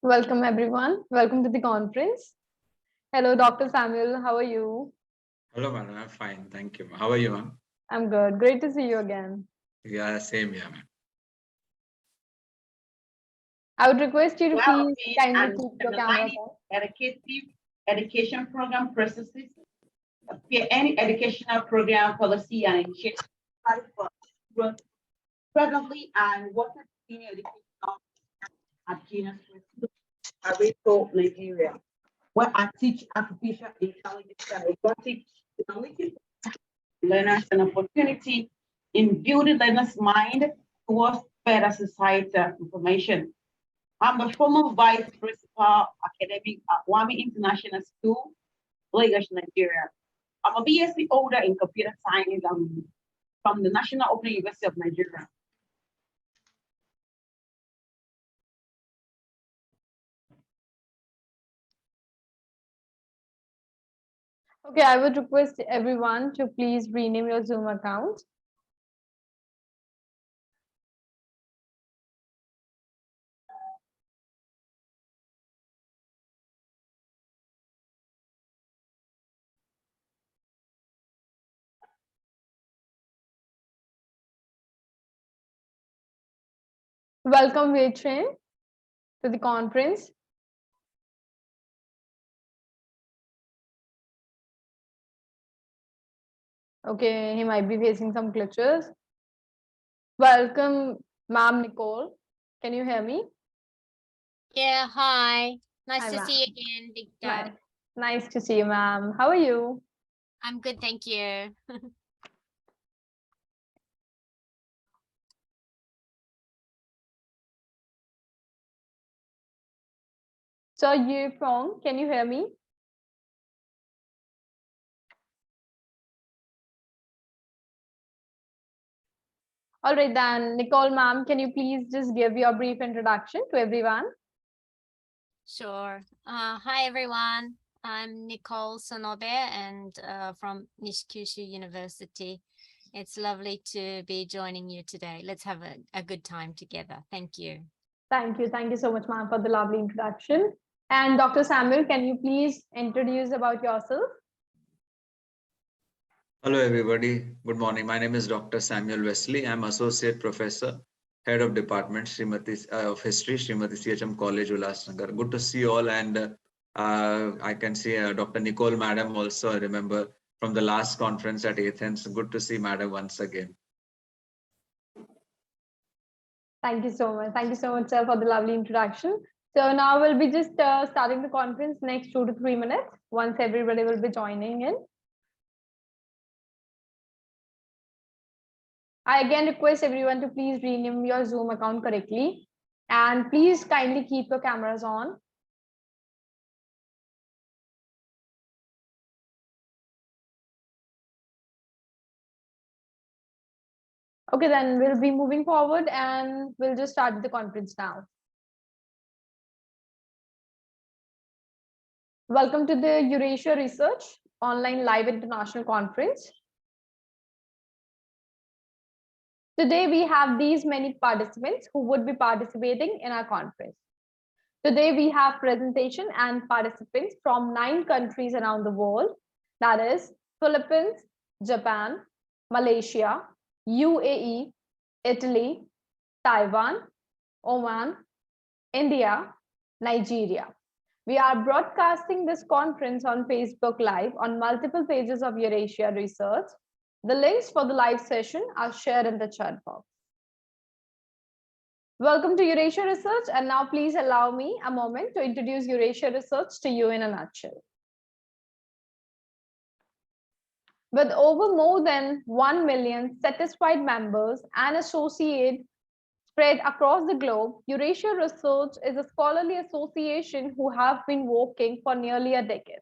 Welcome everyone. Welcome to the conference. Hello, Dr. Samuel. How are you? Hello, madam. I'm fine. Thank you. How are you, ma'am? I'm good. Great to see you again. Yeah, same here, ma'am. I would request you to please kindly And keep your cameras designing on. education program processes, any educational program policy and initiative presently and working in education at Genius Areco, Nigeria, where I teach artificial intelligence and robotics technology learners an opportunity in building learners' mind towards better societal information. I'm the former vice principal academic at Wami International School, Lagos, Nigeria. I'm a BSc holder in computer science from the National Open University of Nigeria. Okay, I would request everyone to please rename your Zoom account. Welcome, Wei-Train, to the conference. Okay, he might be facing some glitches. Welcome, Ma'am Nicole. Can you hear me? Yeah, hi. Nice Hi, to ma'am. see you again, Victor. Nice to see you, ma'am. How are you? I'm good, thank you. So, Yupong, can you hear me? All right, then, Nicole, ma'am, can you please just give your brief introduction to everyone? Sure. Hi, everyone. I'm Nicole Sonobe and from Nishkyushu University. It's lovely to be joining you today. Let's have a good time together. Thank you. Thank you. Thank you so much, ma'am, for the lovely introduction. And Dr. Samuel, can you please introduce about yourself? Hello, everybody. Good morning. My name is Dr. Samuel Wesley. I'm Associate Professor, Head of Department of History, Srimati CHM College, Ulhasnagar. Good to see you all. And I can see Dr. Nicole, madam, also. I remember from the last conference at Athens. Good to see madam once again. Thank you so much. Thank you so much, sir, for the lovely introduction. So now we'll be just starting the conference next 2 to 3 minutes once everybody will be joining in. I again request everyone to please rename your Zoom account correctly and please kindly keep your cameras on. Okay, then we'll be moving forward and we'll just start the conference now. Welcome to the Eurasia Research Online Live International Conference. Today we have these many participants who would be participating in our conference. Today we have presentation and participants from 9 countries around the world, that is Philippines, Japan, Malaysia, UAE, Italy, Taiwan, Oman, India, Nigeria. We are broadcasting this conference on Facebook Live on multiple pages of Eurasia Research. The links for the live session are shared in the chat box. Welcome to Eurasia Research, and now please allow me a moment to introduce Eurasia Research to you in a nutshell. With over more than 1 million satisfied members and associates spread across the globe, Eurasia Research is a scholarly association who have been working for nearly a decade.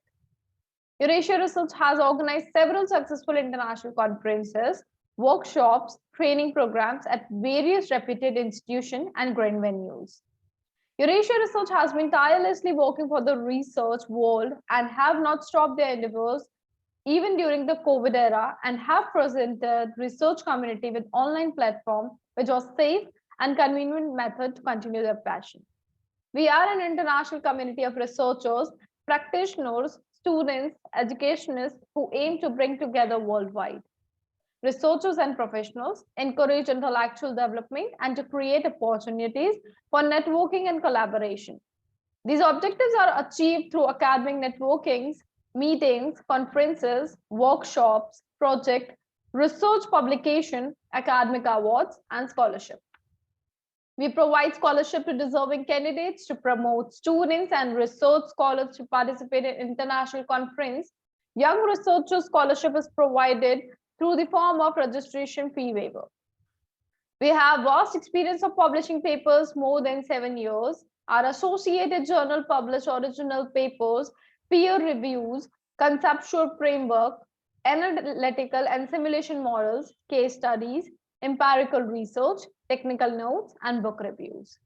Eurasia Research has organized several successful international conferences, workshops, training programs at various reputed institutions and grand venues. Eurasia Research has been tirelessly working for the research world and have not stopped their endeavors even during the COVID era and have presented research community with online platform which was safe and convenient method to continue their passion. We are an international community of researchers, practitioners, students, educationists who aim to bring together worldwide. Researchers and professionals encourage intellectual development and to create opportunities for networking and collaboration. These objectives are achieved through academic networkings, meetings, conferences, workshops, project, research publication, academic awards, and scholarship. We provide scholarship to deserving candidates to promote students and research scholars to participate in international conference. Young researchers scholarship is provided through the form of registration fee waiver. We have vast experience of publishing papers more than 7 years. Our associated journal publish original papers, peer reviews, conceptual framework, analytical and simulation models, case studies, empirical research, technical notes, and book reviews.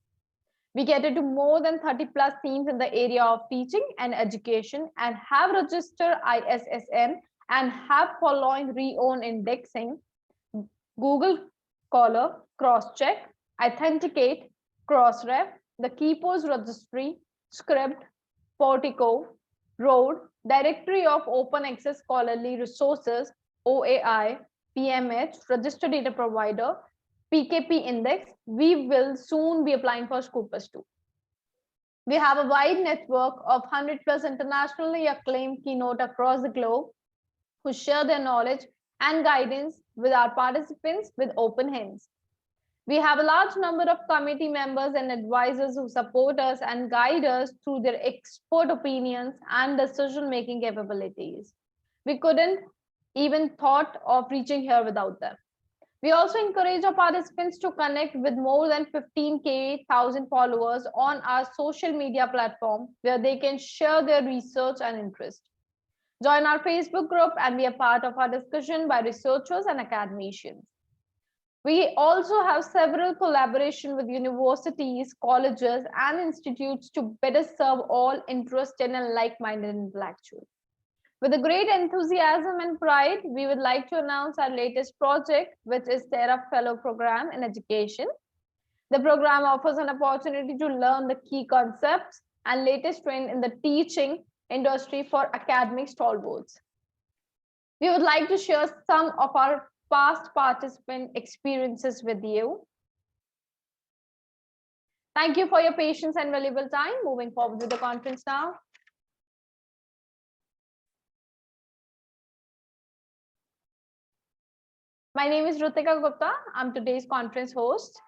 We cater to more than 30 plus teams in the area of teaching and education and have registered ISSN and have following re-own indexing, Google Scholar, Crosscheck, Authenticate, Crossref, the Keepers Registry, Script, Portico, Road, Directory of Open Access Scholarly Resources, OAI, PMH, Registered Data Provider, PKP Index. We will soon be applying for Scopus too. We have a wide network of 100 plus internationally acclaimed keynote across the globe who share their knowledge and guidance with our participants with open hands. We have a large number of committee members and advisors who support us and guide us through their expert opinions and decision-making capabilities. We couldn't even thought of reaching here without them. We also encourage our participants to connect with more than 15,000 followers on our social media platform where they can share their research and interest. Join our Facebook group and be a part of our discussion by researchers and academicians. We also have several collaborations with universities, colleges, and institutes to better serve all interested and like-minded intellectuals. With a great enthusiasm and pride, we would like to announce our latest project, which is TERA Fellow Program in Education. The program offers an opportunity to learn the key concepts and latest trend in the teaching industry for academic stalwarts. We would like to share some of our past participant experiences with you. Thank you for your patience and valuable time. Moving forward with the conference now. My name is Rutika Gupta. I'm today's conference host.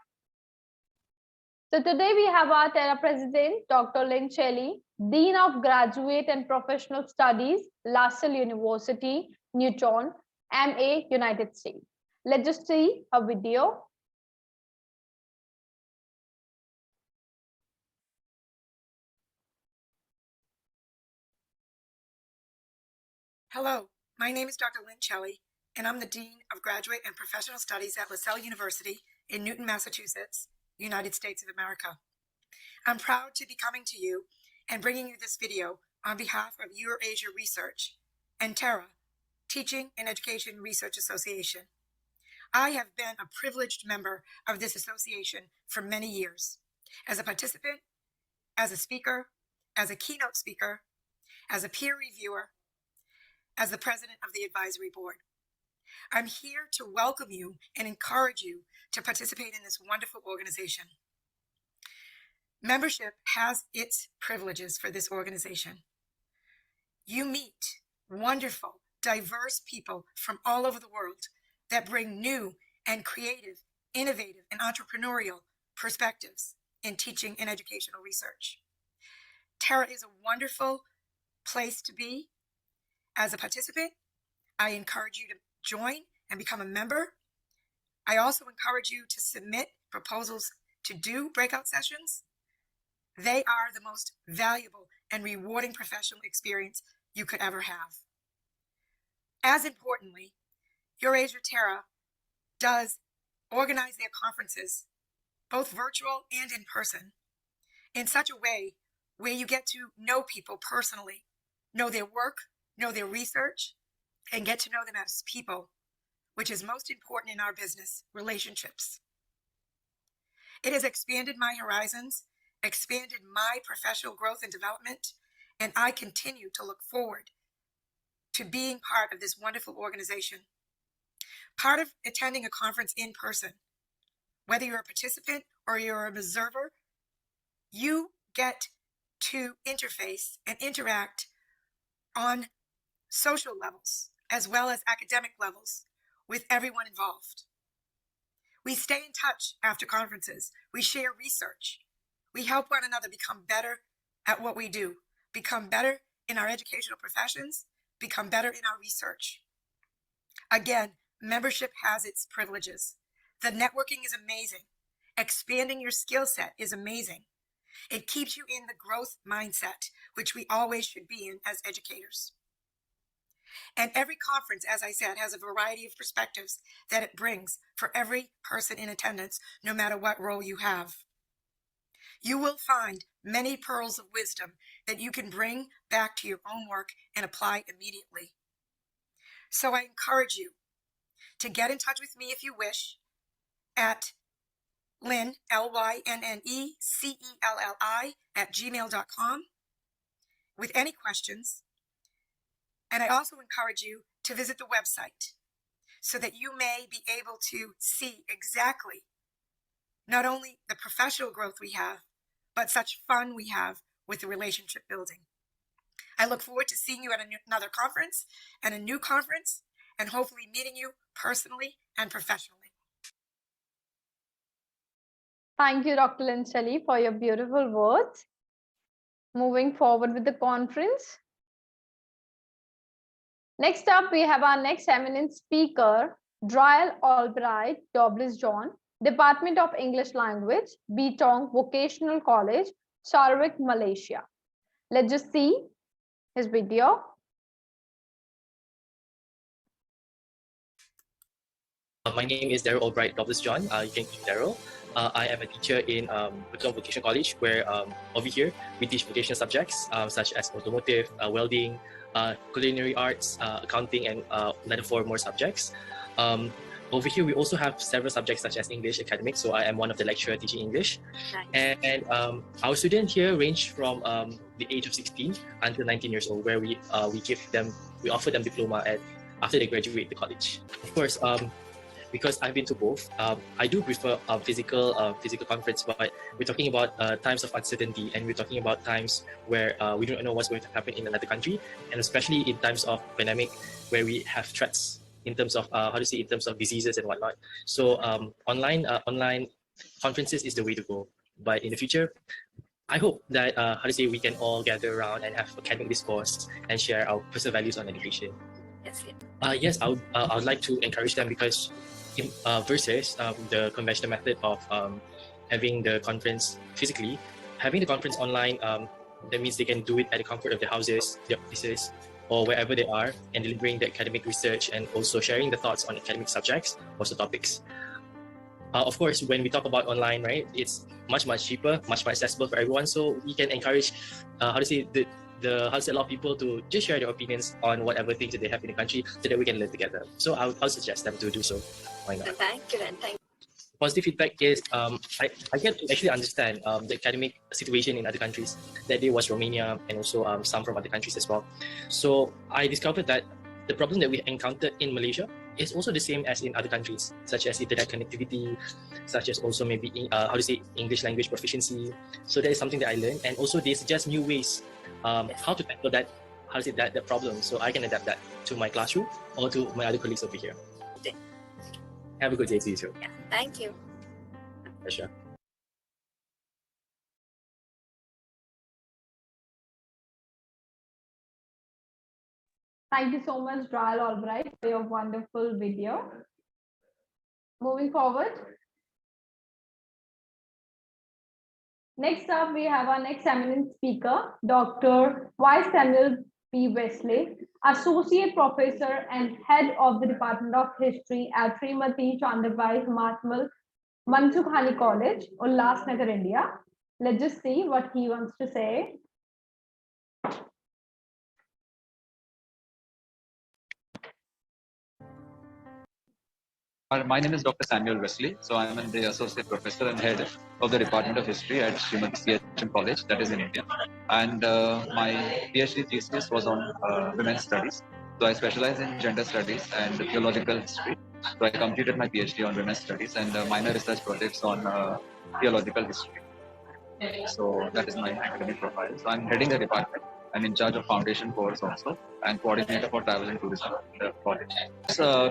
So today we have our TERA President, Dr. Lynn Shelley, Dean of Graduate and Professional Studies, LaSalle University, Newton, MA, United States. Let's just see a video. Hello, my name is Dr. Lynn Shelley, and I'm the Dean of Graduate and Professional Studies at LaSalle University in Newton, Massachusetts, United States of America. I'm proud to be coming to you and bringing you this video on behalf of Eurasia Research and TERA, Teaching and Education Research Association. I have been a privileged member of this association for many years, as a participant, as a speaker, as a keynote speaker, as a peer reviewer, as the president of the advisory board. I'm here to welcome you and encourage you to participate in this wonderful organization. Membership has its privileges for this organization. You meet wonderful, diverse people from all over the world that bring new and creative, innovative, and entrepreneurial perspectives in teaching and educational research. TERA is a wonderful place to be. As a participant, I encourage you to join and become a member. I also encourage you to submit proposals to do breakout sessions. They are the most valuable and rewarding professional experience you could ever have. As importantly, Eurasia TERA does organize their conferences, both virtual and in person, in such a way where you get to know people personally, know their work, know their research, and get to know them as people, which is most important in our business, relationships. It has expanded my horizons expanded my professional growth and development, and I continue to look forward to being part of this wonderful organization. Part of attending a conference in person, whether you're a participant or you're an observer, you get to interface and interact on social levels as well as academic levels with everyone involved. We stay in touch after conferences. We share research. We help one another become better at what we do, become better in our educational professions, become better in our research. Again, membership has its privileges. The networking is amazing. Expanding your skill set is amazing. It keeps you in the growth mindset, which we always should be in as educators. And every conference, as I said, has a variety of perspectives that it brings for every person in attendance, no matter what role you have. You will find many pearls of wisdom that you can bring back to your own work and apply immediately. So I encourage you to get in touch with me if you wish at Lynn, LYNNECELLI @gmail.com with any questions. And I also encourage you to visit the website so that you may be able to see exactly not only the professional growth we have, but such fun we have with the relationship building. I look forward to seeing you at another conference and a new conference, and hopefully meeting you personally and professionally. Thank you, Dr. Linchelli, for your beautiful words. Moving forward with the conference. Next up, we have our next eminent speaker, Dryle Albright Douglas John, Department of English Language, Betong Vocational College, Sarawak, Malaysia. Let's just see his video. My name is Daryl Albright Douglas John. You can call me Daryl. I am a teacher in Betong Vocational College, where over here we teach vocational subjects such as automotive, welding, culinary arts, accounting, and another 4 more subjects. Over here we also have several subjects such as English academic, so I am one of the lecturer teaching English. Nice. And our students here range from the age of 16 until 19 years old, where we offer them diploma after they graduate the college. Of course, because I've been to both, I do prefer physical conference, but we're talking about times of uncertainty, and we're talking about times where we don't know what's going to happen in another country, and especially in times of pandemic, where we have threats in terms of in terms of diseases and whatnot. So online conferences is the way to go. But in the future, I hope that we can all gather around and have academic discourse and share our personal values on education. Yes, I would like to encourage them, because versus the conventional method of having the conference physically, having the conference online, that means they can do it at the comfort of their houses, their offices, or wherever they are, and delivering the academic research and also sharing the thoughts on academic subjects, also topics. Of course, when we talk about online, right, it's much cheaper, much more accessible for everyone. So we can encourage, a lot of people to just share their opinions on whatever things that they have in the country, so that we can live together. So I'll suggest them to do so. Why not? Thank you, and thank you. Positive feedback is I get to actually understand the academic situation in other countries. That day was Romania, and also some from other countries as well. So I discovered that the problem that we encountered in Malaysia is also the same as in other countries, such as internet connectivity, such as also maybe English language proficiency. So that is something that I learned, and also they suggest new ways how to tackle that that problem, so I can adapt that to my classroom or to my other colleagues over here. Have a good day to you too. Yeah, thank you. Pleasure. Thank you so much, Dryle Albright, for your wonderful video. Moving forward. Next up, we have our next eminent speaker, Dr. Y. Samuel P. Wesley, Associate Professor and Head of the Department of History at Srimati Chandabai Himatmal Mansukhani College, Ulhasnagar, India. Let's just see what he wants to say. My name is Dr. Samuel Wesley. So I'm the Associate Professor and Head of the Department of History at Srimati CHM College, that is in India. And my PhD thesis was on women's studies. So I specialize in gender studies and theological history. So I completed my PhD on women's studies and minor research projects on theological history. So that is my academic profile. So I'm heading the department and in charge of foundation course also and coordinator for travel and tourism in the college.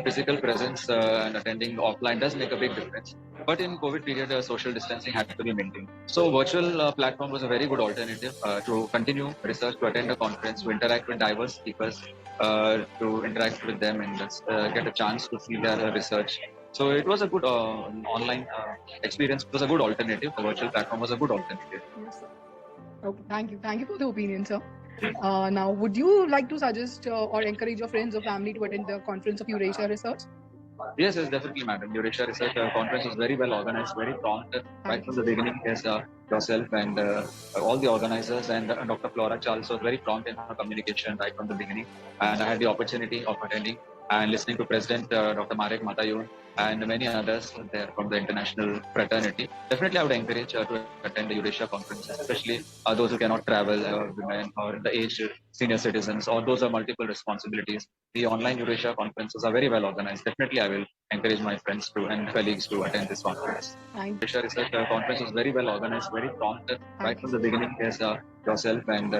Physical presence and attending offline does make a big difference. But in COVID period, social distancing had to be maintained. So virtual platform was a very good alternative to continue research, to attend a conference, to interact with diverse speakers, to interact with them and just get a chance to see their research. So it was a good online experience. It was a good alternative. The virtual platform was a good alternative. Yes, sir. Okay, thank you. Thank you for the opinion, sir. Now, would you like to suggest or encourage your friends or family to attend the conference of Eurasia Research? Yes, definitely, madam. Eurasia Research conference was very well organized, very prompt, right from the beginning. Yes, yourself and all the organizers and Dr. Flora Charles was very prompt in her communication right from the beginning. And I had the opportunity of attending and listening to President Dr. Marek Matayun and many others there from the international fraternity. Definitely, I would encourage to attend the Eurasia conference, especially those who cannot travel, women or the aged senior citizens, or those are multiple responsibilities. The online Eurasia conferences are very well organized. Definitely, I will encourage my friends to and colleagues to attend this conference. Eurasia Research conference was very well organized, very prompt, right from the beginning. Yes, yourself and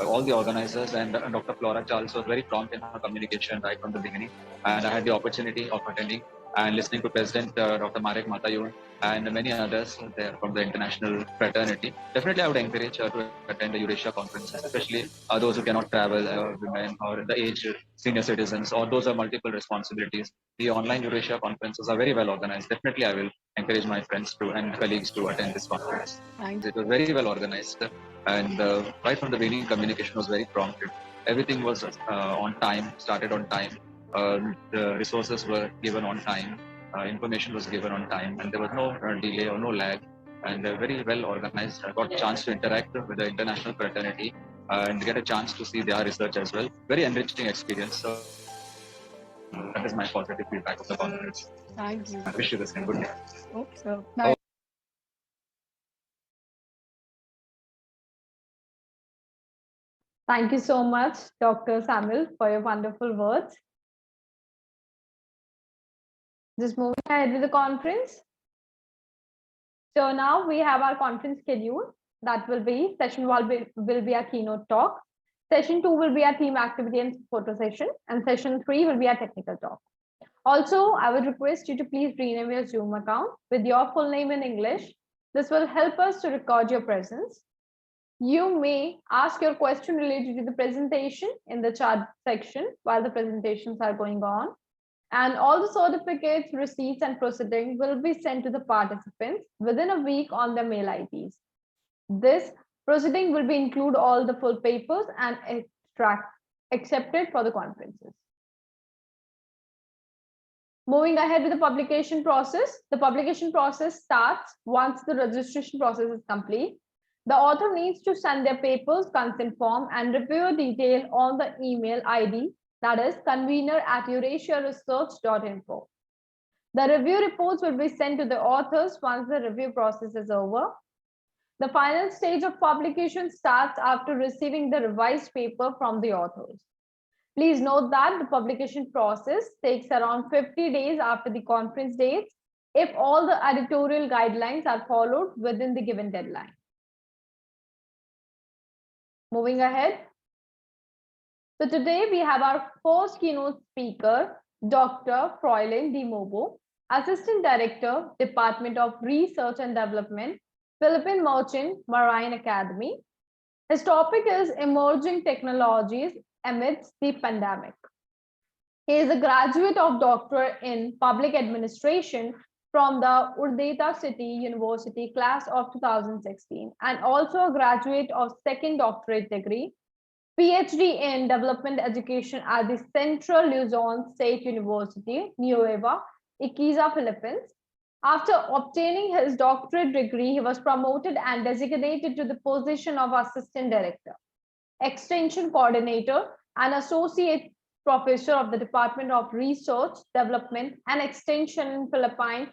all the organizers and Dr. Flora Charles was very prompt in her communication right from the beginning. And I had the opportunity of attending and listening to President Dr. Marek Matayun and many others there from the international fraternity. Definitely, I would encourage to attend the Eurasia conference, especially those who cannot travel, women or the aged senior citizens, or those are multiple responsibilities. The online Eurasia conferences are very well organized. Definitely, I will encourage my friends to and colleagues to attend this conference. It was very well organized, and right from the beginning, communication was very prompt. Everything was on time, started on time. The resources were given on time, information was given on time, and there was no delay or no lag, and very well organized. I got a chance to interact with the international fraternity and get a chance to see their research as well. Very enriching experience. So that is my positive feedback of the conference. Thank you. I wish you the same. Good day. Okay, sir. Bye. Thank you so much, Dr. Samuel, for your wonderful words. Just moving ahead with the conference. So now we have our conference schedule. That will be session 1 will be a keynote talk. Session 2 will be a theme activity and photo session. And session 3 will be a technical talk. Also, I would request you to please rename your Zoom account with your full name in English. This will help us to record your presence. You may ask your question related to the presentation in the chat section while the presentations are going on. And all the certificates, receipts, and proceedings will be sent to the participants within a week on their mail IDs. This proceeding will be include all the full papers and extract accepted for the conferences. Moving ahead with the publication process, the publication process starts once the registration process is complete. The author needs to send their papers, consent form, and review detail on the email ID, that is convener@eurasiaresearch.info. The review reports will be sent to the authors once the review process is over. The final stage of publication starts after receiving the revised paper from the authors. Please note that the publication process takes around 50 days after the conference dates if all the editorial guidelines are followed within the given deadline. Moving ahead. So today we have our first keynote speaker, Dr. Fräulein de Mobo, Assistant Director, Department of Research and Development, Philippine Merchant Marine Academy. His topic is Emerging Technologies Amidst the Pandemic. He is a graduate of Doctorate in Public Administration from the Urdeta City University class of 2016 and also a graduate of second doctorate degree, PhD in Development Education at the Central Luzon State University, Nueva Ecija, Philippines. After obtaining his doctorate degree, he was promoted and designated to the position of Assistant Director, Extension Coordinator, and Associate professor of the Department of Research, Development and Extension in Philippine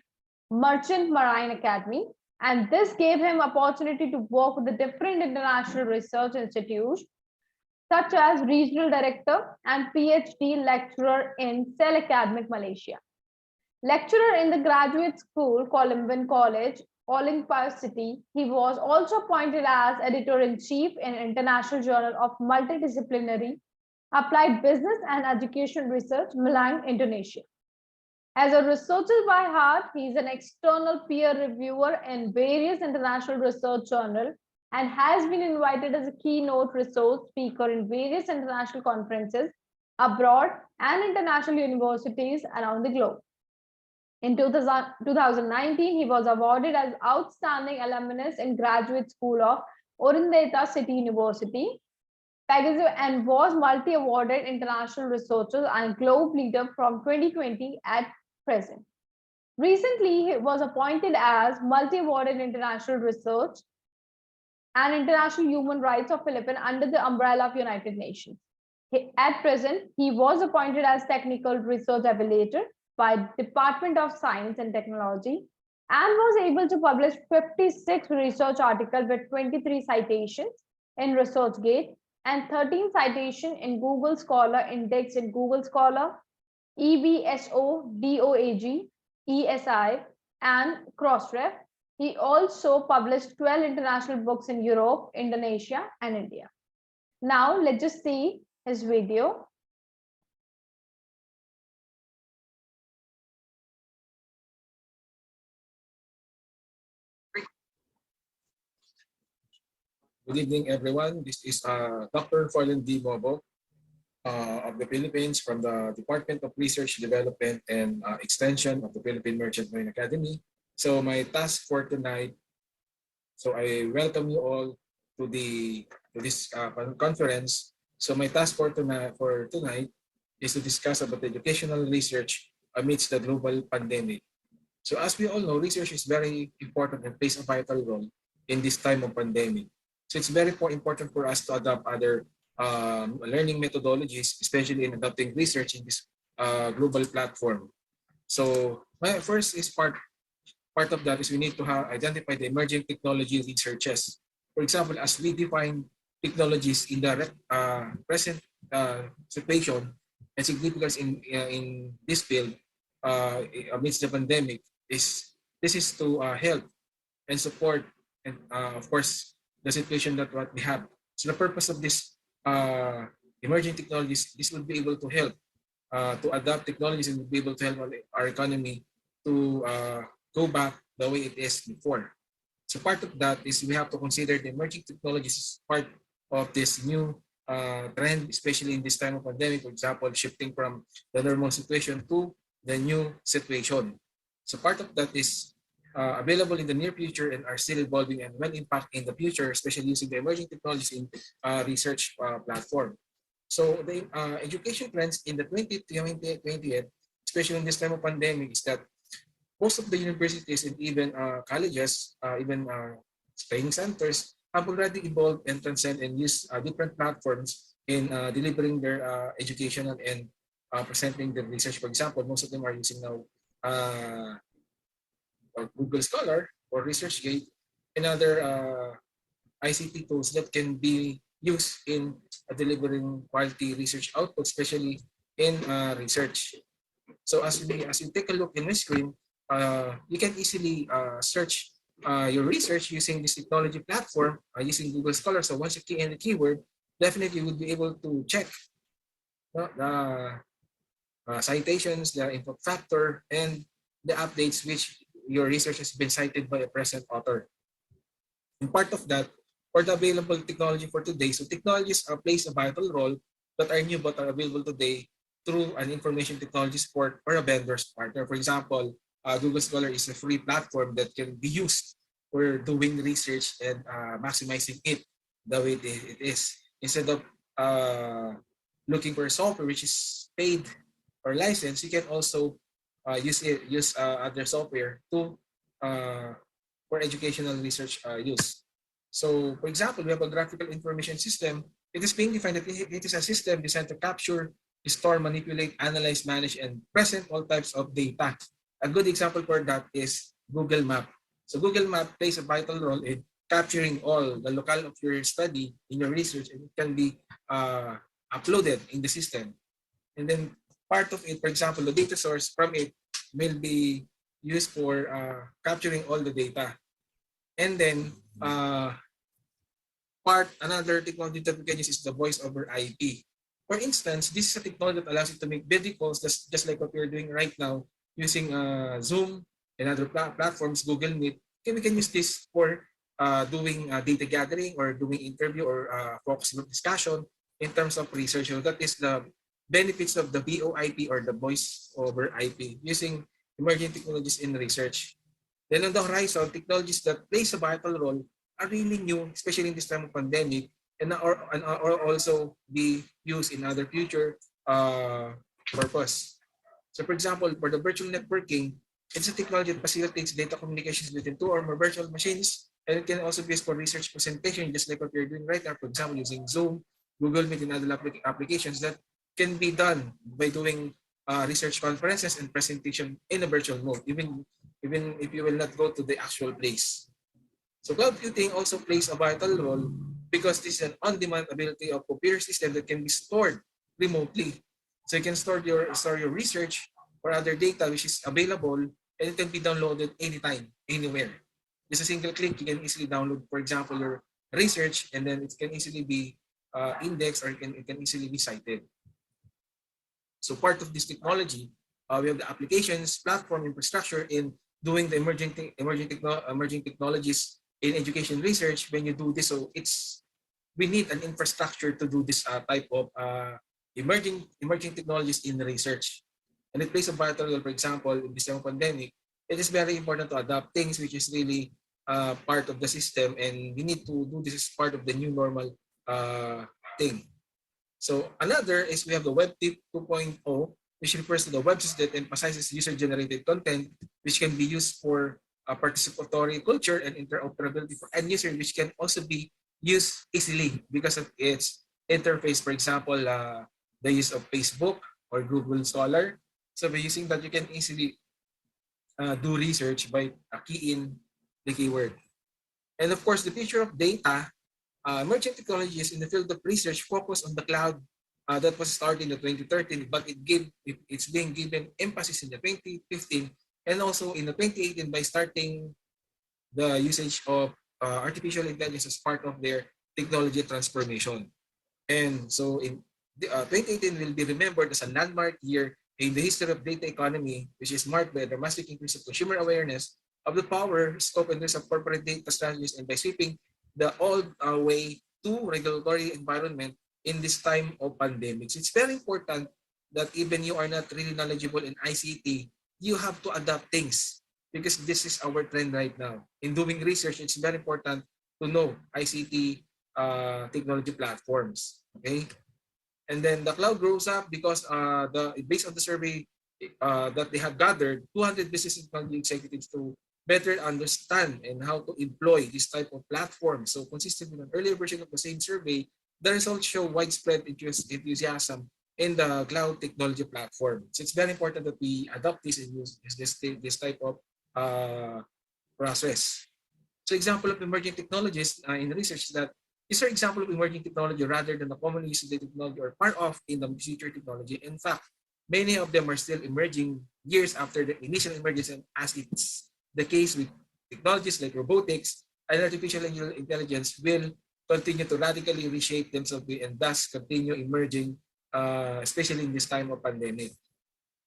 Merchant Marine Academy. And this gave him opportunity to work with the different international research institutes, such as regional director and PhD lecturer in Cell Academic Malaysia. Lecturer in the graduate school, Columbian College, Olympia City, he was also appointed as editor-in-chief in International Journal of Multidisciplinary Applied Business and Education Research, Malang, Indonesia. As a researcher by heart, he is an external peer reviewer in various international research journals and has been invited as a keynote research speaker in various international conferences abroad and international universities around the globe. In 2019, he was awarded as Outstanding Alumnus in Graduate School of Orindeta City University, Pegasus, and was multi-awarded international researcher and globe leader from 2020 at present. Recently, he was appointed as multi-awarded international research and international human rights of Philippines under the umbrella of United Nations. At present, he was appointed as technical research evaluator by Department of Science and Technology and was able to publish 56 research articles with 23 citations in ResearchGate and 13 citations in Google Scholar Index in Google Scholar, EBSO, DOAG, ESI, and Crossref. He also published 12 international books in Europe, Indonesia, and India. Now, let's just see his video. Good evening, everyone. This is Dr. Forlan D. Bobo of the Philippines from the Department of Research, Development, and Extension of the Philippine Merchant Marine Academy. So my task for tonight, so I welcome you all to this conference. So my task for tonight is to discuss about educational research amidst the global pandemic. So as we all know, research is very important and plays a vital role in this time of pandemic. So it's very important for us to adopt other learning methodologies, especially in adopting research in this global platform. So my first is part of that is we need to identify the emerging technology researches. For example, as we define technologies in the present situation and significance in this field amidst the pandemic, this is to help and support and of course the situation that what we have. So the purpose of this emerging technologies, this will be able to help to adapt technologies and will be able to help our economy to go back the way it is before. So part of that is we have to consider the emerging technologies as part of this new trend, especially in this time of pandemic, for example, shifting from the normal situation to the new situation. So part of that is available in the near future and are still evolving and will impact in the future, especially using the emerging technologies in research platform. So the education trends in the 20th, especially in this time of pandemic, is that most of the universities and even colleges, even training centers have already evolved and transcend and use different platforms in delivering their educational and presenting the research. For example, most of them are using now Google Scholar or ResearchGate and other ICT tools that can be used in delivering quality research output, especially in research. So as you take a look in my screen, you can easily search your research using this technology platform using Google Scholar. So once you key in the keyword, definitely you will be able to check the citations, the input factor, and the updates which your research has been cited by a present author. And part of that, for the available technology for today, so technologies plays a vital role that are new but are available today through an information technology support or a vendor's partner. For example, Google Scholar is a free platform that can be used for doing research and maximizing it the way it is. Instead of looking for software which is paid or licensed, you can also use other software to for educational research use. So, for example, we have a graphical information system. It is being defined that it is a system designed to capture store, manipulate, analyze, manage, and present all types of data. A good example for that is Google Map. So Google Map plays a vital role in capturing all the locale of your study in your research, and it can be uploaded in the system. And then part of it, for example, the data source from it will be used for capturing all the data. And then another technology that we can use is the voice over IP. For instance, this is a technology that allows you to make video calls just like what we're doing right now using Zoom and other platforms, Google Meet. Okay, we can use this for doing data gathering or doing interview or focus group discussion in terms of research. So that is the benefits of the VoIP or the voice over IP using emerging technologies in research. Then on the horizon, technologies that plays a vital role are really new, especially in this time of pandemic, and are also be used in other future purpose. So for example, for the virtual networking, it's a technology that facilitates data communications between two or more virtual machines, and it can also be used for research presentation, just like what we're doing right now, for example, using Zoom, Google Meet, and other applications that can be done by doing research conferences and presentation in a virtual mode, even if you will not go to the actual place. So cloud computing also plays a vital role because this is an on-demand ability of computer system that can be stored remotely. So you can store your research or other data which is available, and it can be downloaded anytime, anywhere. Just a single click, you can easily download, for example, your research, and then it can easily be indexed, or it can easily be cited. So part of this technology, we have the applications, platform, infrastructure in doing the emerging technologies in education research. When you do this, so we need an infrastructure to do this type of emerging technologies in research, and it plays a vital role. For example, in this pandemic, it is very important to adapt things which is really part of the system, and we need to do this as part of the new normal thing. So another is we have the Web 2.0, which refers to the websites that emphasizes user-generated content, which can be used for participatory culture and interoperability for end users, which can also be used easily because of its interface. For example, the use of Facebook or Google Scholar. So by using that, you can easily do research by key in the keyword. And of course, the future of data. Emerging technologies in the field of research focus on the cloud that was started in the 2013, but it's being given emphasis in the 2015 and also in the 2018 by starting the usage of artificial intelligence as part of their technology transformation. And so in 2018 will be remembered as a landmark year in the history of data economy, which is marked by a dramatic increase of consumer awareness of the power, scope, and risk of corporate data strategies, and by sweeping the old way to regulatory environment in this time of pandemics. It's very important that even you are not really knowledgeable in ICT, you have to adapt things because this is our trend right now. In doing research, it's very important to know ICT technology platforms. Okay, and then the cloud grows up because based on the survey that they have gathered, 200 business technology executives to better understand and how to employ this type of platform. So consistent with an earlier version of the same survey, the results show widespread enthusiasm in the cloud technology platform. So it's very important that we adopt this and use this type of process. So example of emerging technologies in research is that these are example of emerging technology rather than the commonly used technology or part of in the future technology. In fact, many of them are still emerging years after the initial emergence, and as it's the case with technologies like robotics and artificial intelligence will continue to radically reshape themselves and thus continue emerging, especially in this time of pandemic.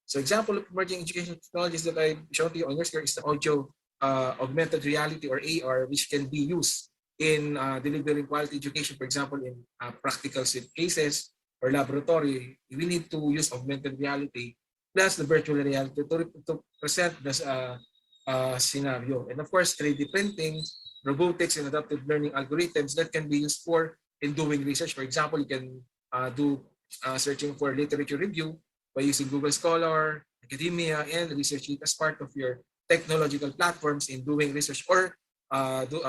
So example of emerging educational technologies that I showed to you on your screen is the audio augmented reality or AR, which can be used in delivering quality education. For example, in practical cases or laboratory, we need to use augmented reality plus the virtual reality to present this scenario. And of course, 3D printing, robotics, and adaptive learning algorithms that can be used for in doing research. For example, you can do searching for literature review by using Google Scholar, academia, and research as part of your technological platforms in doing research or do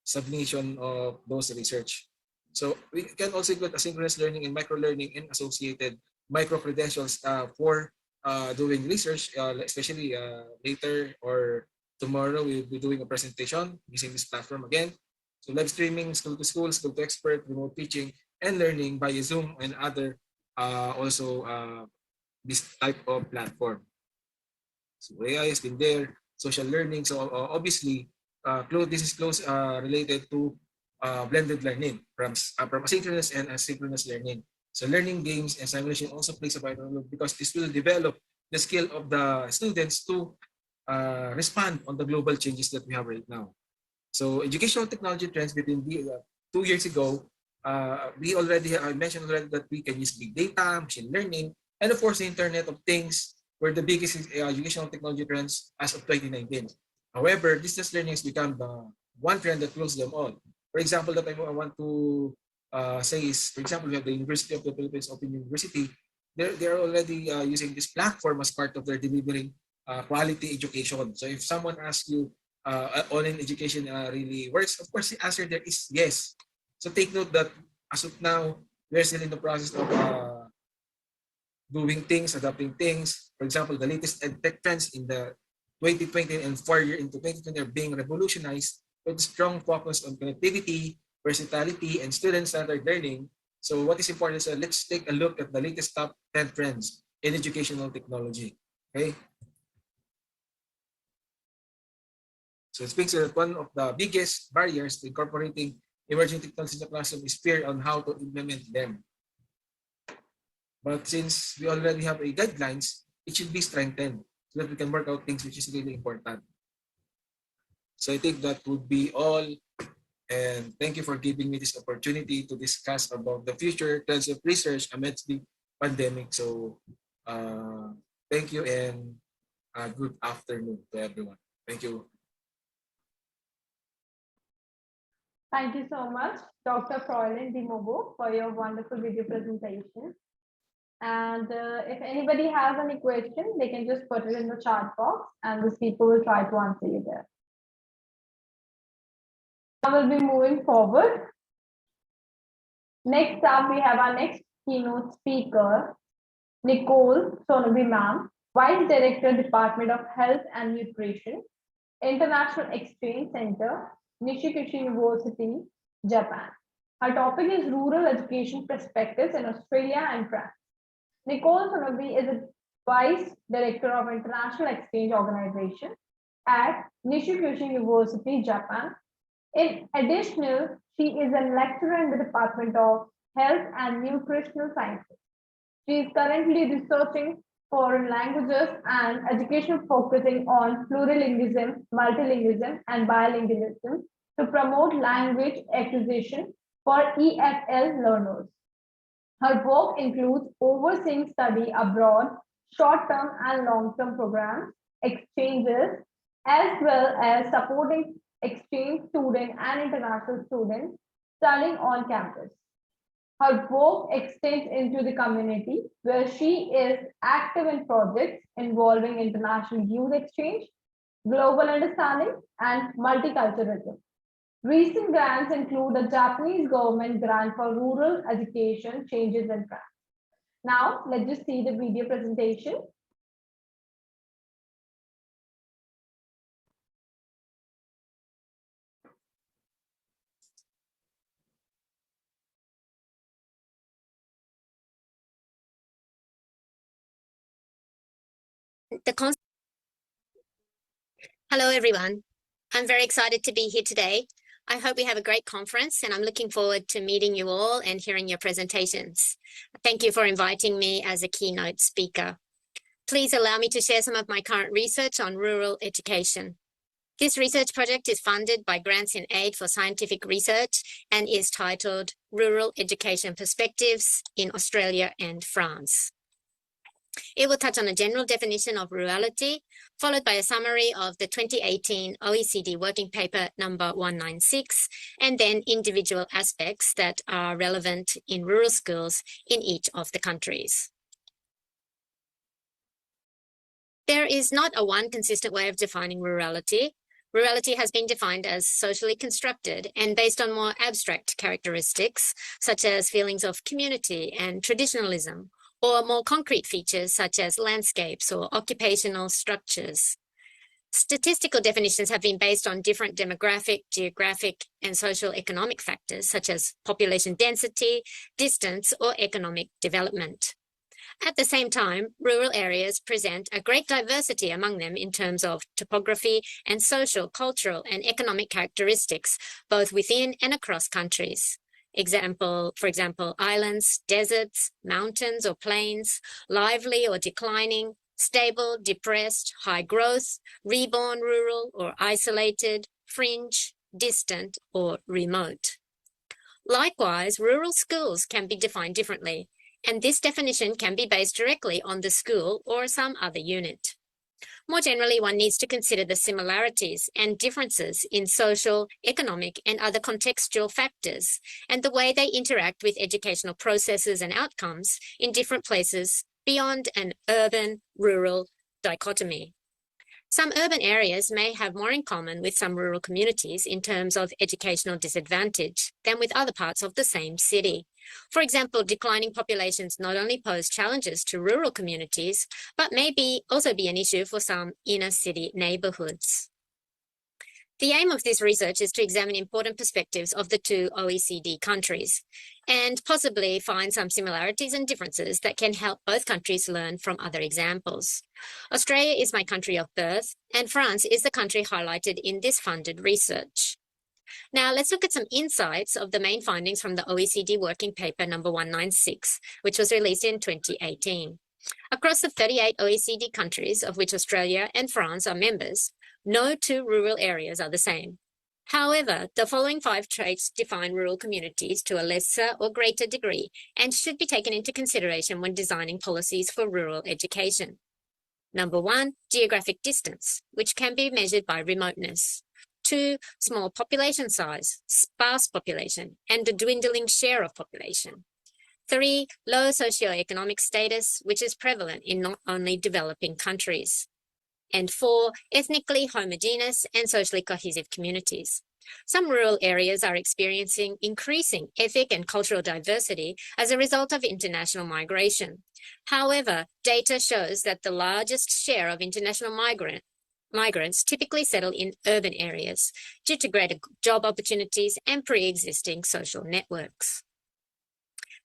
submission of those research. So we can also include asynchronous learning and micro learning and associated micro-credentials for doing research, especially later or tomorrow we'll be doing a presentation using this platform again. So live streaming, school to school, school to expert, remote teaching, and learning by Zoom and other also this type of platform. So AI has been there, social learning. So obviously, this is close related to blended learning from asynchronous and asynchronous learning. So learning games and simulation also plays a vital role because this will develop the skill of the students to respond on the global changes that we have right now. So educational technology trends between 2 years ago, I mentioned already that we can use big data, machine learning, and of course the Internet of Things were the biggest educational technology trends as of 2019. However, distance learning has become the one trend that rules them all. For example, that I want to say is, for example, we have the University of the Philippines Open University. They're already using this platform as part of their delivering quality education. So if someone asks you, online education really works, of course the answer there is yes. So take note that as of now, we're still in the process of doing things, adapting things. For example, the latest tech trends in the 2020 and 4 year into 2020 are being revolutionized with strong focus on connectivity, versatility, and student-centered learning. So what is important is let's take a look at the latest top 10 trends in educational technology. Okay. So it speaks that one of the biggest barriers to incorporating emerging technologies in the classroom is fear on how to implement them. But since we already have a guidelines, it should be strengthened so that we can work out things which is really important. So I think that would be all. And thank you for giving me this opportunity to discuss about the future trends of research amidst the pandemic. So thank you and good afternoon to everyone. Thank you. Thank you so much, Dr. Froilan Dimobo, for your wonderful video presentation. And if anybody has any question, they can just put it in the chat box and the speaker will try to answer you there. I will be moving forward. Next up, we have our next keynote speaker, Nicole Sonobe ma'am, Vice Director, Department of Health and Nutrition, International Exchange Center, Nishikushi University, Japan. Our topic is Rural Education Perspectives in Australia and France. Nicole Sonobe is a Vice Director of International Exchange Organization at Nishikushi University, Japan. In addition, she is a lecturer in the Department of Health and Nutritional Sciences. She is currently researching foreign languages and education focusing on plurilingualism, multilingualism, and bilingualism to promote language acquisition for EFL learners. Her work includes overseeing study abroad, short-term and long-term programs, exchanges, as well as supporting exchange students and international students studying on campus. Her work extends into the community where she is active in projects involving international youth exchange, global understanding, and multiculturalism. Recent grants include the Japanese government grant for rural education changes in France. Now, let's just see the video presentation. Hello, everyone. I'm very excited to be here today. I hope we have a great conference and I'm looking forward to meeting you all and hearing your presentations. Thank you for inviting me as a keynote speaker. Please allow me to share some of my current research on rural education. This research project is funded by Grants in Aid for Scientific Research and is titled Rural Education Perspectives in Australia and France. It will touch on a general definition of rurality, followed by a summary of the 2018 OECD Working Paper number 196, and then individual aspects that are relevant in rural schools in each of the countries. There is not a one consistent way of defining rurality. Rurality has been defined as socially constructed and based on more abstract characteristics, such as feelings of community and traditionalism, or more concrete features such as landscapes or occupational structures. Statistical definitions have been based on different demographic, geographic, and social economic factors such as population density, distance, or economic development. At the same time, rural areas present a great diversity among them in terms of topography and social, cultural, and economic characteristics, both within and across countries. For example, islands, deserts, mountains or plains, lively or declining, stable, depressed, high growth, reborn rural or isolated, fringe, distant, or remote. Likewise, rural schools can be defined differently, and this definition can be based directly on the school or some other unit. More generally, one needs to consider the similarities and differences in social, economic, and other contextual factors, and the way they interact with educational processes and outcomes in different places beyond an urban-rural dichotomy. Some urban areas may have more in common with some rural communities in terms of educational disadvantage than with other parts of the same city. For example, declining populations not only pose challenges to rural communities, but may also be an issue for some inner city neighborhoods. The aim of this research is to examine important perspectives of the two OECD countries and possibly find some similarities and differences that can help both countries learn from other examples. Australia is my country of birth, and France is the country highlighted in this funded research. Now let's look at some insights of the main findings from the OECD Working Paper number 196, which was released in 2018. Across the 38 OECD countries, of which Australia and France are members, no two rural areas are the same. However, the following 5 traits define rural communities to a lesser or greater degree and should be taken into consideration when designing policies for rural education. Number 1, geographic distance, which can be measured by remoteness. 2, small population size, sparse population, and a dwindling share of population. 3, low socioeconomic status, which is prevalent in not only developing countries. And 4, ethnically homogeneous and socially cohesive communities. Some rural areas are experiencing increasing ethnic and cultural diversity as a result of international migration. However, data shows that the largest share of international migrants typically settle in urban areas due to greater job opportunities and pre-existing social networks.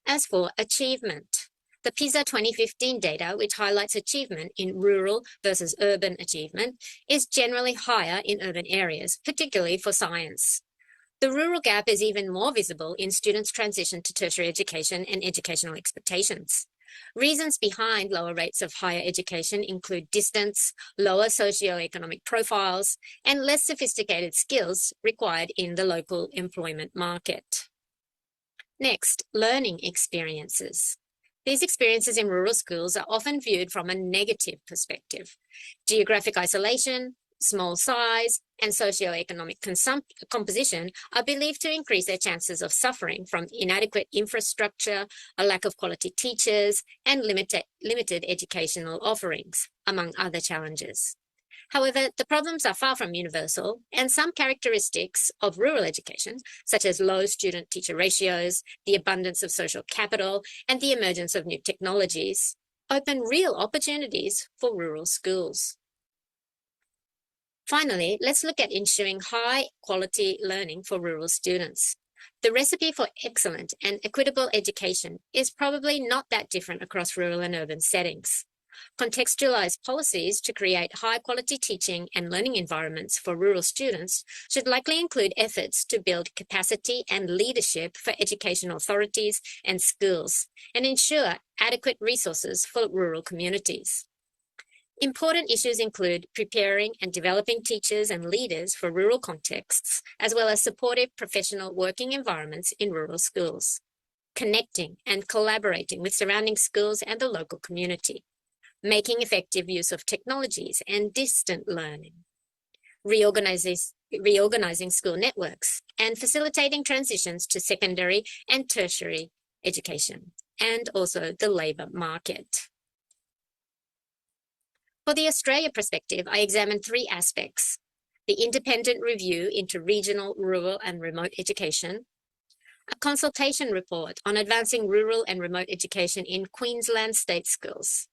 As for achievement, the PISA 2015 data, which highlights achievement in rural versus urban achievement, is generally higher in urban areas, particularly for science. The rural gap is even more visible in students' transition to tertiary education and educational expectations. Reasons behind lower rates of higher education include distance, lower socioeconomic profiles, and less sophisticated skills required in the local employment market. Next, learning experiences. These experiences in rural schools are often viewed from a negative perspective. Geographic isolation, small size, and socioeconomic composition are believed to increase their chances of suffering from inadequate infrastructure, a lack of quality teachers, and limited educational offerings, among other challenges. However, the problems are far from universal, and some characteristics of rural education, such as low student-teacher ratios, the abundance of social capital, and the emergence of new technologies, open real opportunities for rural schools. Finally, let's look at ensuring high-quality learning for rural students. The recipe for excellent and equitable education is probably not that different across rural and urban settings. Contextualized policies to create high-quality teaching and learning environments for rural students should likely include efforts to build capacity and leadership for educational authorities and schools, and ensure adequate resources for rural communities. Important issues include preparing and developing teachers and leaders for rural contexts, as well as supportive professional working environments in rural schools, connecting and collaborating with surrounding schools and the local community, making effective use of technologies and distant learning, reorganizing school networks, and facilitating transitions to secondary and tertiary education, and also the labour market. For the Australia perspective, I examined 3 aspects: the independent review into regional, rural, and remote education, a consultation report on advancing rural and remote education in Queensland state schools,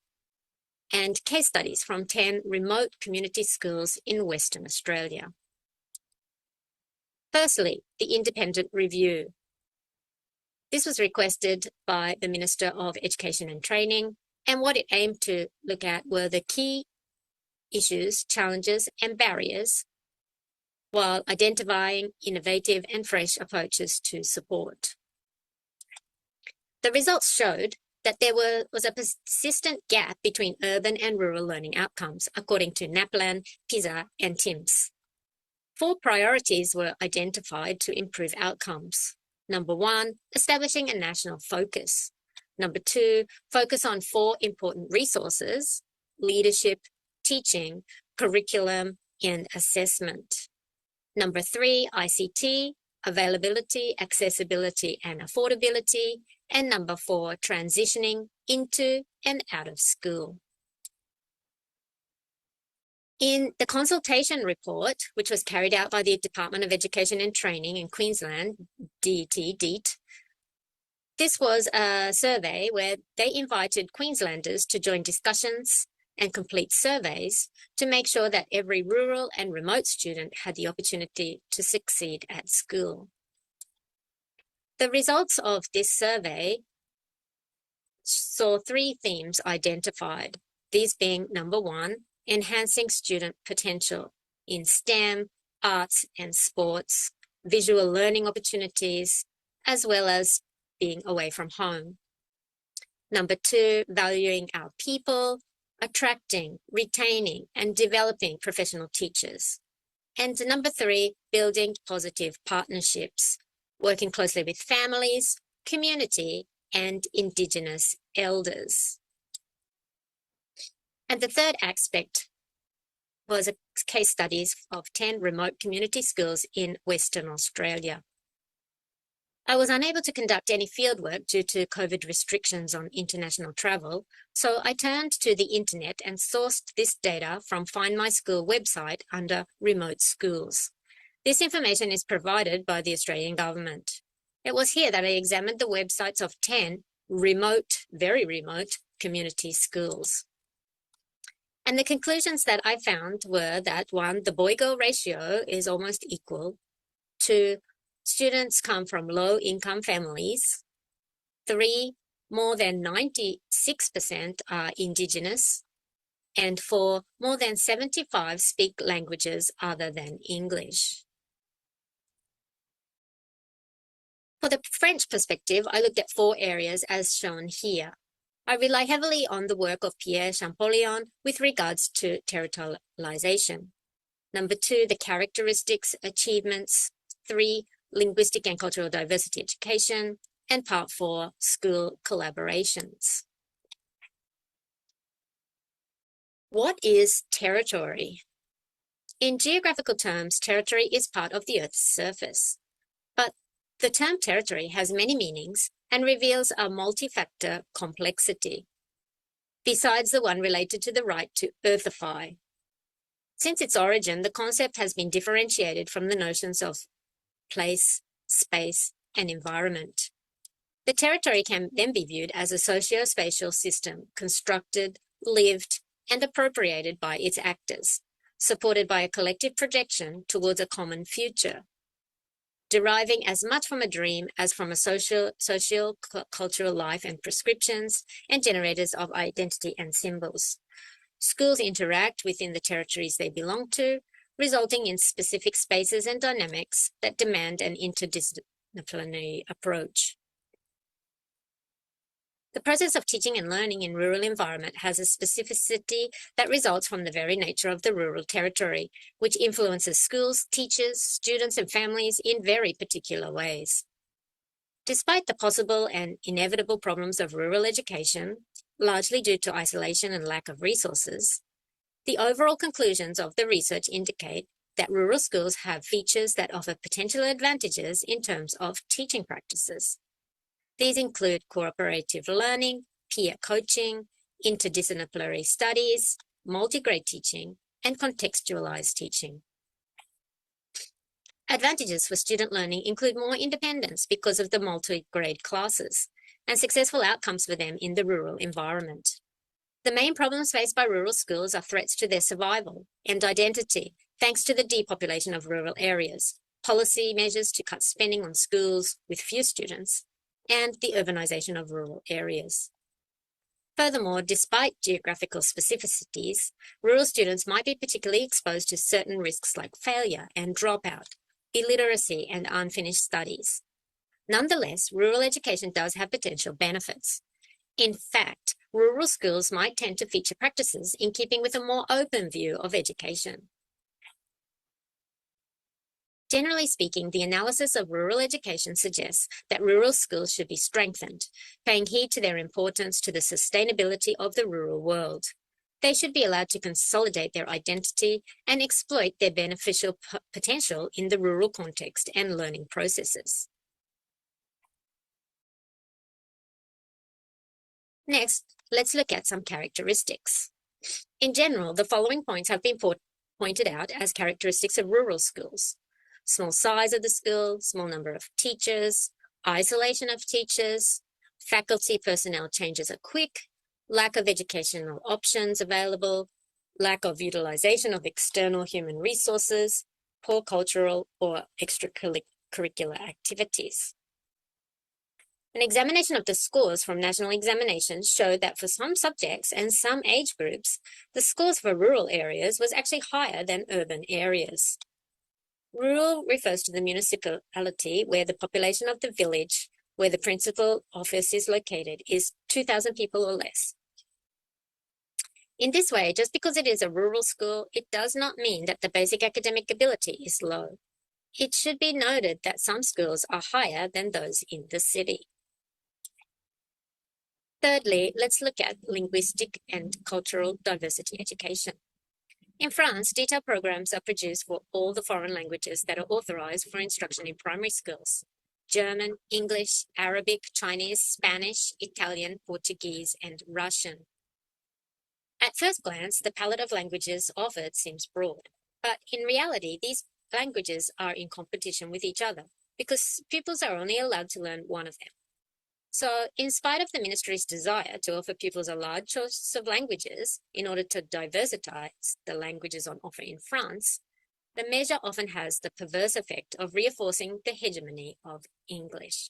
and case studies from 10 remote community schools in Western Australia. Firstly, the independent review. This was requested by the Minister of Education and Training, and what it aimed to look at were the key issues, challenges, and barriers, while identifying innovative and fresh approaches to support. The results showed that there was a persistent gap between urban and rural learning outcomes, according to NAPLAN, PISA, and TIMSS. 4 priorities were identified to improve outcomes. Number 1, establishing a national focus. Number 2, focus on 4 important resources: leadership, teaching, curriculum, and assessment. Number 3, ICT, availability, accessibility, and affordability. And number 4, transitioning into and out of school. In the consultation report, which was carried out by the Department of Education and Training in Queensland, DET, this was a survey where they invited Queenslanders to join discussions and complete surveys to make sure that every rural and remote student had the opportunity to succeed at school. The results of this survey saw 3 themes identified, these being number 1, enhancing student potential in STEM, arts and sports, visual learning opportunities, as well as being away from home. Number 2, valuing our people, attracting, retaining, and developing professional teachers. And number 3, building positive partnerships, working closely with families, community, and Indigenous elders. And the third aspect was a case studies of 10 remote community schools in Western Australia. I was unable to conduct any fieldwork due to COVID restrictions on international travel, so I turned to the internet and sourced this data from Find My School website under Remote Schools. This information is provided by the Australian government. It was here that I examined the websites of 10 remote, very remote community schools. And the conclusions that I found were that 1, the boy-girl ratio is almost equal. 2, students come from low-income families. 3, more than 96% are Indigenous. And 4, more than 75 speak languages other than English. For the French perspective, I looked at 4 areas as shown here. I rely heavily on the work of Pierre Champollion with regards to territorialization. Number 2, the characteristics, achievements. 3, linguistic and cultural diversity education. And part 4, school collaborations. What is territory? In geographical terms, territory is part of the Earth's surface. But the term territory has many meanings and reveals a multi-factor complexity, besides the one related to the right to earthify. Since its origin, the concept has been differentiated from the notions of place, space, and environment. The territory can then be viewed as a socio-spatial system constructed, lived, and appropriated by its actors, supported by a collective projection towards a common future, deriving as much from a dream as from a social cultural life and prescriptions and generators of identity and symbols. Schools interact within the territories they belong to, resulting in specific spaces and dynamics that demand an interdisciplinary approach. The process of teaching and learning in rural environment has a specificity that results from the very nature of the rural territory, which influences schools, teachers, students, and families in very particular ways. Despite the possible and inevitable problems of rural education, largely due to isolation and lack of resources, the overall conclusions of the research indicate that rural schools have features that offer potential advantages in terms of teaching practices. These include cooperative learning, peer coaching, interdisciplinary studies, multi-grade teaching, and contextualized teaching. Advantages for student learning include more independence because of the multi-grade classes and successful outcomes for them in the rural environment. The main problems faced by rural schools are threats to their survival and identity, thanks to the depopulation of rural areas, policy measures to cut spending on schools with few students, and the urbanization of rural areas. Furthermore, despite geographical specificities, rural students might be particularly exposed to certain risks like failure and dropout, illiteracy, and unfinished studies. Nonetheless, rural education does have potential benefits. In fact, rural schools might tend to feature practices in keeping with a more open view of education. Generally speaking, the analysis of rural education suggests that rural schools should be strengthened, paying heed to their importance to the sustainability of the rural world. They should be allowed to consolidate their identity and exploit their beneficial potential in the rural context and learning processes. Next, let's look at some characteristics. In general, the following points have been pointed out as characteristics of rural schools: small size of the school, small number of teachers, isolation of teachers, faculty personnel changes are quick, lack of educational options available, lack of utilization of external human resources, poor cultural or extracurricular activities. An examination of the scores from national examinations showed that for some subjects and some age groups, the scores for rural areas was actually higher than urban areas. Rural refers to the municipality where the population of the village where the principal office is located is 2,000 people or less. In this way, just because it is a rural school, it does not mean that the basic academic ability is low. It should be noted that some schools are higher than those in the city. Thirdly, let's look at linguistic and cultural diversity education. In France, detailed programs are produced for all the foreign languages that are authorized for instruction in primary schools: German, English, Arabic, Chinese, Spanish, Italian, Portuguese, and Russian. At first glance, the palette of languages offered seems broad, but in reality, these languages are in competition with each other because pupils are only allowed to learn one of them. So, in spite of the ministry's desire to offer pupils a large choice of languages in order to diversify the languages on offer in France, the measure often has the perverse effect of reinforcing the hegemony of English.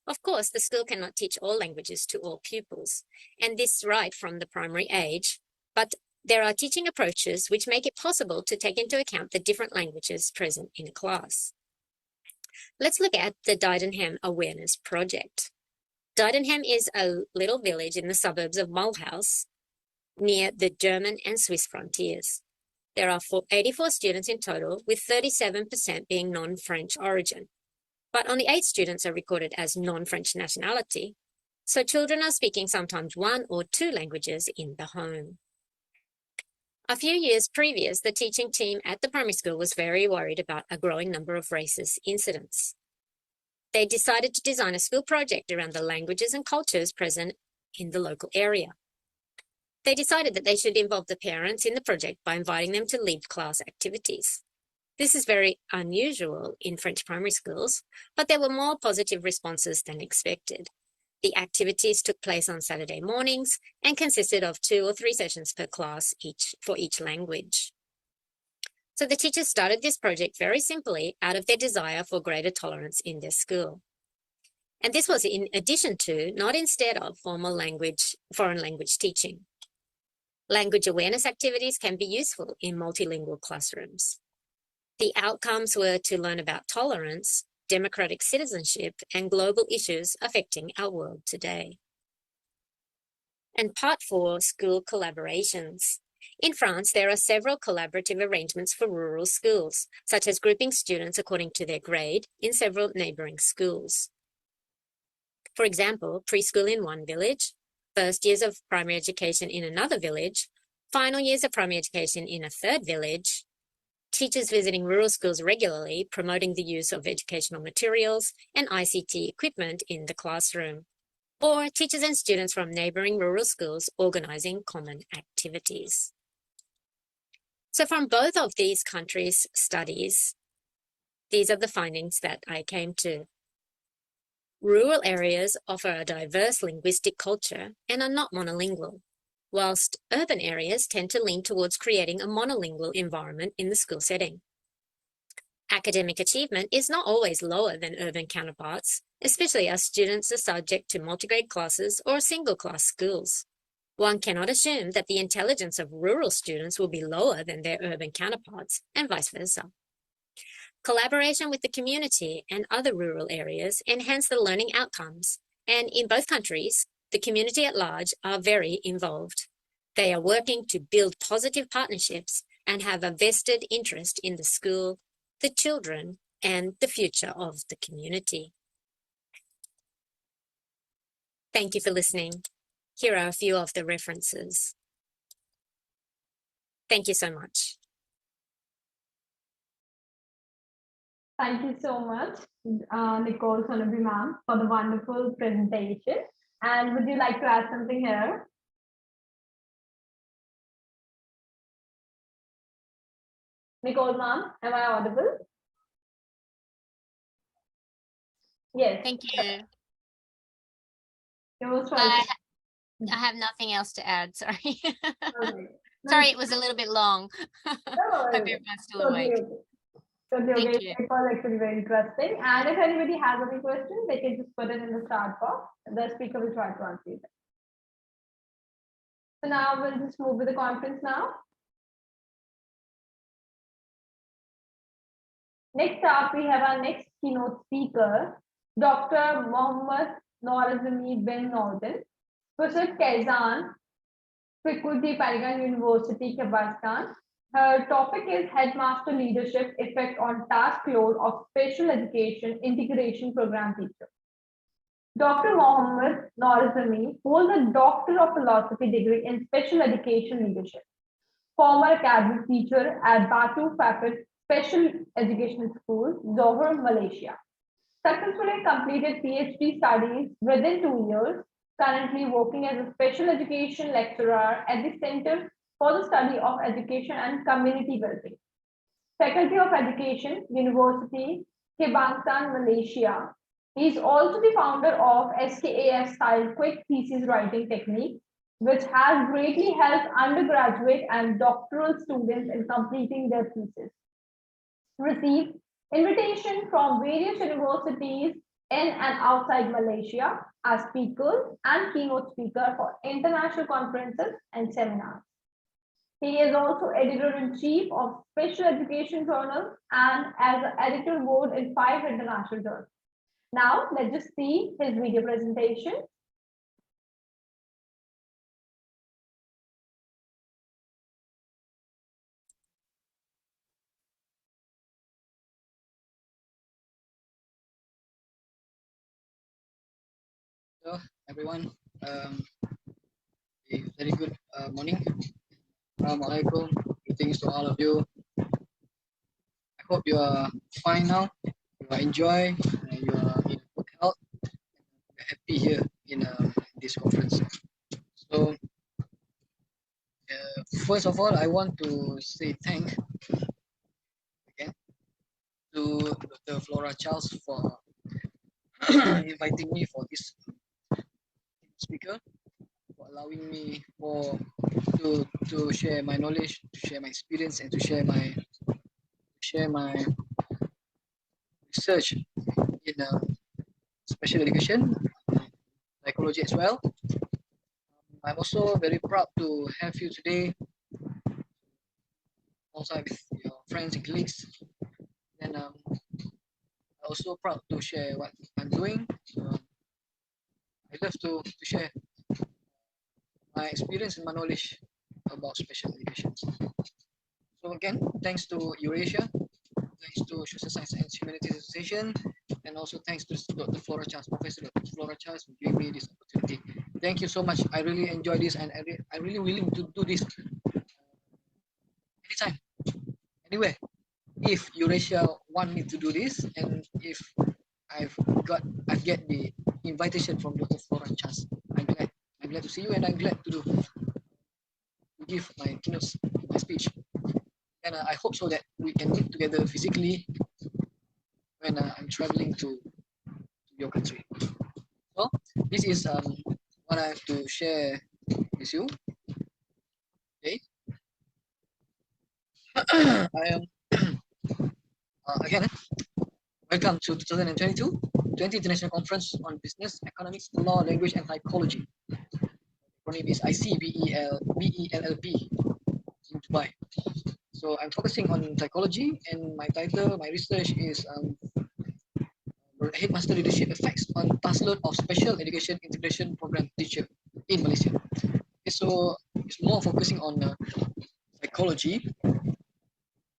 Of course, the school cannot teach all languages to all pupils, and this right from the primary age, but there are teaching approaches which make it possible to take into account the different languages present in a class. Let's look at the Didenham Awareness Project. Didenham is a little village in the suburbs of Mulhouse, near the German and Swiss frontiers. There are 84 students in total, with 37% being non-French origin, but only 8 students are recorded as non-French nationality, so children are speaking sometimes 1 or 2 languages in the home. A few years previous, the teaching team at the primary school was very worried about a growing number of racist incidents. They decided to design a school project around the languages and cultures present in the local area. They decided that they should involve the parents in the project by inviting them to lead class activities. This is very unusual in French primary schools, but there were more positive responses than expected. The activities took place on Saturday mornings and consisted of 2 or 3 sessions per class for each language. So the teachers started this project very simply out of their desire for greater tolerance in their school. And this was in addition to, not instead of, foreign language teaching. Language awareness activities can be useful in multilingual classrooms. The outcomes were to learn about tolerance, democratic citizenship, and global issues affecting our world today. And part 4, school collaborations. In France, there are several collaborative arrangements for rural schools, such as grouping students according to their grade in several neighboring schools. For example, preschool in one village, first years of primary education in another village, final years of primary education in a third village, teachers visiting rural schools regularly, promoting the use of educational materials and ICT equipment in the classroom, or teachers and students from neighboring rural schools organizing common activities. So from both of these countries' studies, These are the findings that I came to. Rural areas offer a diverse linguistic culture and are not monolingual, whilst urban areas tend to lean towards creating a monolingual environment in the school setting. Academic achievement is not always lower than urban counterparts, especially as students are subject to multigrade classes or single-class schools. One cannot assume that the intelligence of rural students will be lower than their urban counterparts, and vice versa. Collaboration with the community and other rural areas enhance the learning outcomes, and in both countries, the community at large are very involved. They are working to build positive partnerships and have a vested interest in the school, the children, and the future of the community. Thank you for listening. Here are a few of the references. Thank you so much. Thank you so much, Nicole Sonabi ma'am, for the wonderful presentation. And would you like to add something here? Nicole ma'am, am I audible? Yes. Thank you. You're most welcome. I have nothing else to add, sorry. Okay. Sorry, it was a little bit long. No, Hope everyone's still awake. Totally Thank okay. you. It was actually very interesting. And if anybody has any questions, they can just put it in the chat box. The speaker will try to answer them. So now we'll just move to the conference now. Next up, we have our next keynote speaker, Dr. Mohammed Norazmi bin Nordin, Professor Kaizan, Faculty, Paragon University, Kazakhstan. Her topic is Headmaster Leadership Effect on Task Load of Special Education Integration Program Teacher. Dr. Mohammed Norazmi holds a Doctor of Philosophy degree in Special Education Leadership. Former academic teacher at Batu Fakir Special Education School, Johor, Malaysia. Successfully completed PhD studies within 2 years, currently working as a special education lecturer at the Center for the Study of Education and Community Wellbeing. Faculty of Education, University, Kebangsaan, Malaysia. He is also the founder of SKAF style quick thesis writing technique, which has greatly helped undergraduate and doctoral students in completing their thesis. Received invitation from various universities in and outside Malaysia as speaker and keynote speaker for international conferences and seminars. He is also editor-in-chief of Special Education Journal and as an editor board in 5 international journals. Now, let's just see his video presentation. Hello, everyone. A very good morning. Assalamualaikum. Greetings to all of you. I hope you are fine now. You are enjoying. You are in good health. We're happy here in this conference. So, first of all, I want to say thank again to Dr. Flora Charles for inviting me for this speaker, for allowing me to share my knowledge, to share my experience, and to share my research in special education, psychology as well. I'm also very proud to have you today, also with your friends and colleagues. And I'm also proud to share what I'm doing. I love to share my experience and my knowledge about special education. So again, thanks to Eurasia, thanks to Social Science and Humanities Association, and also thanks to Dr. Flora Charles, Professor Dr. Flora Charles, for giving me this opportunity. Thank you so much. I really enjoy this, and I'm really willing to do this anytime, anywhere. If Eurasia want me to do this, and if I get the invitation from Dr. Flora Charles, I'm glad to see you, and I'm glad to give my keynote, my speech. And I hope so that we can meet together physically when I'm traveling to your country. So this is what I have to share with you. Okay. I am again. Welcome to 2022 20 International Conference on Business, Economics, Law, Language, and Psychology. My name is ICBELLB in Dubai. So I'm focusing on psychology, and my title, my research is Headmaster Leadership Effects on Taskload of Special Education Integration Program Teacher in Malaysia. Okay, so it's more focusing on psychology.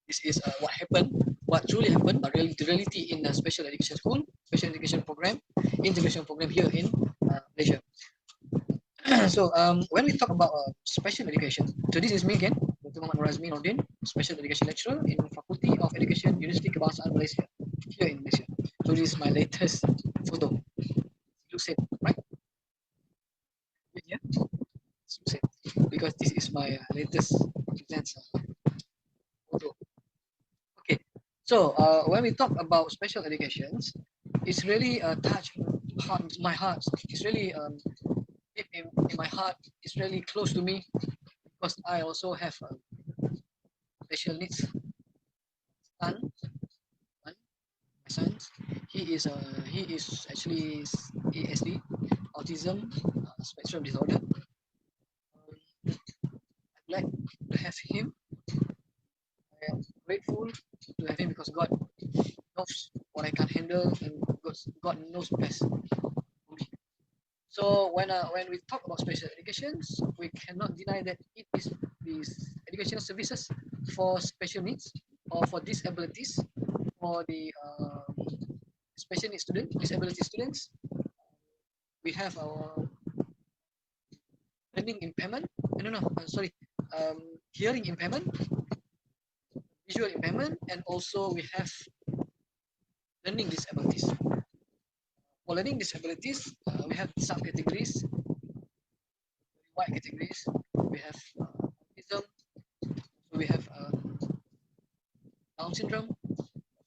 This is what happened, what truly happened, but really, the reality in a special education school, special education program, integration program here in Malaysia. So when we talk about special education, so this is me again, Dr. Muhammad Razmi Nordin, special education lecturer in Faculty of Education, University Kebangsaan Malaysia, here in Malaysia. So this is my latest photo. Looks it, right? Yeah, looks it, because this is my latest photo. Okay, so when we talk about special educations, it's really touched my heart. It's really deep in my heart. It's really close to me because I also have special needs. Son, my son, he is actually ASD, autism spectrum disorder. I'm glad to have him. I am grateful to have him because God knows what I can handle, and God knows best. So when we talk about special educations, we cannot deny that it is these educational services for special needs or for disabilities, for the special needs students, disability students. We have our learning impairment. Sorry, hearing impairment, visual impairment, and also we have learning disabilities. For learning disabilities, we have subcategories, wide categories. We have autism, so we have Down syndrome,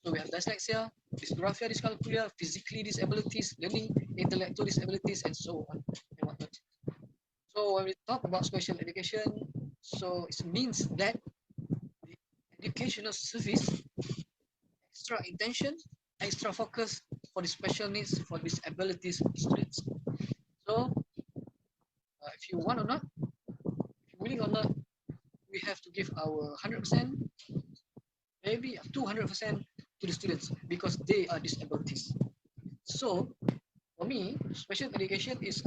so we have dyslexia, dysgraphia, dyscalculia, physically disabilities, learning intellectual disabilities, and so on and whatnot. So when we talk about special education, so it means that the educational service, extra intention, extra focus for the special needs, for disabilities students. So if you want or not, if you're willing or not, we have to give our 100%, maybe 200% to the students because they are disabilities. So for me, special education is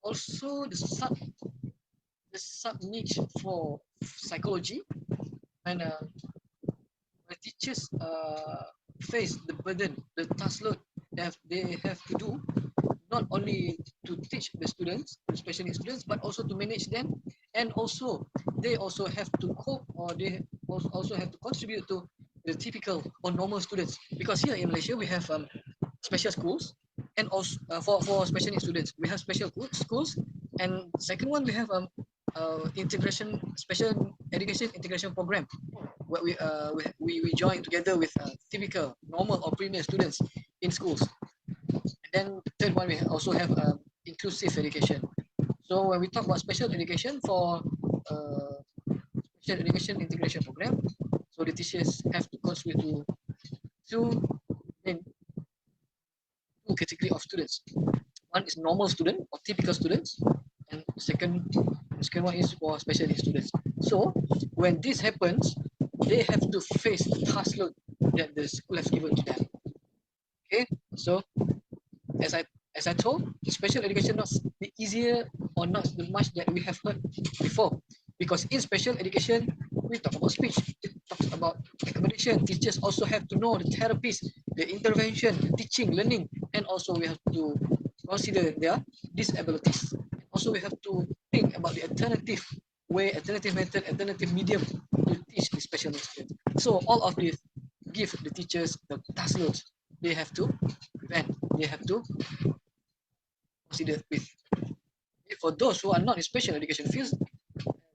also the sub niche for psychology, and the teachers face the burden, the task load that they have to do, not only to teach the students, the special needs students, but also to manage them, and also they also have to cope, or they also have to contribute to the typical or normal students. Because here in Malaysia we have special schools, and also for special needs students we have special schools, and second one we have special education integration program, where we join together with typical normal or premier students in schools. And then third one, we also have inclusive education. So when we talk about special education for special education integration program, so the teachers have to contribute to two category of students. One is normal student or typical students, and the second one is for special needs students. So when this happens, they have to face the task load that the school has given to them. Okay, so as I told, special education not the easier or not the much that we have heard before, because in special education we talk about speech, it talks about accommodation. Teachers also have to know the therapies, the intervention, teaching, learning, and also we have to consider their disabilities. Also we have to think about the alternative way, alternative method, alternative medium to teach the special needs students. So all of this give the teachers the task loads they have to prevent, they have to consider with. For those who are not in special education fields,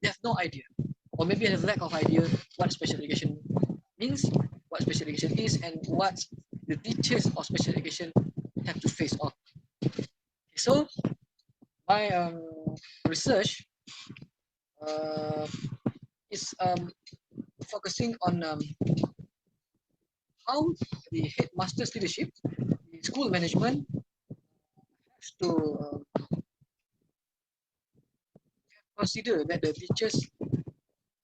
they have no idea, or maybe have lack of idea what special education means, what special education is, and what the teachers of special education have to face off. So my research is focusing on how the headmaster's leadership, the school management has to consider that the teachers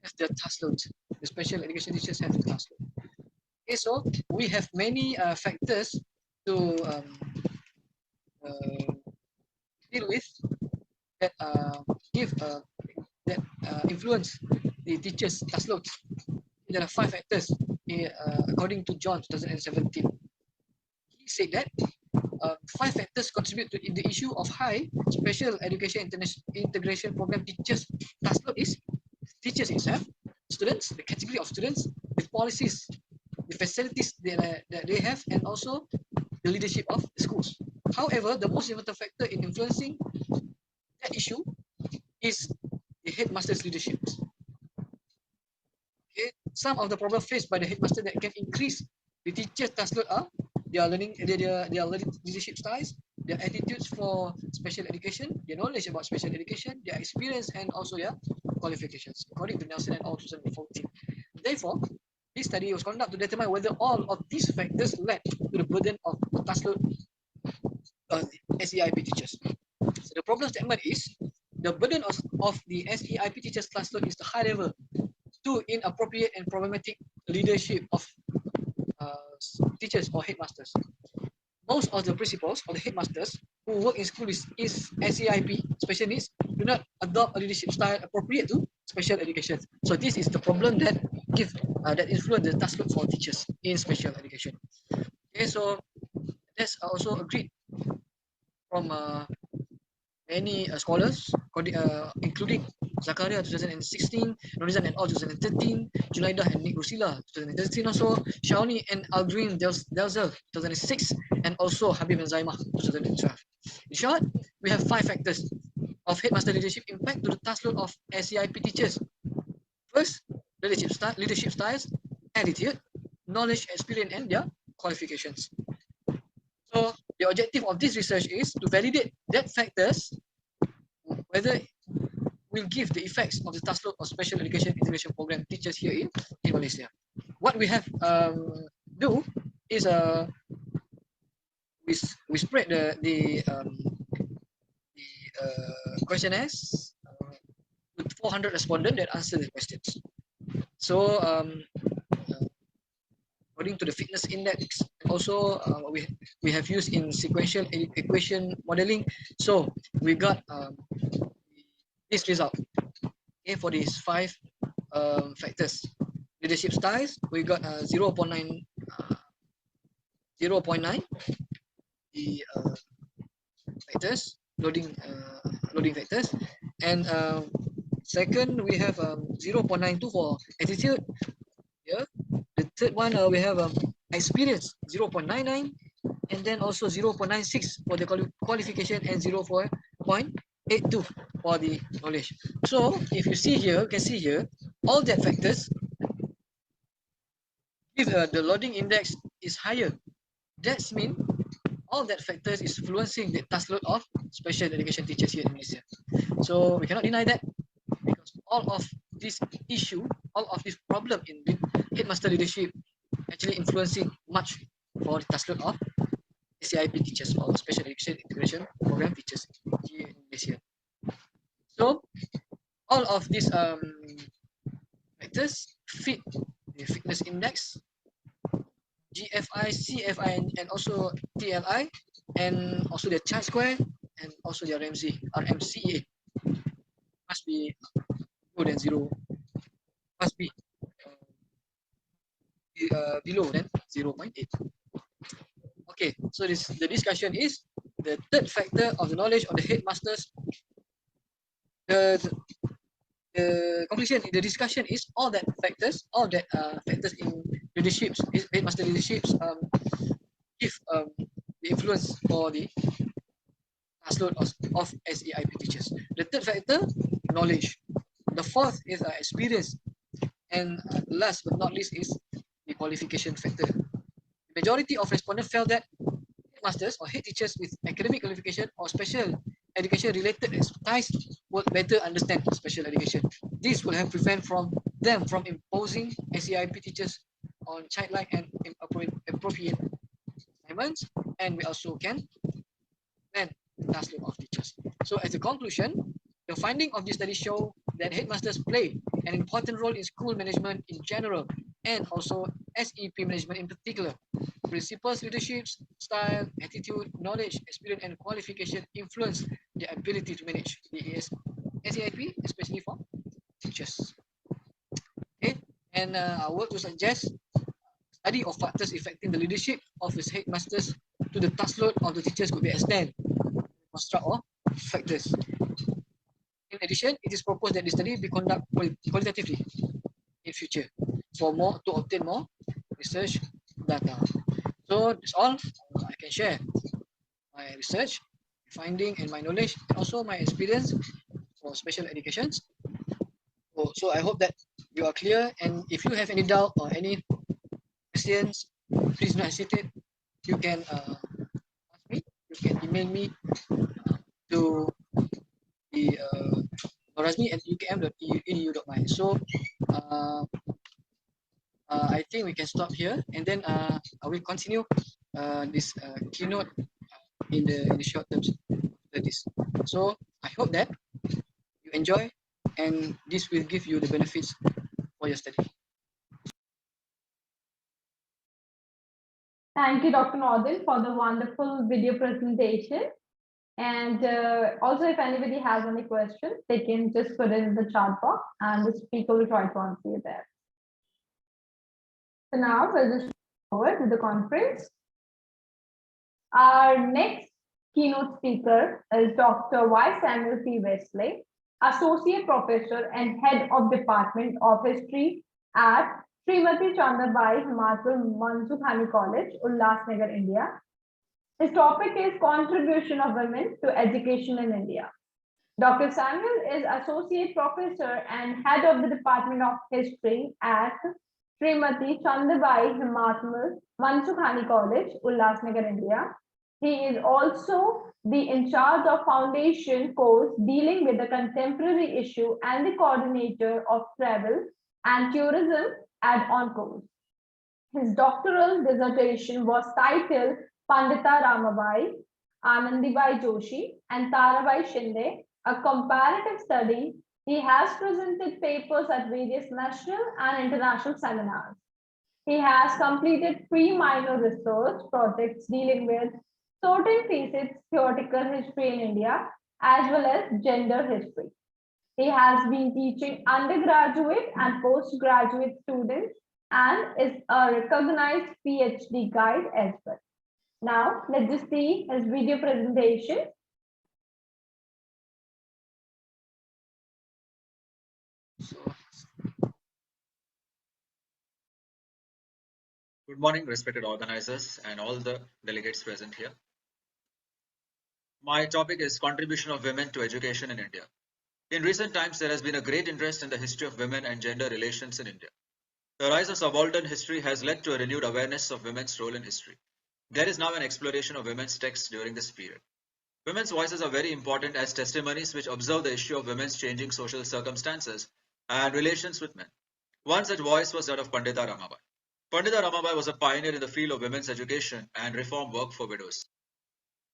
have their task loads. The special education teachers have the task load. Okay, so we have many factors to deal with that give that influence the teachers' task loads. There are 5 factors according to John 2017. He said that 5 factors contribute to the issue of high special education integration program teachers' task load is teachers itself, students, the category of students, the policies, the facilities that they have, and also the leadership of the schools. However, the most important factor in influencing that issue is the headmaster's leadership. Okay, some of the problems faced by the headmaster that can increase the teacher's task load are their learning, their leadership styles, their attitudes for special education, their knowledge about special education, their experience, and also their qualifications, according to Nelson et al. 2014. Therefore, this study was conducted to determine whether all of these factors led to the burden of the task load on SEIP teachers. So the problem statement is the burden of the SEIP teachers task load is the high level to inappropriate and problematic leadership of teachers or headmasters. Most of the principals or the headmasters who work in school is SEIP, special needs, do not adopt a leadership style appropriate to special education. So this is the problem that that influence the task load for teachers in special education. Okay, so that's also agreed from many scholars, including Zakaria 2016, Norizan et al. 2013, Junaidah and Nick Rusila 2013, also Shawnee and Aldrin Delzel 2006, and also Habib and Zaimah 2012. In short, we have 5 factors of headmaster leadership impact to the task load of SEIP teachers. First, leadership styles, attitude, knowledge, experience, and their qualifications. So the objective of this research is to validate that factors, whether will give the effects of the task load of special education integration program teachers here in Malaysia. What we have do is we spread the questionnaires with 400 respondents that answer the questions. So according to the fitness index, also we have used in sequential equation modeling. So we got this result. Okay, for these 5 factors. Leadership styles, we got 0.9, the factors, loading factors, and second we have 0.92 for attitude. Here, the third one we have experience 0.99, and then also 0.96 for the qualification, and 0.82 for the knowledge. So if you see here, you can see here, all that factors, if the loading index is higher, that's mean all that factors is influencing the task load of special education teachers here in Malaysia. So we cannot deny that, because all of this issue, all of this problem in headmaster leadership actually influencing much for the task load of SEIP teachers or special education integration program teachers here in Malaysia. So all of these factors fit the fitness index, GFI, CFI, and also TLI, and also the chi-square, and also the RMCEA must be more than 0, must be below than 0.8. Okay, so the discussion is the third factor of the knowledge of the headmasters. The conclusion in the discussion is all that factors in leaderships, headmaster leaderships, give the influence for the task load of SEIP teachers. The third factor, knowledge. The fourth is experience, and last but not least is the qualification factor. majority of respondents felt that headmasters or head teachers with academic qualification or special education related expertise would better understand special education. This will help prevent them from imposing SEIP teachers on childlike and appropriate assignments, and we also can plan the task load of teachers. So as a conclusion, the finding of this study show that headmasters play an important role in school management in general and also SEP management in particular. Principals, leadership, style, attitude, knowledge, experience, and qualification influence their ability to manage the SEIP, especially for teachers. Okay, and I would to suggest study of factors affecting the leadership of his headmasters to the task load of the teachers could be extended. Construct or factors. In addition, it is proposed that the study be conducted qualitatively in future to obtain more research data. So that's all I can share. My research, finding, and my knowledge, and also my experience for special educations. So I hope that you are clear. And if you have any doubt or any questions, please don't hesitate. You can ask me. You can email me to the norasmi@ukm.edu.my. So I think we can stop here, and then I will continue this keynote in the short terms after this. So I hope that you enjoy, and this will give you the benefits for your study. Thank you, Dr. Nordin, for the wonderful video presentation. And also, if anybody has any questions, they can just put it in the chat box and the speaker will try to answer you there. So now we'll just move forward to the conference. Our next keynote speaker is Dr. Y. Samuel P. Wesley, Associate Professor and Head of Department of History at Srimati Chandabai Himatul Mansukhani College, Ulhasnagar, India. His topic is Contribution of Women to Education in India. Dr. Samuel is Associate Professor and Head of the Department of History at Srimati Chandabai Himatul Mansukhani College, Ulhasnagar, India. He is also in charge of foundation course dealing with the contemporary issue and the coordinator of travel and tourism add-on course. His doctoral dissertation was titled Pandita Ramabai, Anandibai Joshi, and Tarabai Shinde, a comparative study. He has presented papers at various national and international seminars. He has completed 3 minor research projects dealing with certain facets theoretical history in India as well as gender history. He has been teaching undergraduate and postgraduate students and is a recognized PhD guide as well. Now, let's just see his video presentation. Good morning, respected organizers and all the delegates present here. My topic is Contribution of Women to Education in India. In recent times, there has been a great interest in the history of women and gender relations in India. The rise of subaltern history has led to a renewed awareness of women's role in history. There is now an exploration of women's texts during this period. Women's voices are very important as testimonies which observe the issue of women's changing social circumstances and relations with men. One such voice was that of Pandita Ramabai. Pandita Ramabai was a pioneer in the field of women's education and reform work for widows.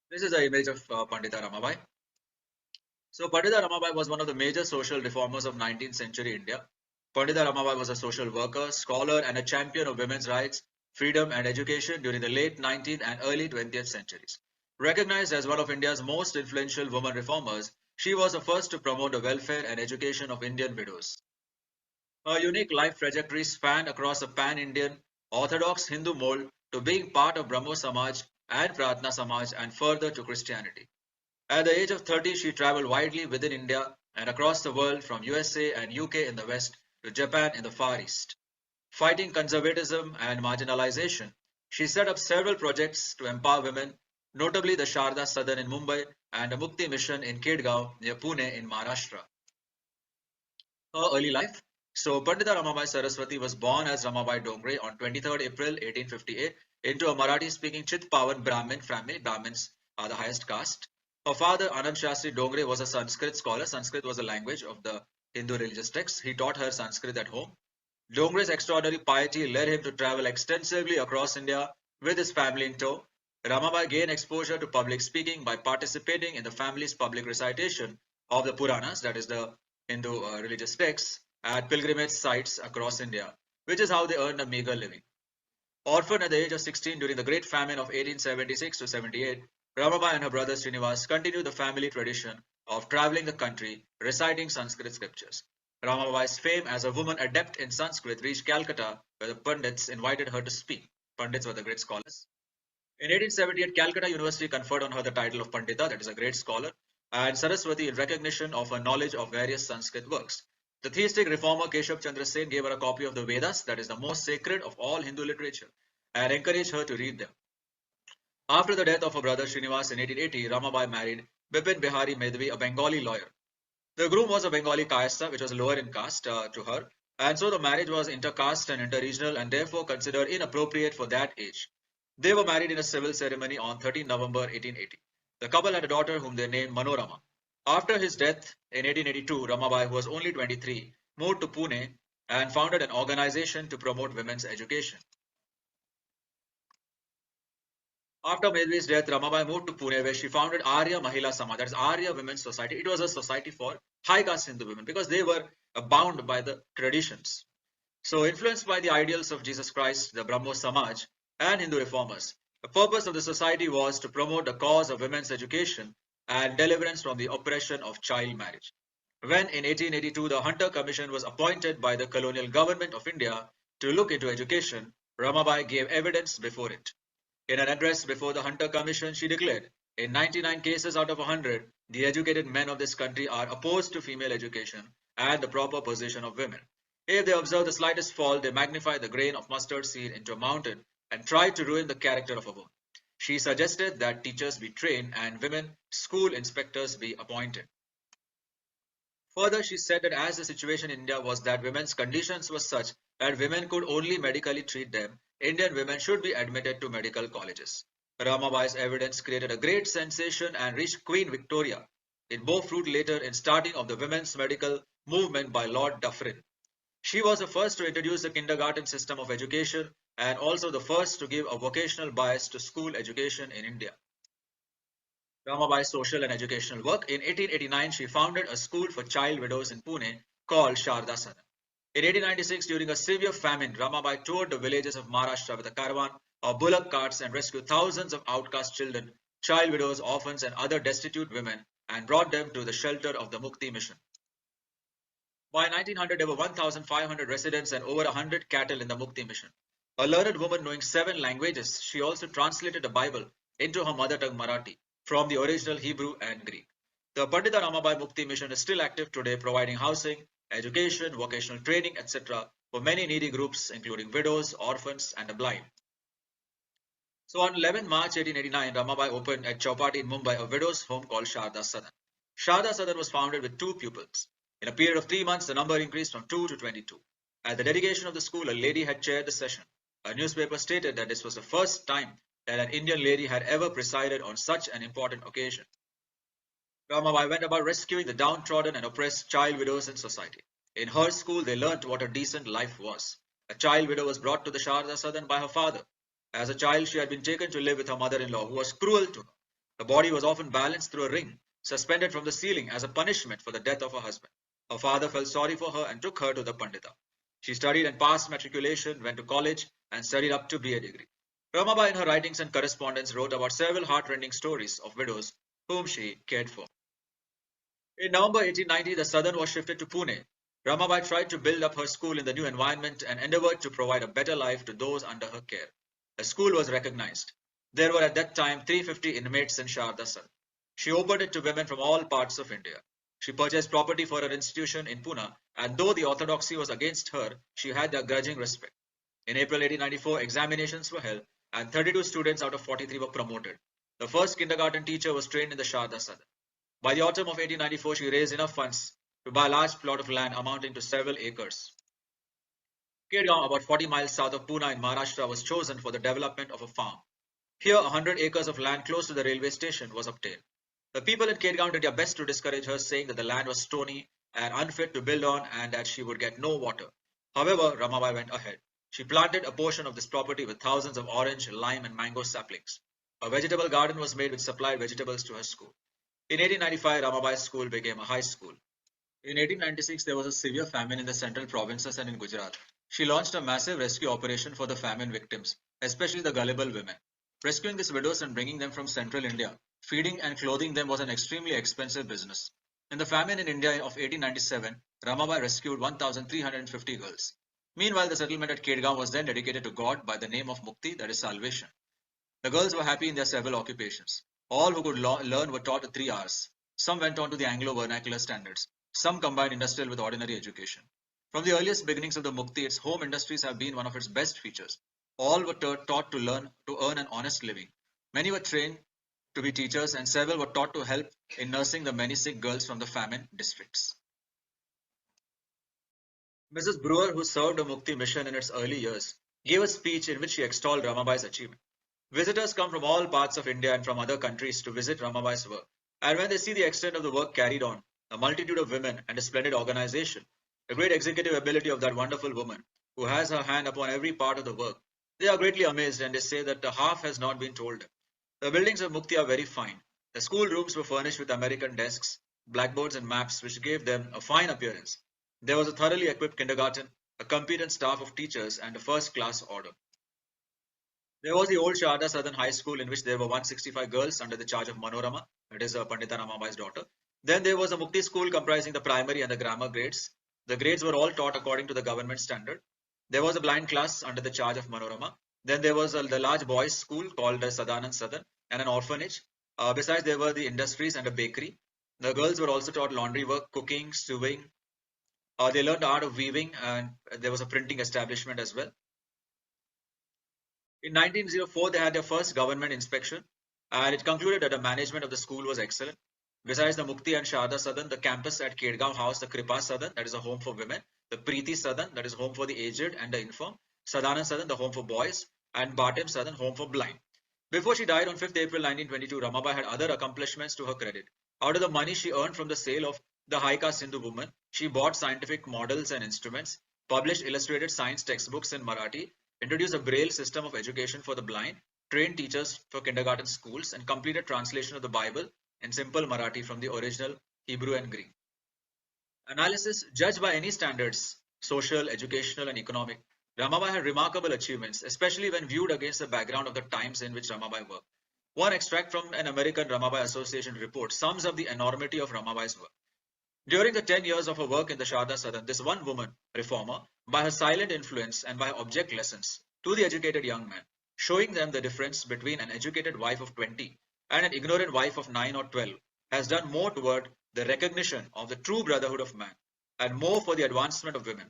This is an image of Pandita Ramabai. So Pandita Ramabai was one of the major social reformers of 19th century India. Pandita Ramabai was a social worker, scholar, and a champion of women's rights, freedom, and education during the late 19th and early 20th centuries. Recognized as one of India's most influential women reformers, she was the first to promote the welfare and education of Indian widows. Her unique life trajectory spanned across a pan-Indian Orthodox Hindu mold to being part of Brahmo Samaj and Pratna Samaj and further to Christianity. At the age of 30, she traveled widely within India and across the world from USA and UK in the West to Japan in the Far East. Fighting conservatism and marginalization, she set up several projects to empower women, notably the Sharda Sadan in Mumbai and the Mukti Mission in Kedgaon near Pune in Maharashtra. Her early life. So Pandita Ramabai Saraswati was born as Ramabai Dongre on 23rd April 1858 into a Marathi-speaking Chitpavan Brahmin family. Brahmins are the highest caste. Her father, Anand Shastri Dongre, was a Sanskrit scholar. Sanskrit was the language of the Hindu religious texts. He taught her Sanskrit at home. Dongre's extraordinary piety led him to travel extensively across India with his family in tow. Ramabai gained exposure to public speaking by participating in the family's public recitation of the Puranas, that is the Hindu religious texts, at pilgrimage sites across India, which is how they earned a meager living. Orphaned at the age of 16 during the Great Famine of 1876 to 78, Ramabai and her brother Srinivas continued the family tradition of traveling the country, reciting Sanskrit scriptures. Ramabai's fame as a woman adept in Sanskrit reached Calcutta, where the Pandits invited her to speak. Pandits were the great scholars. In 1878, Calcutta University conferred on her the title of Pandita, that is a great scholar, and Saraswati in recognition of her knowledge of various Sanskrit works. The theistic reformer Keshav Chandra Sen gave her a copy of the Vedas, that is the most sacred of all Hindu literature, and encouraged her to read them. After the death of her brother Srinivas in 1880, Ramabai married Bipin Bihari Medvi, a Bengali lawyer. The groom was a Bengali Kayastha, which was lower in caste to her, and so the marriage was intercaste and interregional and therefore considered inappropriate for that age. They were married in a civil ceremony on 13 November 1880. The couple had a daughter whom they named Manorama. After his death in 1882, Ramabai, who was only 23, moved to Pune and founded an organization to promote women's education. After Medvi's death, Ramabai moved to Pune, where she founded Arya Mahila Samaj, that is Arya Women's Society. It was a society for high caste Hindu women because they were bound by the traditions. So, influenced by the ideals of Jesus Christ, the Brahmo Samaj, and Hindu reformers, the purpose of the society was to promote the cause of women's education and deliverance from the oppression of child marriage. When in 1882 the Hunter Commission was appointed by the colonial government of India to look into education, Ramabai gave evidence before it. In an address before the Hunter Commission, she declared, in 99 cases out of 100, the educated men of this country are opposed to female education and the proper position of women. If they observe the slightest fault, they magnify the grain of mustard seed into a mountain and try to ruin the character of a woman. She suggested that teachers be trained and women school inspectors be appointed. Further, she said that as the situation in India was that women's conditions were such that women could only medically treat them, Indian women should be admitted to medical colleges. Ramabai's evidence created a great sensation and reached Queen Victoria. It bore fruit later in starting of the women's medical movement by Lord Dufferin. She was the first to introduce the kindergarten system of education and also the first to give a vocational bias to school education in India. Ramabai's social and educational work. In 1889, she founded a school for child widows in Pune called Sharda Sadan. In 1896, during a severe famine, Ramabai toured the villages of Maharashtra with a caravan of bullock carts and rescued thousands of outcast children, child widows, orphans, and other destitute women and brought them to the shelter of the Mukti mission. By 1900, there were 1,500 residents and over 100 cattle in the Mukti mission. A learned woman knowing 7 languages, she also translated the Bible into her mother tongue Marathi from the original Hebrew and Greek. The Pandita Ramabai Mukti mission is still active today, providing housing, education, vocational training, etc. for many needy groups, including widows, orphans, and the blind. So on 11 March 1889, Ramabai opened at Chowpatty in Mumbai a widow's home called Sharda Sadan. Sharda Sadan was founded with 2 pupils. In a period of 3 months, the number increased from 2 to 22. At the dedication of the school, a lady had chaired the session. A newspaper stated that this was the first time that an Indian lady had ever presided on such an important occasion. Ramabai went about rescuing the downtrodden and oppressed child widows in society. In her school, they learnt what a decent life was. A child widow was brought to the Sharda Sadan by her father. As a child, she had been taken to live with her mother-in-law, who was cruel to her. The body was often balanced through a ring, suspended from the ceiling as a punishment for the death of her husband. Her father felt sorry for her and took her to the Pandita. She studied and passed matriculation, went to college, and studied up to BA degree. Ramabai in her writings and correspondence wrote about several heart-rending stories of widows whom she cared for. In November 1890, the Sadan was shifted to Pune. Ramabai tried to build up her school in the new environment and endeavored to provide a better life to those under her care. The school was recognized. There were at that time 350 inmates in Sharda Sadan. She opened it to women from all parts of India. She purchased property for her institution in Pune, and though the orthodoxy was against her, she had their grudging respect. In April 1894, examinations were held, and 32 students out of 43 were promoted. The first kindergarten teacher was trained in the Sharda Sadan. By the autumn of 1894, she raised enough funds to buy a large plot of land amounting to several acres. Kedgaon, about 40 miles south of Pune in Maharashtra, was chosen for the development of a farm. Here, 100 acres of land close to the railway station was obtained. The people in Kedgaon did their best to discourage her, saying that the land was stony and unfit to build on and that she would get no water. However, Ramabai went ahead. She planted a portion of this property with thousands of orange, lime, and mango saplings. A vegetable garden was made which supplied vegetables to her school. In 1895, Ramabai's school became a high school. In 1896, there was a severe famine in the central provinces and in Gujarat. She launched a massive rescue operation for the famine victims, especially the gullible women. Rescuing these widows and bringing them from central India, feeding and clothing them was an extremely expensive business. In the famine in India of 1897, Ramabai rescued 1,350 girls. Meanwhile, the settlement at Kedgaon was then dedicated to God by the name of Mukti, that is salvation. The girls were happy in their several occupations. All who could learn were taught 3 hours. Some went on to the Anglo-vernacular standards. Some combined industrial with ordinary education. From the earliest beginnings of the Mukti, its home industries have been one of its best features. All were taught to earn an honest living. Many were trained to be teachers and several were taught to help in nursing the many sick girls from the famine districts. Mrs. Brewer, who served the Mukti mission in its early years, gave a speech in which she extolled Ramabai's achievement. Visitors come from all parts of India and from other countries to visit Ramabai's work. And when they see the extent of the work carried on, a multitude of women and a splendid organization, the great executive ability of that wonderful woman, who has her hand upon every part of the work, they are greatly amazed and they say that the half has not been told them. The buildings of Mukti are very fine. The school rooms were furnished with American desks, blackboards and maps which gave them a fine appearance. There was a thoroughly equipped kindergarten, a competent staff of teachers and a first-class order. There was the old Sharda Southern High School in which there were 165 girls under the charge of Manorama, that is Pandita Ramabai's daughter. Then there was a Mukti school comprising the primary and the grammar grades. The grades were all taught according to the government standard. There was a blind class under the charge of Manorama. Then there was the large boys' school called Sadanand Sadan and an orphanage. Besides, there were the industries and a bakery. The girls were also taught laundry work, cooking, sewing. They learned the art of weaving and there was a printing establishment as well. In 1904, they had their first government inspection and it concluded that the management of the school was excellent. Besides the Mukti and Sharda Sadan, the campus at Kedgaon housed the Kripa Sadan, that is a home for women, the Preeti Sadan, that is home for the aged and the infirm, Sadanand Sadan, the home for boys, and Bhatem Sadan, home for blind. Before she died on 5th April 1922, Ramabai had other accomplishments to her credit. Out of the money she earned from the sale of the high caste Hindu woman, she bought scientific models and instruments, published illustrated science textbooks in Marathi, introduced a Braille system of education for the blind, trained teachers for kindergarten schools, and completed translation of the Bible in simple Marathi from the original Hebrew and Greek. Analysis judged by any standards, social, educational, and economic, Ramabai had remarkable achievements, especially when viewed against the background of the times in which Ramabai worked. One extract from an American Ramabai Association report sums up the enormity of Ramabai's work. During the 10 years of her work in the Sharda Sadan, this one woman, reformer, by her silent influence and by her object lessons to the educated young man, showing them the difference between an educated wife of 20 and an ignorant wife of 9 or 12, has done more toward the recognition of the true brotherhood of man and more for the advancement of women,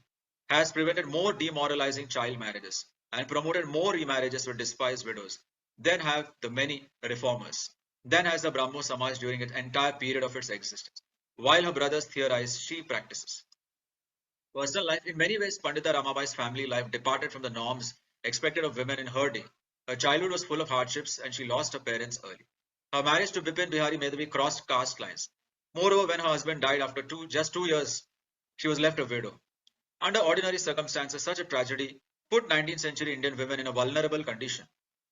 has prevented more demoralizing child marriages and promoted more remarriages with despised widows than have the many reformers, than has the Brahmo Samaj during its entire period of its existence. While her brothers theorize, she practices. Personal life. In many ways, Pandita Ramabai's family life departed from the norms expected of women in her day. Her childhood was full of hardships and she lost her parents early. Her marriage to Bipin Bihari Medhavi crossed caste lines. Moreover, when her husband died after just 2 years, she was left a widow. Under ordinary circumstances, such a tragedy put 19th century Indian women in a vulnerable condition,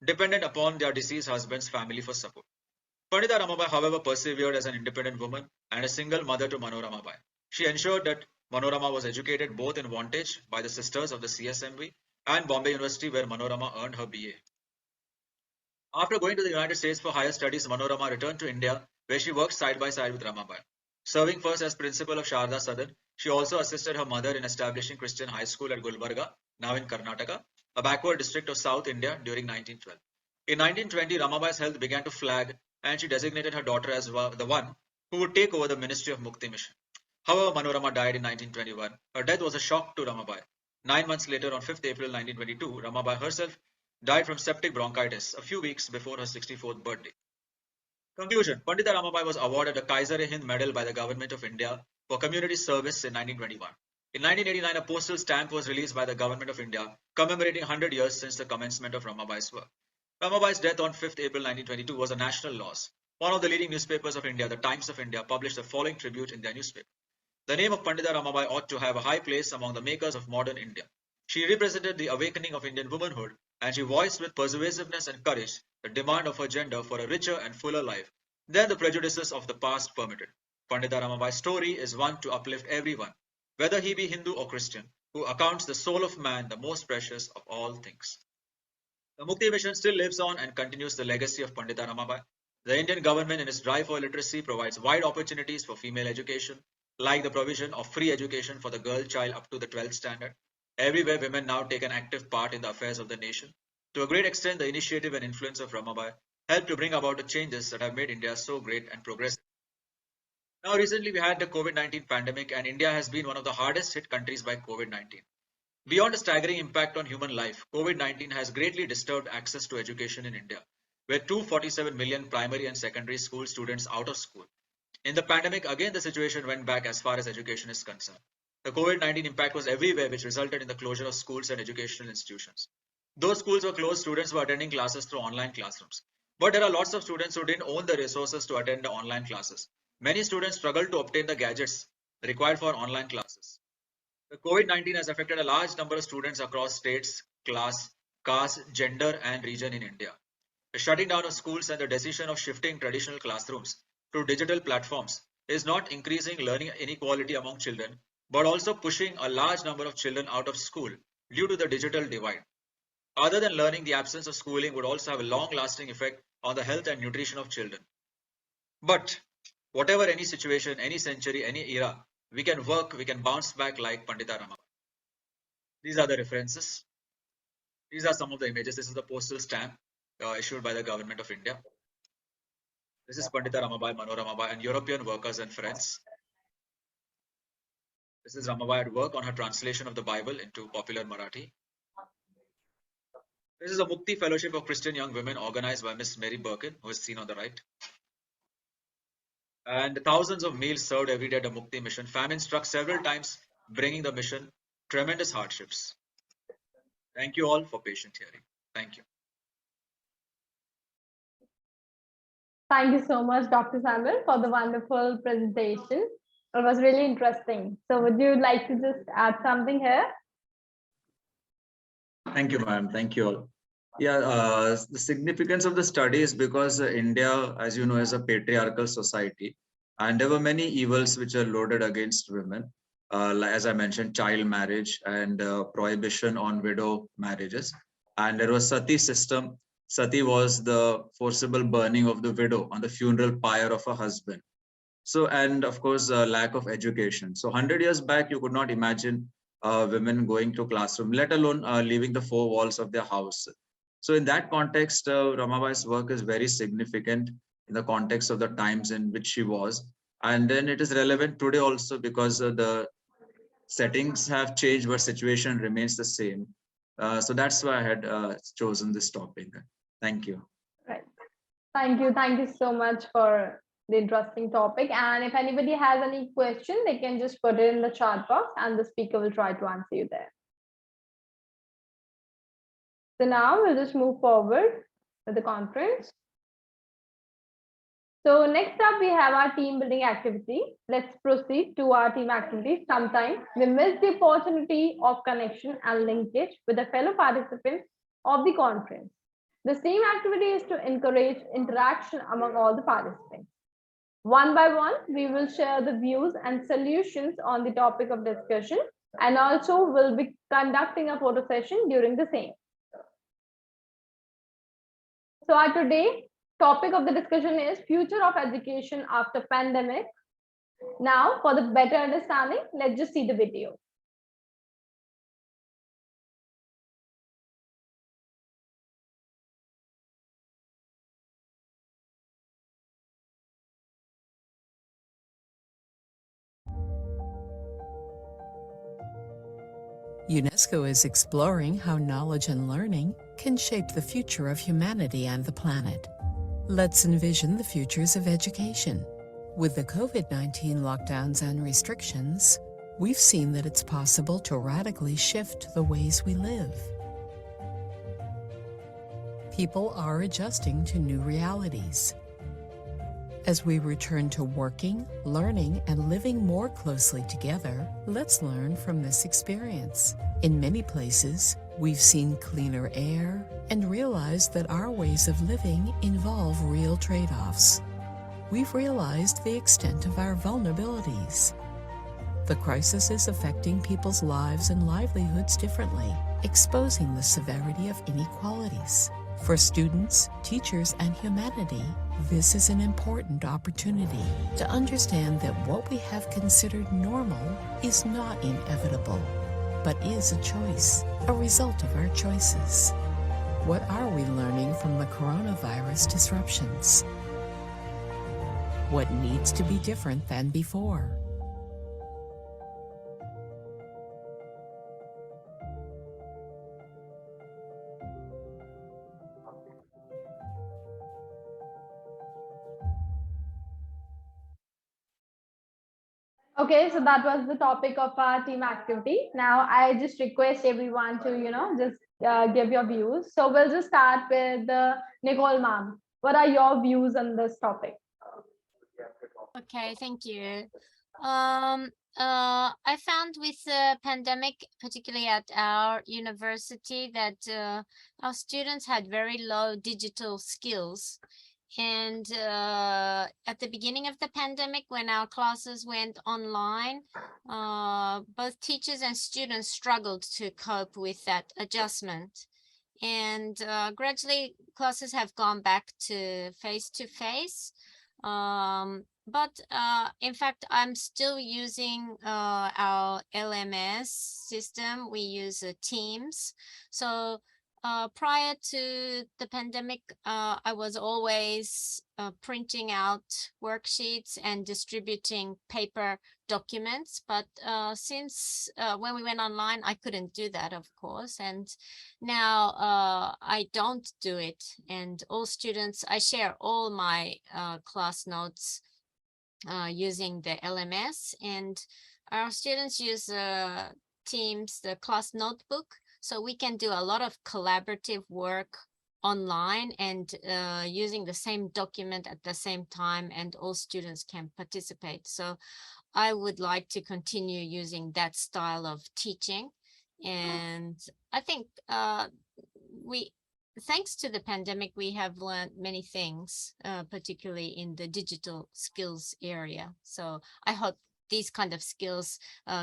dependent upon their deceased husband's family for support. Pandita Ramabai, however, persevered as an independent woman and a single mother to Manorama Bai. She ensured that Manorama was educated both in Wantage by the sisters of the CSMV and Bombay University, where Manorama earned her BA. After going to the United States for higher studies, Manorama returned to India, where she worked side by side with Ramabai. Serving first as principal of Sharda Sadan, she also assisted her mother in establishing Christian High School at Gulbarga, now in Karnataka, a backward district of South India during 1912. In 1920, Ramabai's health began to flag and she designated her daughter as the one who would take over the Ministry of Mukti Mission. However, Manorama died in 1921. Her death was a shock to Ramabai. 9 months later, on 5th April 1922, Ramabai herself died from septic bronchitis a few weeks before her 64th birthday. Conclusion. Pandita Ramabai was awarded the Kaiser-e-Hind Medal by the Government of India for community service in 1921. In 1989, a postal stamp was released by the Government of India commemorating 100 years since the commencement of Ramabai's work. Ramabai's death on 5th April 1922 was a national loss. One of the leading newspapers of India, the Times of India, published the following tribute in their newspaper. The name of Pandita Ramabai ought to have a high place among the makers of modern India. She represented the awakening of Indian womanhood, and she voiced with persuasiveness and courage the demand of her gender for a richer and fuller life than the prejudices of the past permitted. Pandita Ramabai's story is one to uplift everyone, whether he be Hindu or Christian, who accounts the soul of man the most precious of all things. The Mukti mission still lives on and continues the legacy of Pandita Ramabai. The Indian government in its drive for literacy provides wide opportunities for female education, like the provision of free education for the girl child up to the 12th standard. Everywhere women now take an active part in the affairs of the nation. To a great extent, the initiative and influence of Ramabai helped to bring about the changes that have made India so great and progressive. Now, recently we had the COVID-19 pandemic, and India has been one of the hardest hit countries by COVID-19. Beyond a staggering impact on human life, COVID-19 has greatly disturbed access to education in India, with 247 million primary and secondary school students out of school. In the pandemic, again, the situation went back as far as education is concerned. The COVID-19 impact was everywhere, which resulted in the closure of schools and educational institutions. Though schools were closed, students were attending classes through online classrooms. But there are lots of students who didn't own the resources to attend the online classes. Many students struggled to obtain the gadgets required for online classes. The COVID-19 has affected a large number of students across states, class, caste, gender, and region in India. The shutting down of schools and the decision of shifting traditional classrooms to digital platforms is not increasing learning inequality among children, but also pushing a large number of children out of school due to the digital divide. Other than learning, the absence of schooling would also have a long-lasting effect on the health and nutrition of children. But whatever any situation, any century, any era, we can work, we can bounce back like Pandita Ramabai. These are the references. These are some of the images. This is the postal stamp issued by the Government of India. This is Pandita Ramabai, Mano Ramabai, and European workers and friends. This is Ramabai at work on her translation of the Bible into popular Marathi. This is a Mukti Fellowship of Christian Young Women organized by Miss Mary Birkin, who is seen on the right. And thousands of meals served every day at the Mukti mission. Famine struck several times, bringing the mission tremendous hardships. Thank you all for patient hearing. Thank you. Thank you so much, Dr. Samuel, for the wonderful presentation. It was really interesting. So would you like to just add something here? Thank you, ma'am. Thank you all. Yeah, the significance of the study is because India, as you know, is a patriarchal society, and there were many evils which are loaded against women. As I mentioned, child marriage and prohibition on widow marriages. And there was sati system. Sati was the forcible burning of the widow on the funeral pyre of a husband. So, and of course, lack of education. So 100 years back, you could not imagine women going to classroom, let alone leaving the four walls of their house. So in that context, Ramabai's work is very significant in the context of the times in which she was. And then it is relevant today also because the settings have changed, but situation remains the same. So that's why I had chosen this topic. Thank you. Right. Thank you. Thank you so much for the interesting topic. And if anybody has any question, they can just put it in the chat box and the speaker will try to answer you there. So now we'll just move forward with the conference. So next up, we have our team building activity. Let's proceed to our team activity. Sometimes we miss the opportunity of connection and linkage with the fellow participants of the conference. The same activity is to encourage interaction among all the participants. One by one, we will share the views and solutions on the topic of discussion, and also will be conducting a photo session during the same. So our today topic of the discussion is future of education after pandemic. Now, for the better understanding, let's just see the video. UNESCO is exploring how knowledge and learning can shape the future of humanity and the planet. Let's envision the futures of education. With the COVID-19 lockdowns and restrictions, we've seen that it's possible to radically shift the ways we live. People are adjusting to new realities. As we return to working, learning, and living more closely together, let's learn from this experience. In many places, we've seen cleaner air and realized that our ways of living involve real trade-offs. We've realized the extent of our vulnerabilities. The crisis is affecting people's lives and livelihoods differently, exposing the severity of inequalities. For students, teachers, and humanity, this is an important opportunity to understand that what we have considered normal is not inevitable, but is a choice, a result of our choices. What are we learning from the coronavirus disruptions? What needs to be different than before? Okay, so that was the topic of our team activity. Now, I just request everyone to, just give your views. So we'll just start with Nicole ma'am. What are your views on this topic? Okay, thank you. I found with the pandemic, particularly at our university, that our students had very low digital skills. And at the beginning of the pandemic, when our classes went online, both teachers and students struggled to cope with that adjustment. And gradually, classes have gone back to face-to-face. But in fact, I'm still using our LMS system. We use Teams. So prior to the pandemic, I was always printing out worksheets and distributing paper documents. But since when we went online, I couldn't do that, of course. And now I don't do it. And all students, I share all my class notes using the LMS. And our students use Teams, the class notebook. So we can do a lot of collaborative work online and using the same document at the same time, and all students can participate. So I would like to continue using that style of teaching. And I think thanks to the pandemic, we have learned many things, particularly in the digital skills area. So I hope these kind of skills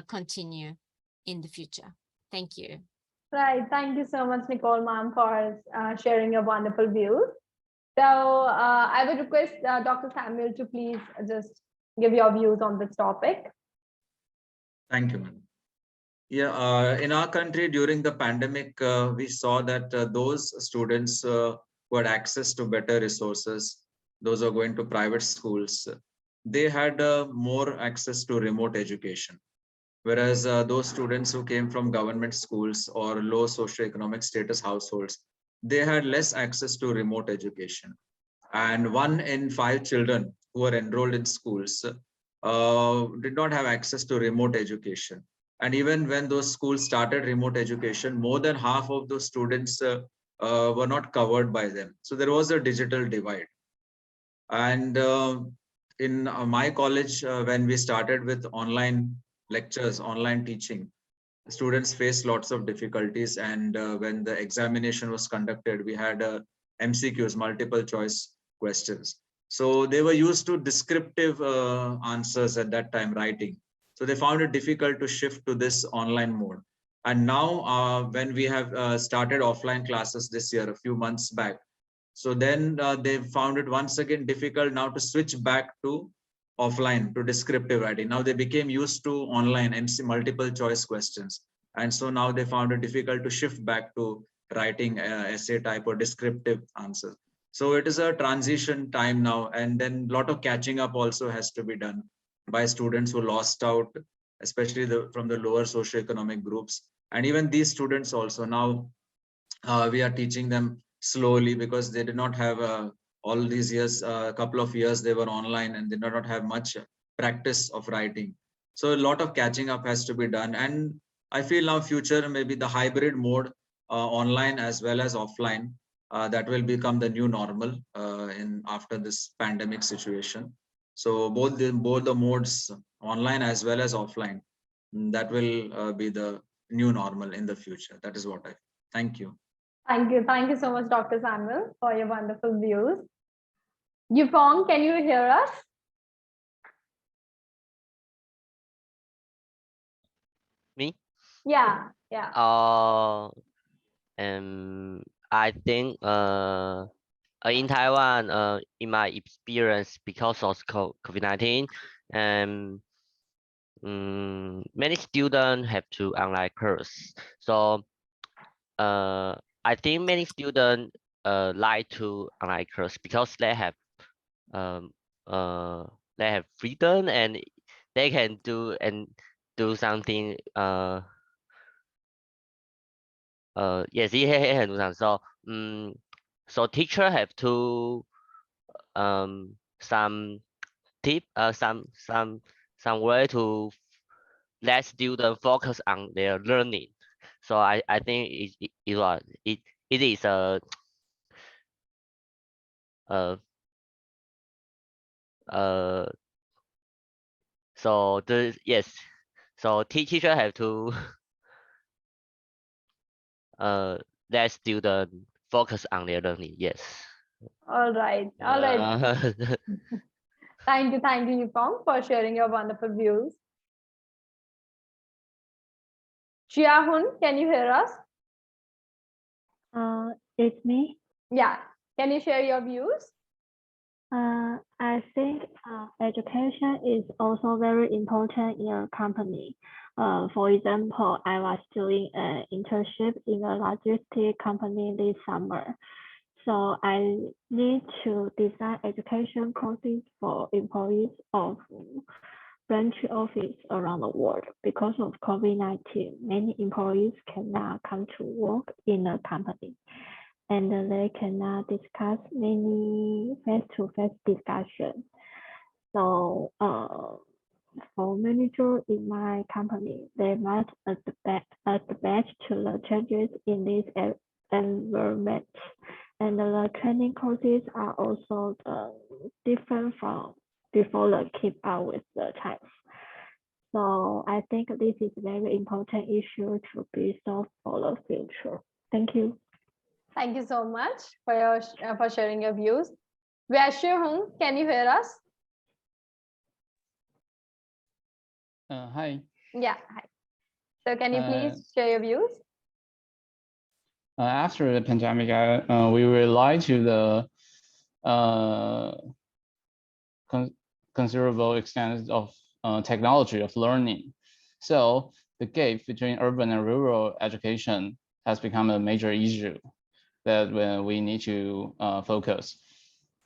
continue in the future. Thank you. Right. Thank you so much, Nicole ma'am, for sharing your wonderful views. So I would request Dr. Samuel to please just give your views on this topic. Thank you, ma'am. Yeah, in our country during the pandemic, we saw that those students who had access to better resources, those who are going to private schools, they had more access to remote education. Whereas those students who came from government schools or low socioeconomic status households, they had less access to remote education. And 1 in 5 children who were enrolled in schools did not have access to remote education. And even when those schools started remote education, more than half of those students were not covered by them. So there was a digital divide. And in my college, when we started with online lectures, online teaching, students faced lots of difficulties. And when the examination was conducted, we had MCQs, multiple choice questions. So they were used to descriptive answers at that time, writing. So they found it difficult to shift to this online mode. And now when we have started offline classes this year, a few months back, so then they found it once again difficult now to switch back to offline, to descriptive writing. Now they became used to online MC multiple choice questions. And so now they found it difficult to shift back to writing essay type or descriptive answers. So it is a transition time now. And then a lot of catching up also has to be done by students who lost out, especially from the lower socioeconomic groups. And even these students also now we are teaching them slowly because they did not have all these years, a couple of years they were online and they did not have much practice of writing. So a lot of catching up has to be done. And I feel now future, maybe the hybrid mode, online as well as offline, that will become the new normal in after this pandemic situation. So both the modes, online as well as offline, that will be the new normal in the future. That is what I. Thank you. Thank you. Thank you so much, Dr. Samuel, for your wonderful views. Yupong, can you hear us? Me? Yeah, yeah. I think in Taiwan, in my experience, because of COVID-19, many students have to online course. So I think many students like to online course because they have freedom and they can do something yes, he can do something. So teacher have to some tip some way to let student focus on their learning. So I think it is so yes, so teacher have to let student focus on their learning. Yes. All right. All right. Thank you, Yupong, for sharing your wonderful views. Chiahun, can you hear us? It's me. Yeah. Can you share your views? I think education is also very important in a company. For example, I was doing an internship in a logistics company this summer. So I need to design education courses for employees of branch office around the world. Because of COVID-19, many employees cannot come to work in a company, and they cannot discuss many face-to-face discussions. So for managers in my company, they must adapt to the changes in this environment. And the training courses are also different from before the keep up with the times. So I think this is a very important issue to be solved for the future. Thank you. Thank you so much for sharing your views. Vaishya, can you hear us? Hi. Yeah, hi. So can you please share your views? After the pandemic, we rely to the considerable extent of technology of learning. So the gap between urban and rural education has become a major issue that we need to focus.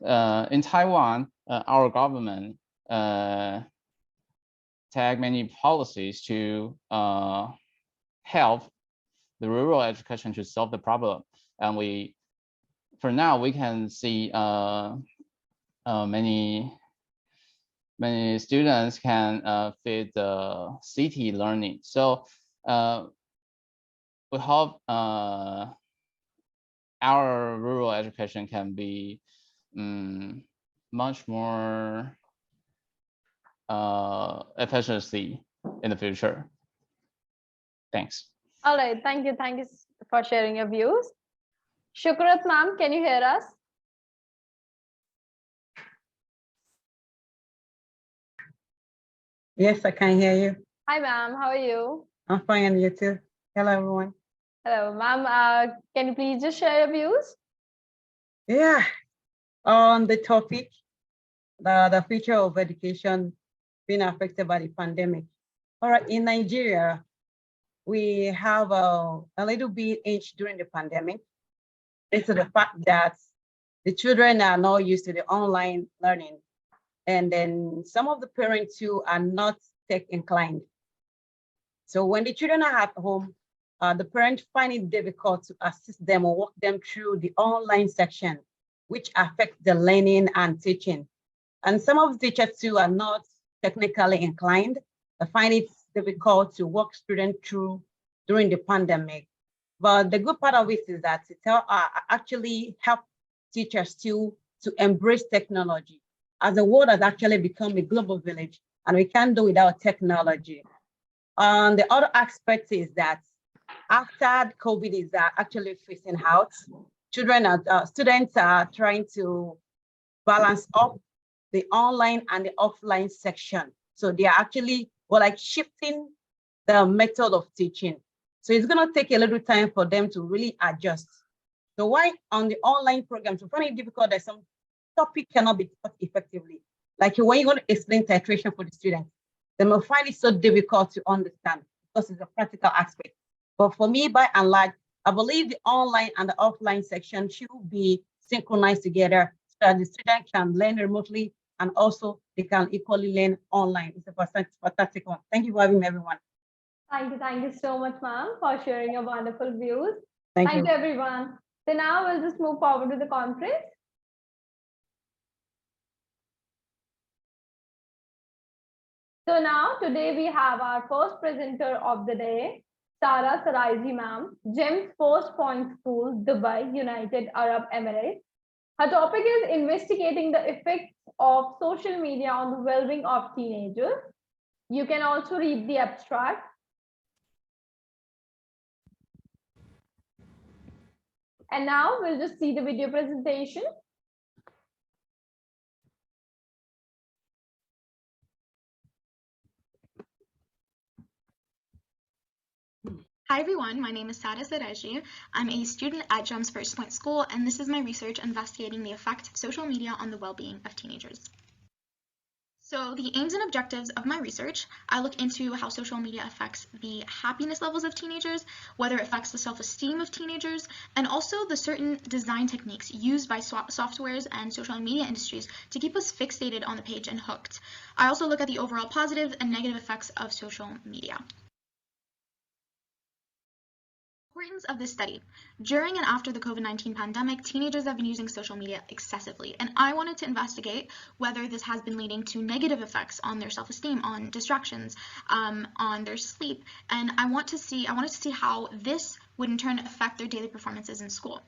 In Taiwan, our government take many policies to help the rural education to solve the problem. And for now, we can see many students can fit the city learning. So we hope our rural education can be much more efficiency in the future. Thanks. All right, thank you for sharing your views. Shukrat ma'am, can you hear us? Yes, I can hear you. Hi ma'am, how are you? I'm fine, and you too. Hello, everyone. Hello ma'am, can you please just share your views? Yeah, on the topic, the future of education being affected by the pandemic. All right, in Nigeria, we have a little bit age during the pandemic. It's the fact that the children are not used to the online learning. And then some of the parents too are not tech inclined. So when the children are at home, the parents find it difficult to assist them or walk them through the online section, which affects the learning and teaching. And some of the teachers too are not technically inclined. I find it difficult to walk students through during the pandemic. But the good part of it is that it actually help teachers to embrace technology, as the world has actually become a global village and we can't do without technology. The other aspect is that after COVID is actually phasing out, students are trying to balance up the online and the offline section. So they are actually shifting the method of teaching. So it's going to take a little time for them to really adjust. So why on the online programs, we find it difficult that some topic cannot be taught effectively. Like when you're going to explain titration for the students, they may find it so difficult to understand because it's a practical aspect. But for me, by and large, I believe the online and the offline section should be synchronized together so that the student can learn remotely and also they can equally learn online. It's a fantastic one. Thank you for having me, everyone. Thank you so much, ma'am, for sharing your wonderful views. Thank you, you, everyone. So now we'll just move forward to the conference. So now today we have our first presenter of the day, Sara Saraiji ma'am, GEM's First Point School, Dubai, United Arab Emirates. Her topic is investigating the effects of social media on the well-being of teenagers. You can also read the abstract. And now we'll just see the video presentation. Hi everyone, my name is Sara Saraji. I'm a student at GEM's First Point School, and this is my research investigating the effect of social media on the well-being of teenagers. So the aims and objectives of my research, I look into how social media affects the happiness levels of teenagers, whether it affects the self-esteem of teenagers, and also the certain design techniques used by softwares and social media industries to keep us fixated on the page and hooked. I also look at the overall positive and negative effects of social media. Importance of this study. During and after the COVID-19 pandemic, teenagers have been using social media excessively, and I wanted to investigate whether this has been leading to negative effects on their self-esteem, on distractions, on their sleep, and I wanted to see how this would in turn affect their daily performances in school.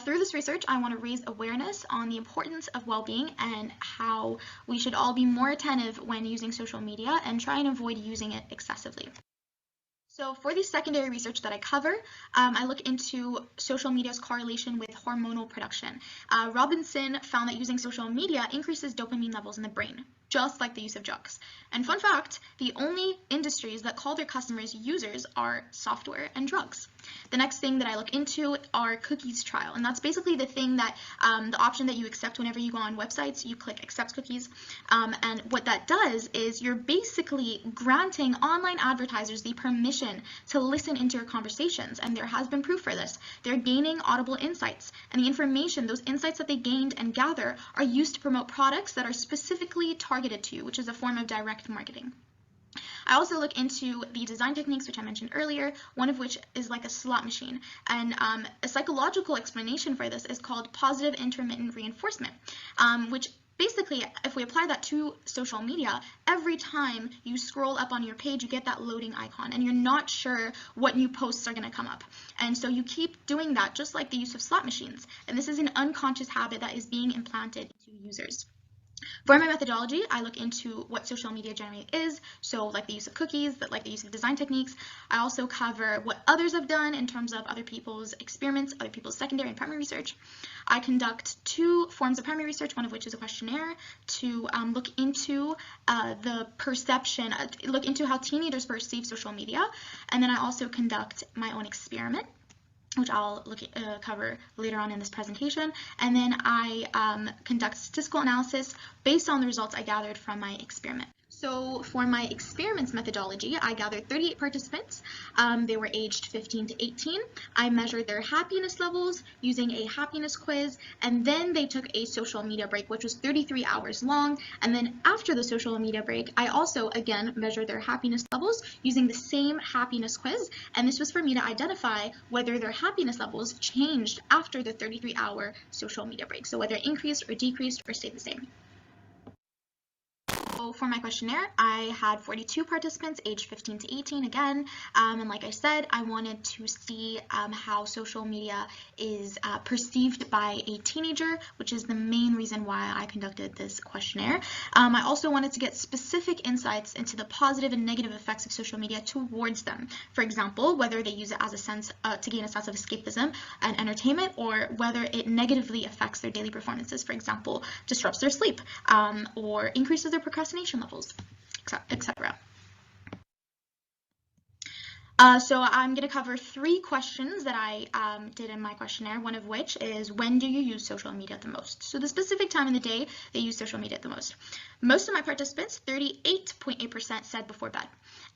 Through this research, I want to raise awareness on the importance of well-being and how we should all be more attentive when using social media and try and avoid using it excessively. So for the secondary research that I cover, I look into social media's correlation with hormonal production. Robinson found that using social media increases dopamine levels in the brain, just like the use of drugs. And fun fact, the only industries that call their customers users are software and drugs. The next thing that I look into are cookies trial, and that's basically the thing that the option that you accept whenever you go on websites. You click accept cookies, and what that does is you're basically granting online advertisers the permission to listen into your conversations, and there has been proof for this. They're gaining audible insights, and the information, those insights that they gained and gather, are used to promote products that are specifically targeted to you, which is a form of direct marketing. I also look into the design techniques, which I mentioned earlier, one of which is like a slot machine. And a psychological explanation for this is called positive intermittent reinforcement, which basically, if we apply that to social media, every time you scroll up on your page, you get that loading icon, and you're not sure what new posts are going to come up. And so you keep doing that, just like the use of slot machines. And this is an unconscious habit that is being implanted to users. For my methodology, I look into what social media generally is, so like the use of cookies, like the use of design techniques. I also cover what others have done in terms of other people's experiments, other people's secondary and primary research. I conduct 2 forms of primary research, one of which is a questionnaire to look into the perception, look into how teenagers perceive social media, and then I also conduct my own experiment, which I'll cover later on in this presentation. And then I conduct statistical analysis based on the results I gathered from my experiment. So for my experiments methodology, I gathered 38 participants. They were aged 15 to 18. I measured their happiness levels using a happiness quiz, and then they took a social media break, which was 33 hours long. And then after the social media break, I also again measured their happiness levels using the same happiness quiz. And this was for me to identify whether their happiness levels changed after the 33-hour social media break. So whether it increased or decreased or stayed the same. So So for my questionnaire, I had 42 participants aged 15 to 18 again. And like I said, I wanted to see how social media is perceived by a teenager, which is the main reason why I conducted this questionnaire. I also wanted to get specific insights into the positive and negative effects of social media towards them. For example, whether they use it as a sense to gain a sense of escapism and entertainment, or whether it negatively affects their daily performances, for example, disrupts their sleep or increases their procrastination levels, etc. So I'm going to cover 3 questions that I did in my questionnaire, one of which is, when do you use social media the most? So the specific time in the day they use social media the most. Most of my participants, 38.8%, said before bed.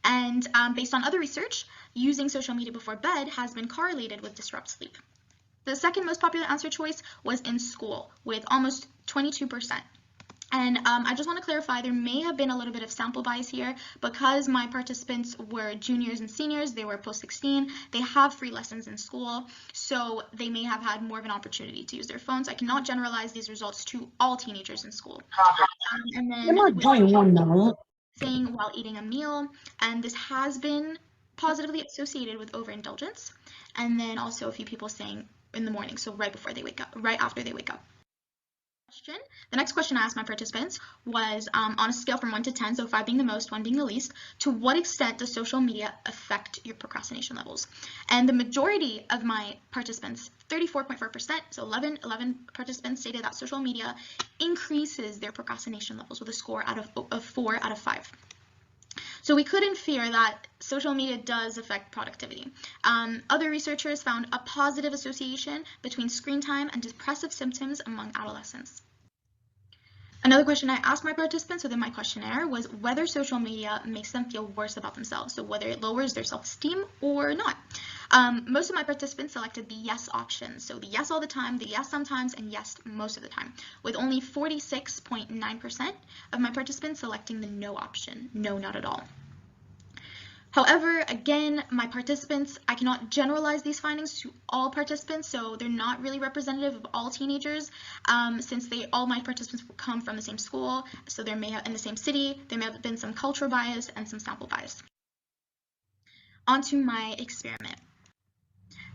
And based on other research, using social media before bed has been correlated with disrupt sleep. The second most popular answer choice was in school, with almost 22%. And I just want to clarify, there may have been a little bit of sample bias here because my participants were juniors and seniors, they were post-16, they have free lessons in school, so they may have had more of an opportunity to use their phones. I cannot generalize these results to all teenagers in school. And then saying while eating a meal, and this has been positively associated with overindulgence. And then also a few people saying in the morning, so right before they wake up, right after they wake up. The next question I asked my participants was on a scale from 1 to 10, so 5 being the most, 1 being the least, to what extent does social media affect your procrastination levels? And the majority of my participants, 34.4%, so 11 participants stated that social media increases their procrastination levels with a score of 4 out of 5. So we could infer that social media does affect productivity. Other researchers found a positive association between screen time and depressive symptoms among adolescents. Another question I asked my participants within my questionnaire was whether social media makes them feel worse about themselves, so whether it lowers their self-esteem or not. Most of my participants selected the yes option, so the yes all the time, the yes sometimes, and yes most of the time, with only 46.9% of my participants selecting the no option, no, not at all. However, again, my participants, I cannot generalize these findings to all participants, so they're not really representative of all teenagers, since all my participants come from the same school, so there may have, in the same city, there may have been some cultural bias and some sample bias. On to my experiment.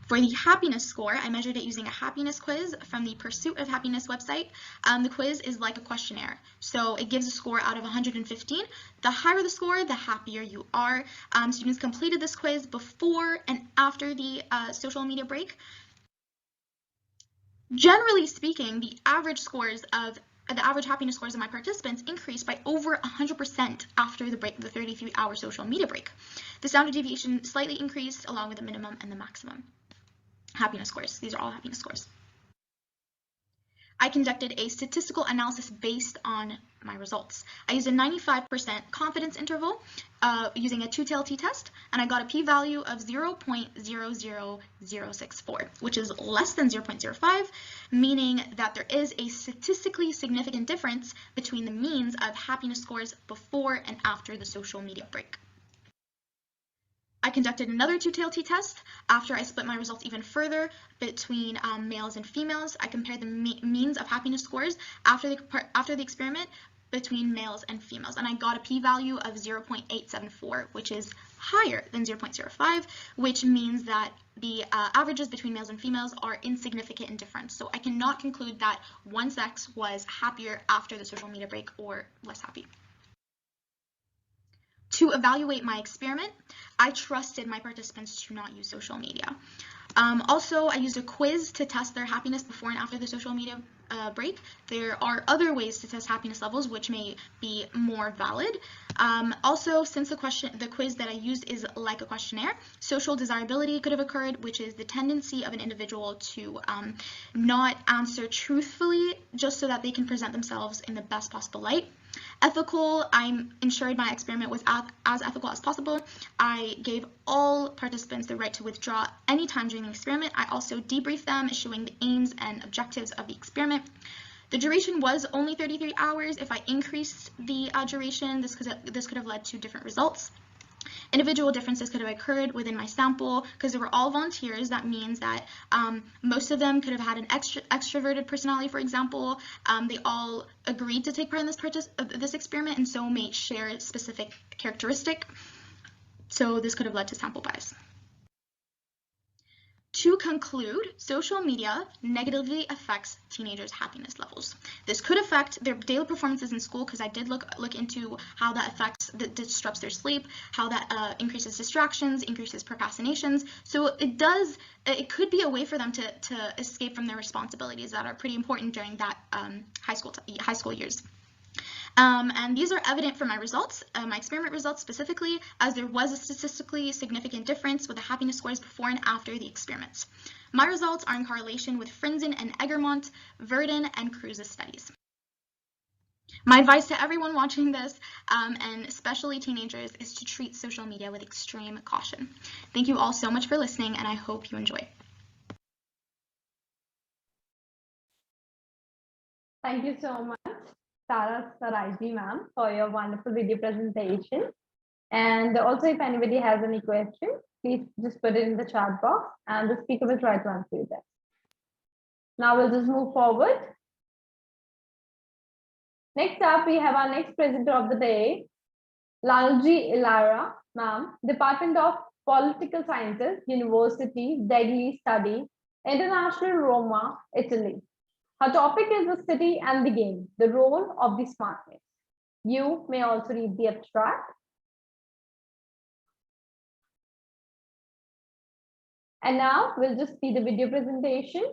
For the happiness score, I measured it using a happiness quiz from the Pursuit of Happiness website. The quiz is like a questionnaire, so it gives a score out of 115. The higher the score, the happier you are. Students completed this quiz before and after the social media break. Generally speaking, the average happiness scores of my participants increased by over 100% after the break, the 33-hour social media break. The standard deviation slightly increased along with the minimum and the maximum. Happiness scores. These are all happiness scores. I conducted a statistical analysis based on my results. I used a 95% confidence interval using a two-tailed t-test, and I got a p-value of 0.00064, which is less than 0.05, meaning that there is a statistically significant difference between the means of happiness scores before and after the social media break. I conducted another two-tailed t-test after I split my results even further between males and females. I compared the means of happiness scores after the experiment between males and females, and I got a p-value of 0.874, which is higher than 0.05, which means that the averages between males and females are insignificant in difference. So I cannot conclude that one sex was happier after the social media break or less happy. To evaluate my experiment, I trusted my participants to not use social media. Also, I used a quiz to test their happiness before and after the social media break. There are other ways to test happiness levels which may be more valid. Also, since the quiz that I used is like a questionnaire, social desirability could have occurred, which is the tendency of an individual to not answer truthfully just so that they can present themselves in the best possible light. Ethical, I ensured my experiment was as ethical as possible. I gave all participants the right to withdraw anytime during the experiment. I also debriefed them, showing the aims and objectives of the experiment. The duration was only 33 hours. If I increased the duration, this could have led to different results. Individual differences could have occurred within my sample because they were all volunteers. That means that most of them could have had an extroverted personality, for example. They all agreed to take part in this experiment and so may share a specific characteristic. So this could have led to sample bias. To conclude, social media negatively affects teenagers' happiness levels. This could affect their daily performances in school, because I did look into how that disrupts their sleep, how that increases distractions, increases procrastinations. So it could be a way for them to escape from their responsibilities that are pretty important during that high school years. And these are evident from my results, my experiment results specifically, as there was a statistically significant difference with the happiness scores before and after the experiments. My results are in correlation with Frinzen and Egermont, Verdin, and Cruz's studies. My advice to everyone watching this, and especially teenagers, is to treat social media with extreme caution. Thank you all so much for listening, and I hope you enjoy. Thank you so much, Tara Sarajji ma'am, for your wonderful video presentation. And also, if anybody has any questions, please just put it in the chat box and the speaker will try to answer you that. Now we'll just move forward. Next up, we have our next presenter of the day, Lalji Ilara ma'am, Department of Political Sciences, University, Degli Studi, International Roma, Italy. Her topic is the city and the game, the role of the smartness. You may also read the abstract. And now we'll just see the video presentation.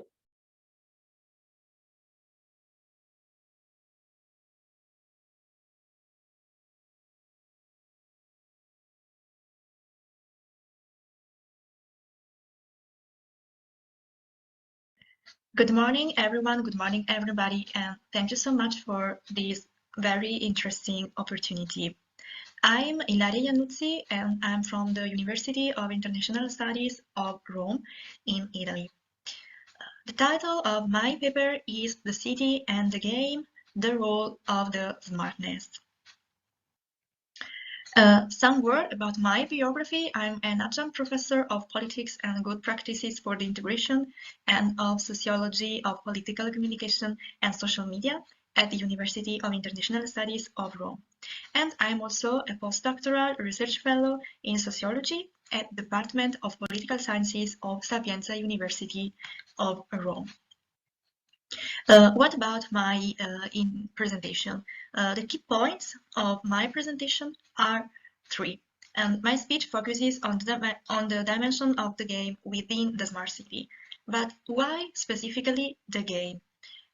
Good morning, everyone. Good morning, everybody. And thank you so much for this very interesting opportunity. I'm Ilaria Iannuzzi, and I'm from the University of International Studies of Rome in Italy. The title of my paper is The City and the Game, the Role of the Smartness. Some word about my biography. I'm an adjunct professor of politics and good practices for the integration and of sociology of political communication and social media at the University of International Studies of Rome. And I'm also a postdoctoral research fellow in sociology at the Department of Political Sciences of Sapienza University of Rome. What about my presentation? The key points of my presentation are three, and my speech focuses on the dimension of the game within the smart city. But why specifically the game?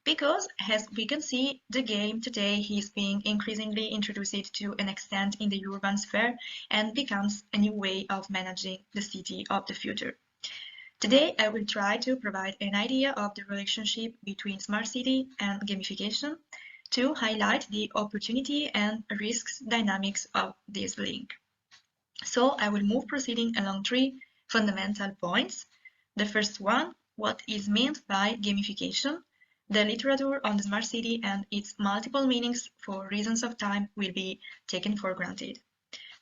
Because, as we can see, the game today is being increasingly introduced to an extent in the urban sphere and becomes a new way of managing the city of the future. Today, I will try to provide an idea of the relationship between smart city and gamification to highlight the opportunity and risks dynamics of this link. So I will move proceeding along three fundamental points. The first one, what is meant by gamification? The literature on the smart city and its multiple meanings for reasons of time will be taken for granted.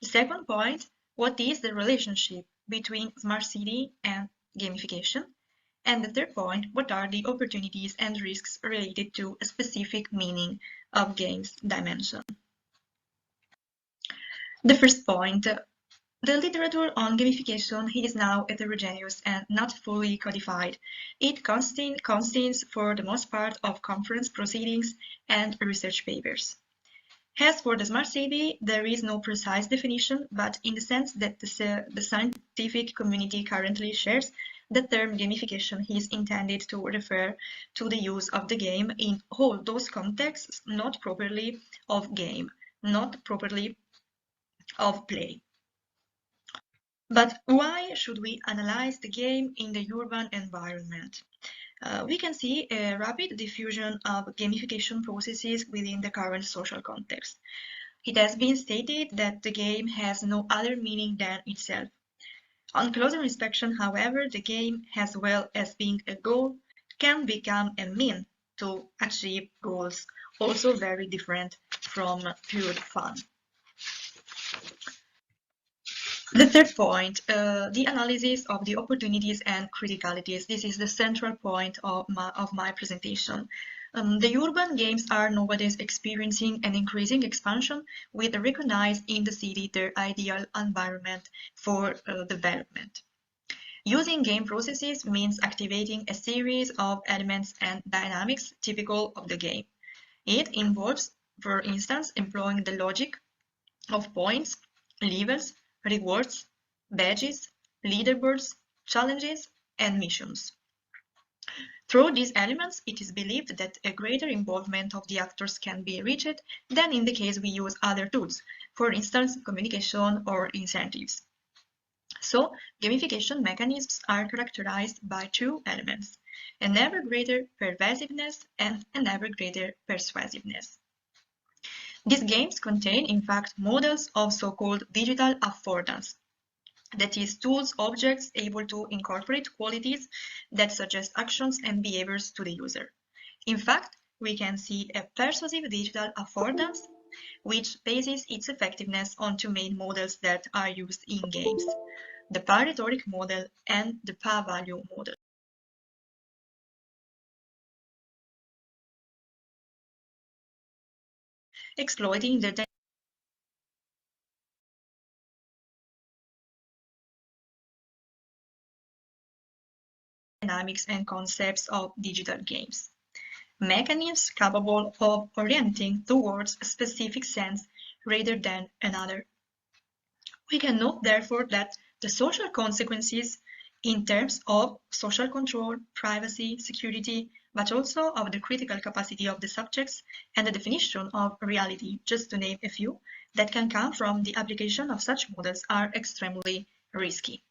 The second point, what is the relationship between smart city and gamification? And the third point, what are the opportunities and risks related to a specific meaning of games dimension? The first point, the literature on gamification is now heterogeneous and not fully codified. It consists for the most part of conference proceedings and research papers. As for the smart city, there is no precise definition, but in the sense that the scientific community currently shares, the term gamification is intended to refer to the use of the game in all those contexts not properly of game, not properly of play. But why should we analyze the game in the urban environment? We can see a rapid diffusion of gamification processes within the current social context. It has been stated that the game has no other meaning than itself. On closer inspection, however, the game, as well as being a goal, can become a mean to achieve goals, also very different from pure fun. The third point, the analysis of the opportunities and criticalities. This is the central point of my presentation. The urban games are nowadays experiencing an increasing expansion with recognized in the city their ideal environment for development. Using game processes means activating a series of elements and dynamics typical of the game. It involves, for instance, employing the logic of points, levels, rewards, badges, leaderboards, challenges, and missions. Through these elements, it is believed that a greater involvement of the actors can be reached than in the case we use other tools, for instance, communication or incentives. So, gamification mechanisms are characterized by two elements, an ever greater pervasiveness and an ever greater persuasiveness. These games contain, in fact, models of so-called digital affordance, that is, tools, objects able to incorporate qualities that suggest actions and behaviors to the user. In fact, we can see a persuasive digital affordance, which bases its effectiveness on two main models that are used in games, the par-rhetoric model and the par-value model. Exploiting the dynamics and concepts of digital games. Mechanisms capable of orienting towards a specific sense rather than another. We can note, therefore, that the social consequences in terms of social control, privacy, security, but also of the critical capacity of the subjects and the definition of reality, just to name a few, that can come from the application of such models are extremely risky.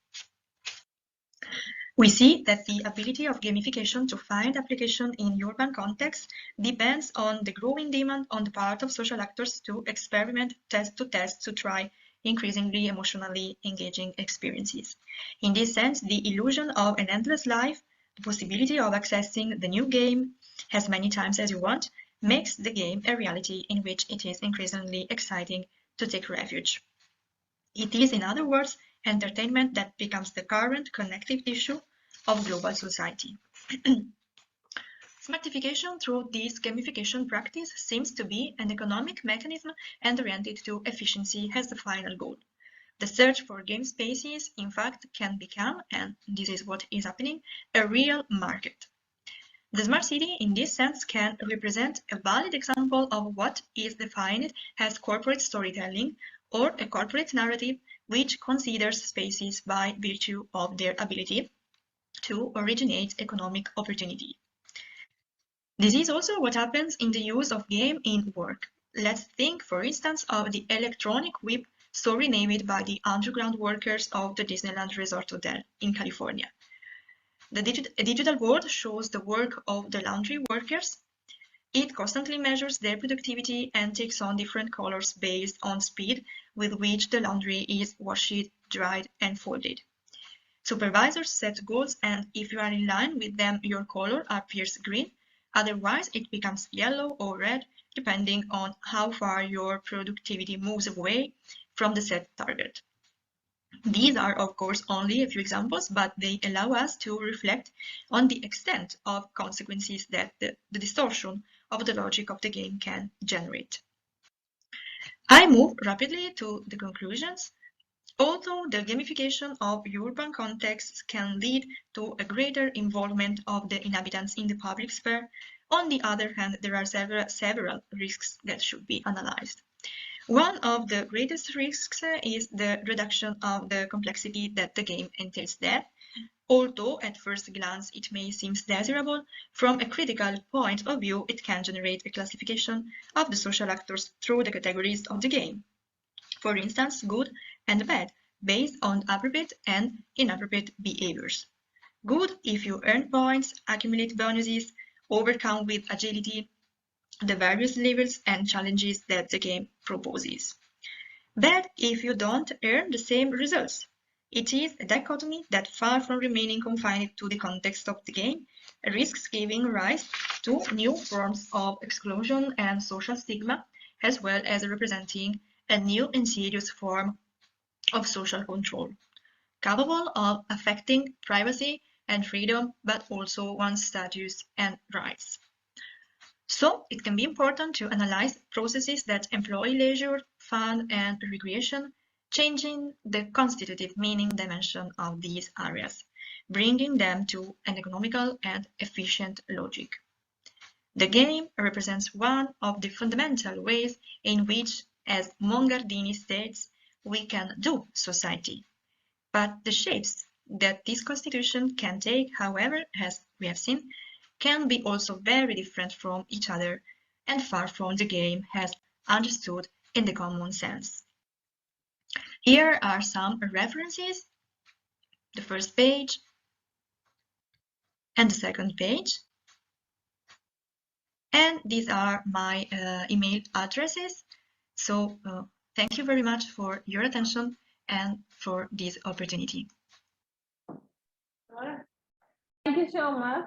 We see that the ability of gamification to find application in urban contexts depends on the growing demand on the part of social actors to experiment, to try increasingly emotionally engaging experiences. In this sense, the illusion of an endless life, the possibility of accessing the new game as many times as you want, makes the game a reality in which it is increasingly exciting to take refuge. It is, in other words, entertainment that becomes the current connective tissue of global society. Smartification through this gamification practice seems to be an economic mechanism and oriented to efficiency as the final goal. The search for game spaces, in fact, can become, and this is what is happening, a real market. The smart city, in this sense, can represent a valid example of what is defined as corporate storytelling or a corporate narrative which considers spaces by virtue of their ability to originate economic opportunity. This is also what happens in the use of game in work. Let's think, for instance, of the electronic whip so renamed by the underground workers of the Disneyland Resort Hotel in California. The digital board shows the work of the laundry workers. It constantly measures their productivity and takes on different colors based on speed with which the laundry is washed, dried, and folded. Supervisors set goals, and if you are in line with them, your color appears green. Otherwise, it becomes yellow or red, depending on how far your productivity moves away from the set target. These are, of course, only a few examples, but they allow us to reflect on the extent of consequences that the distortion of the logic of the game can generate. I move rapidly to the conclusions. Although the gamification of urban contexts can lead to a greater involvement of the inhabitants in the public sphere, on the other hand, there are several risks that should be analyzed. One of the greatest risks is the reduction of the complexity that the game entails there. Although at first glance it may seem desirable, from a critical point of view, it can generate a classification of the social actors through the categories of the game. For instance, good and bad, based on appropriate and inappropriate behaviors. Good if you earn points, accumulate bonuses, overcome with agility the various levels and challenges that the game proposes. Bad if you don't earn the same results. It is a dichotomy that, far from remaining confined to the context of the game, risks giving rise to new forms of exclusion and social stigma, as well as representing a new insidious form of social control, capable of affecting privacy and freedom, but also one's status and rights. So it can be important to analyze processes that employ leisure, fun, and recreation, changing the constitutive meaning dimension of these areas, bringing them to an economical and efficient logic. The game represents one of the fundamental ways in which, as Mongardini states, we can do society. But the shapes that this constitution can take, however, as we have seen, can be also very different from each other and far from the game as understood in the common sense. Here are some references, the first page and the second page. And these are my email addresses. So thank you very much for your attention and for this opportunity. Thank you so much,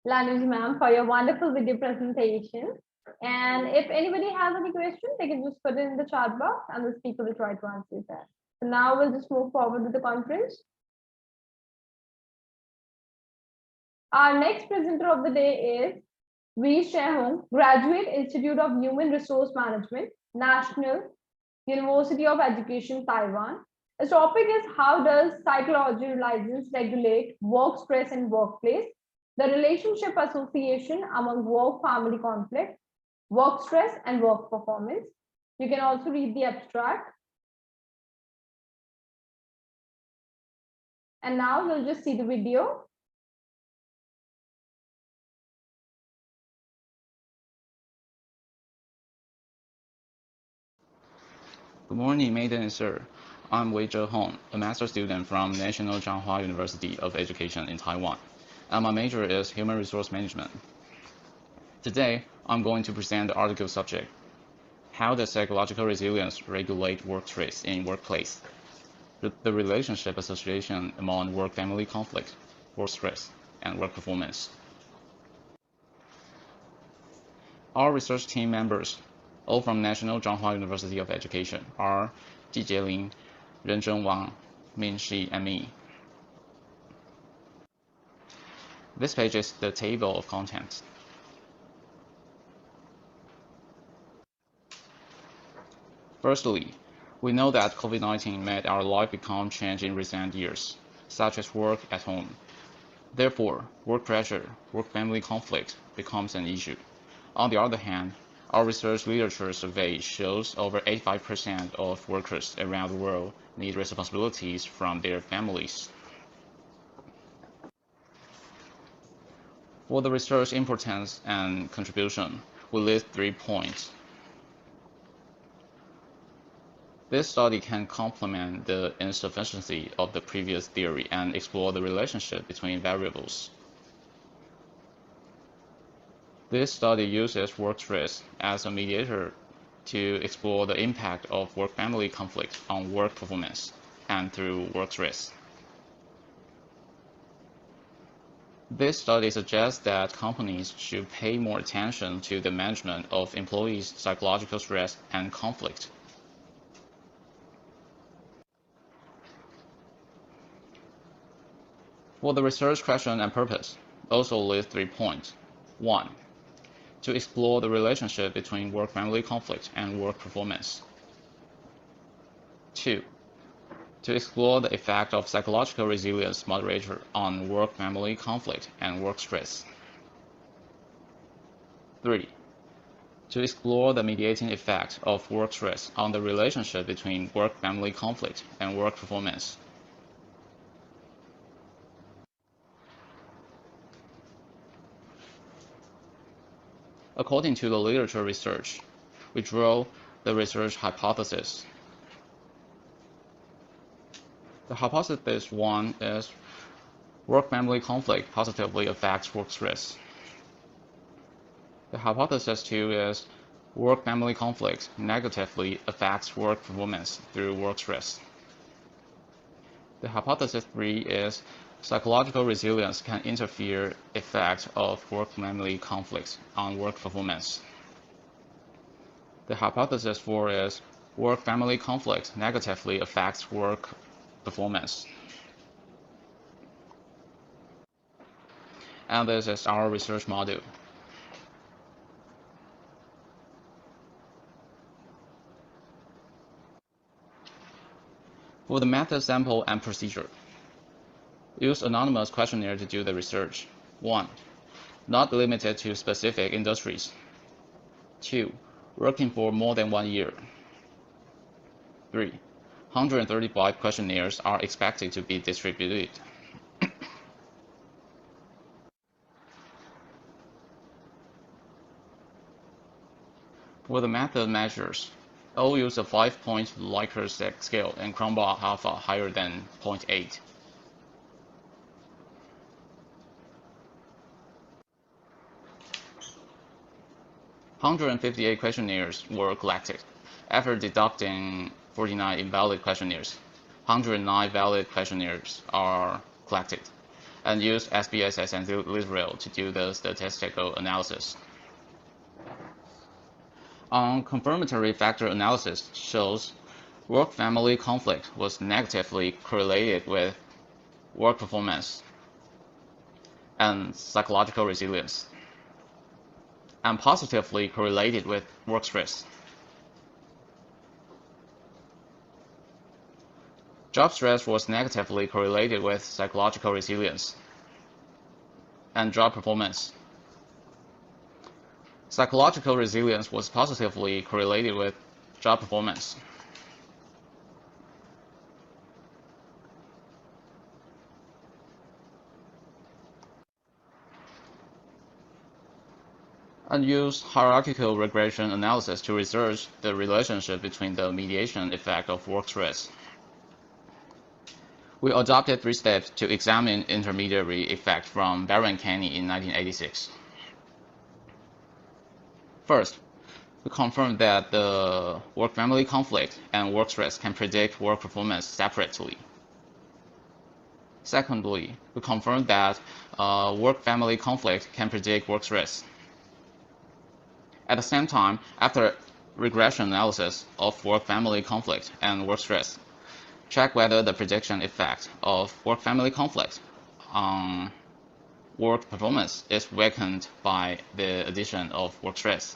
Lanuji ma'am, for your wonderful video presentation. And if anybody has any questions, they can just put it in the chat box and the speaker will try to answer that. So now we'll just move forward with the conference. Our next presenter of the day is Wee Shehong, Graduate Institute of Human Resource Management, National University of Education, Taiwan. The topic is how does psychology license regulate work stress and workplace, the relationship association among work-family conflict, work stress and work performance. You can also read the abstract. And now we'll just see the video. Good morning, Madam and Sir. I'm Wei Zhehong, a master student from National Zhanghua University of Education in Taiwan, and my major is Human Resource Management. Today, I'm going to present the article subject, How does psychological resilience regulate work stress in workplace? The relationship association among work-family conflict, work stress, and work performance. Our research team members, all from National Zhanghua University of Education, are Ji Jielin, Renzhen Wang, Min Shi, and me. This page is the table of contents. Firstly, we know that COVID-19 made our life become changed in recent years, such as work at home. Therefore, work pressure, work-family conflict becomes an issue. On the other hand, our research literature survey shows over 85% of workers around the world need responsibilities from their families. For the research importance and contribution, we list 3 points. This study can complement the insufficiency of the previous theory and explore the relationship between variables. This study uses work stress as a mediator to explore the impact of work-family conflict on work performance and through work stress. This study suggests that companies should pay more attention to the management of employees' psychological stress and conflict. For the research question and purpose, also list 3 points. 1. To explore the relationship between work-family conflict and work performance. 2. To explore the effect of psychological resilience moderator on work-family conflict and work stress. 3. To explore the mediating effect of work stress on the relationship between work-family conflict and work performance. According to the literature research, we draw the research hypothesis. The hypothesis 1 is work-family conflict positively affects work stress. The hypothesis 2 is work-family conflict negatively affects work performance through work stress. The hypothesis 3 is psychological resilience can interfere effect of work-family conflicts on work performance. The hypothesis 4 is work-family conflict negatively affects work performance. And this is our research model. For the method, sample, and procedure, use anonymous questionnaire to do the research. 1. Not limited to specific industries. 2. Working for more than 1 year. 3. 135 questionnaires are expected to be distributed. For the method measures, all use a 5-point Likert scale and Cronbach alpha higher than 0.8. "158 questionnaires were collected. After deducting 49 invalid questionnaires, 109 valid questionnaires are collected, and used SPSS and Literale to do the statistical analysis. Confirmatory factor analysis shows work-family conflict was negatively correlated with work performance and psychological resilience, and positively correlated with work stress. Job stress was negatively correlated with psychological resilience and job performance. Psychological resilience was positively correlated with job performance. And use hierarchical regression analysis to research the relationship between the mediation effect of work stress. We adopted 3 steps to examine intermediary effect from Barry and Kenny in 1986. First, we confirmed that the work-family conflict and work stress can predict work performance separately. Secondly, we confirmed that work-family conflict can predict work stress. At the same time, after regression analysis of work-family conflict and work stress, check whether the prediction effect of work-family conflict on work performance is weakened by the addition of work stress.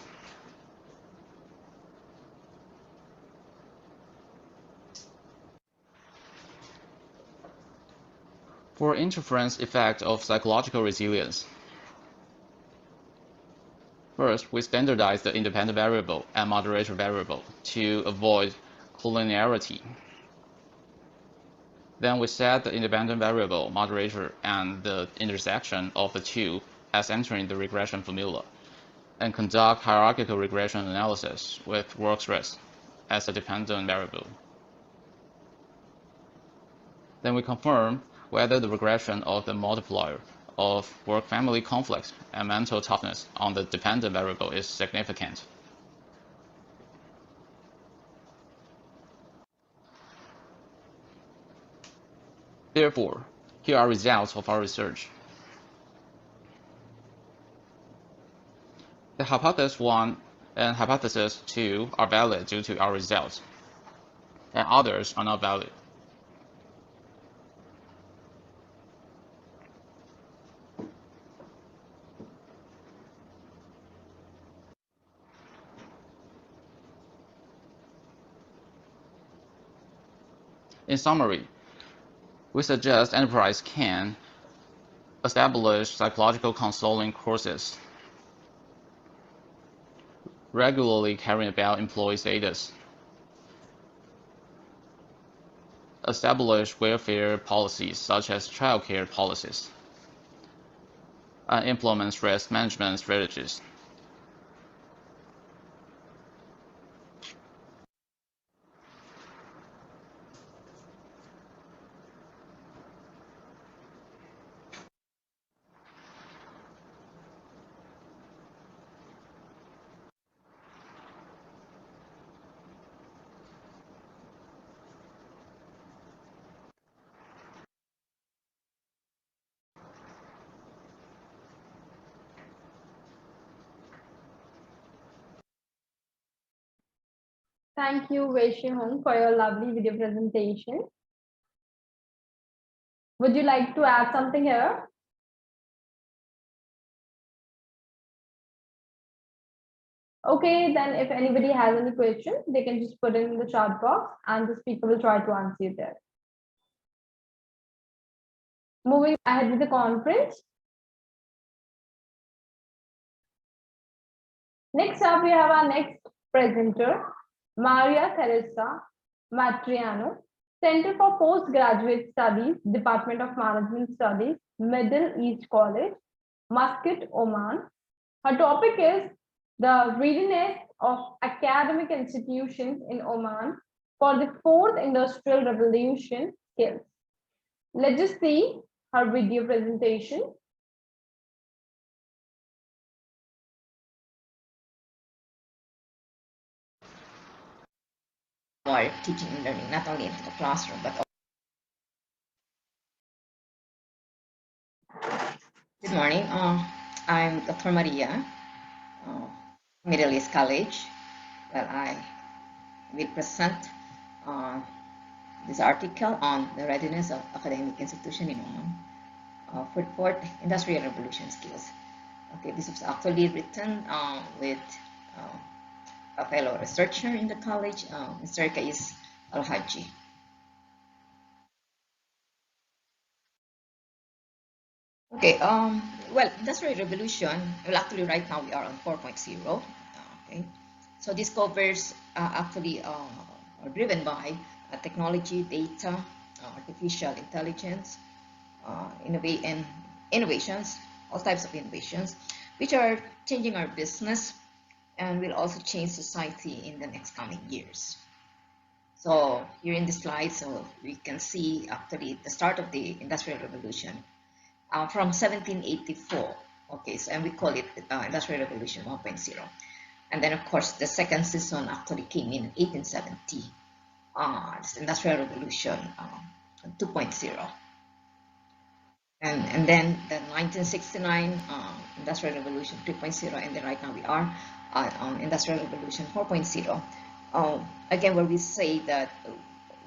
For interference effect of psychological resilience, first, we standardized the independent variable and moderator variable to avoid collinearity. Then we set the independent variable, moderator, and the intersection of the two as entering the regression formula, and conduct hierarchical regression analysis with work stress as a dependent variable. Then we confirm whether the regression of the multiplier of work-family conflict and mental toughness on the dependent variable is significant. Therefore, here are results of our research. The hypothesis 1 and hypothesis 2 are valid due to our results, and others are not valid. In summary, we suggest enterprise can establish psychological counseling courses, regularly carry about employee status, establish welfare policies such as childcare policies, and implement stress management strategies. Thank you, Wei Shi Hong, for your lovely video presentation. Would you like to add something here? Okay, then if anybody has any questions, they can just put it in the chat box and the speaker will try to answer you there. Moving ahead with the conference. Next up, we have our next presenter, Maria Teresa Matriano, Center for Postgraduate Studies, Department of Management Studies, Middle East College, Muscat, Oman. Her topic is the readiness of academic institutions in Oman for the fourth industrial revolution skills. Let's just see her video presentation. More teaching and learning, not only into the classroom, but good morning. I'm Dr. Maria, Middle East College. Well, I will present this article on the readiness of academic institution in Oman for fourth industrial revolution skills. Okay, this was actually written with a fellow researcher in the college, Mr. Kais Al-Haji. Okay, well, industrial revolution, well, actually right now we are on 4.0. Okay, so this covers actually are driven by technology, data, artificial intelligence, innovations, all types of innovations, which are changing our business and will also change society in the next coming years. So here in the slide, so we can see actually the start of the Industrial Revolution from 1784. Okay, so and we call it Industrial Revolution 1.0. And then of course the second season actually came in 1870. This Industrial Revolution 2.0. And then the 1969 Industrial Revolution 3.0, and then right now we are on Industrial Revolution 4.0. Again, where we say that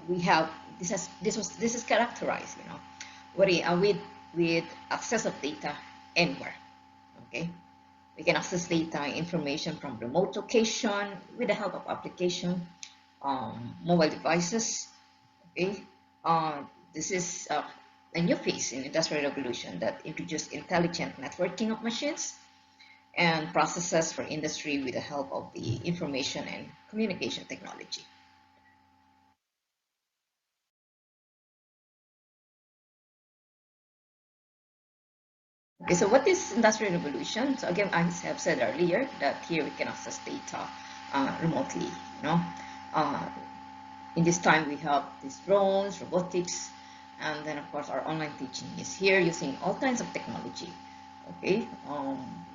we have this is characterized, with access of data anywhere. Okay, we can access data information from remote location with the help of application, mobile devices. Okay, this is a new phase in Industrial Revolution that introduced intelligent networking of machines and processes for industry with the help of the information and communication technology. Okay, so what is Industrial Revolution? So again, I have said earlier that here we can access data remotely. In this time we have these drones, robotics, and then of course our online teaching is here using all kinds of technology. Okay,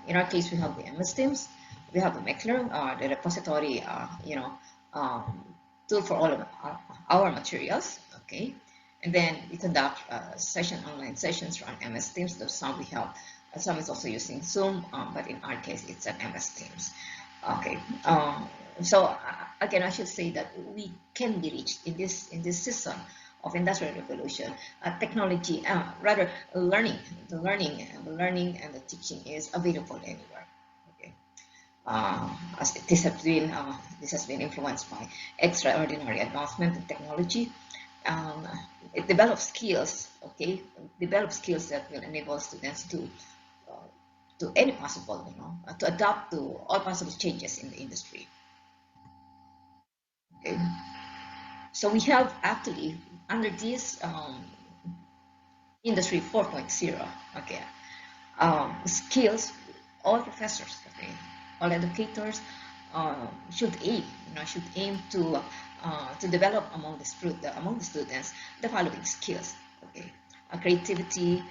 in our case we have the MS Teams, we have the Meckler, the repository, tool for all of our materials. Okay, and then we conduct online sessions run MS Teams. Though some we have, some is also using Zoom, but in our case it's an MS Teams. Okay, so again I should say that we can be reached in this season of Industrial Revolution. Technology, rather learning, the learning and the teaching is available anywhere. Okay, as this has been influenced by extraordinary advancement in technology. It develops skills. Okay, develops skills that will enable students to any possible, to adapt to all possible changes in the industry. Okay, so we have actually under this Industry 4.0, okay, skills, all professors, okay, all educators should aim to develop among the students the following skills. Okay, creativity,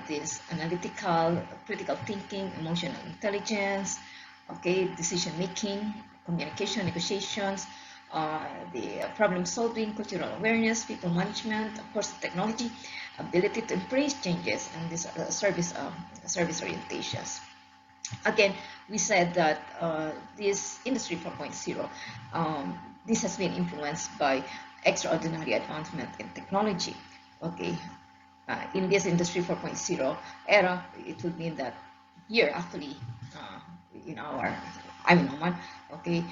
this analytical, critical thinking, emotional intelligence, okay, decision making, communication, negotiations, the problem solving, cultural awareness, people management, of course technology, ability to embrace changes, and this service orientations. Again, we said that this Industry 4.0 this has been influenced by extraordinary advancement in technology. Okay, in this Industry 4.0 era, it would mean that here actually in our, I'm in Oman, okay,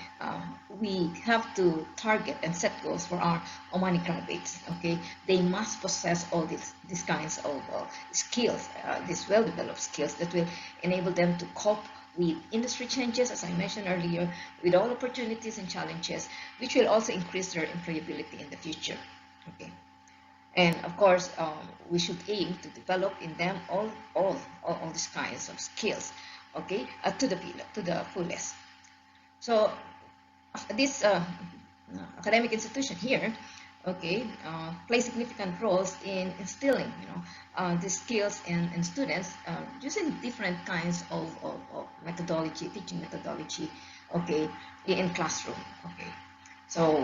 we have to target and set goals for our Omani graduates, okay. They must possess all these kinds of skills, these well-developed skills that will enable them to cope with industry changes, as I mentioned earlier, with all opportunities and challenges, which will also increase their employability in the future, okay. And of course, we should aim to develop in them all these kinds of skills, okay, to the fullest. So this academic institution here, okay, play significant roles in instilling, these skills in students using different kinds of methodology, teaching methodology, okay, in classroom, okay. So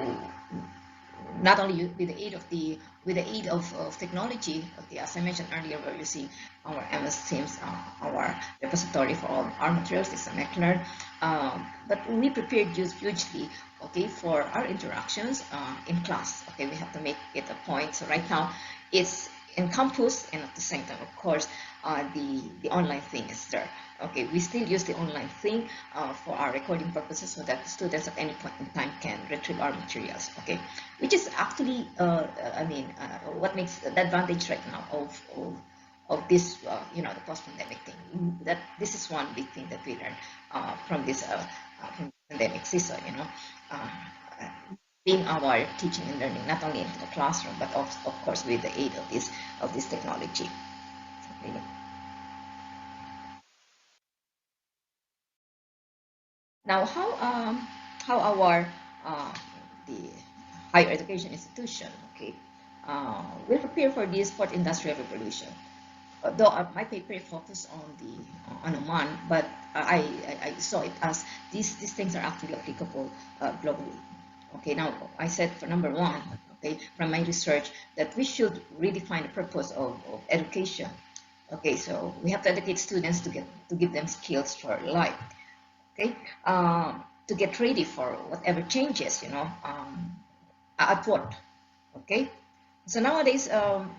not only with the aid of technology, okay, as I mentioned earlier, we're using our MS Teams, our repository for all our materials, is Learn, but we prepared hugely, okay, for our interactions in class. Okay, we have to make it a point. So right now, it's in campus, and at the same time, of course, the online thing is there. Okay, we still use the online thing for our recording purposes, so that the students at any point in time can retrieve our materials. Okay, which is actually, what makes the advantage right now of this, the post-pandemic thing. That this is one big thing that we learned from this from pandemic season. Being our teaching and learning not only in the classroom, but of course with the aid of this technology. Okay. Now, how our the higher education institution, okay, will prepare for this fourth industrial revolution. Though my paper focused on Oman, but I saw it as these things are actually applicable globally. Okay, now I said for number one, okay, from my research, that we should redefine the purpose of education. Okay, so we have to educate students to give them skills for life. Okay, to get ready for whatever changes, at work. Okay, so nowadays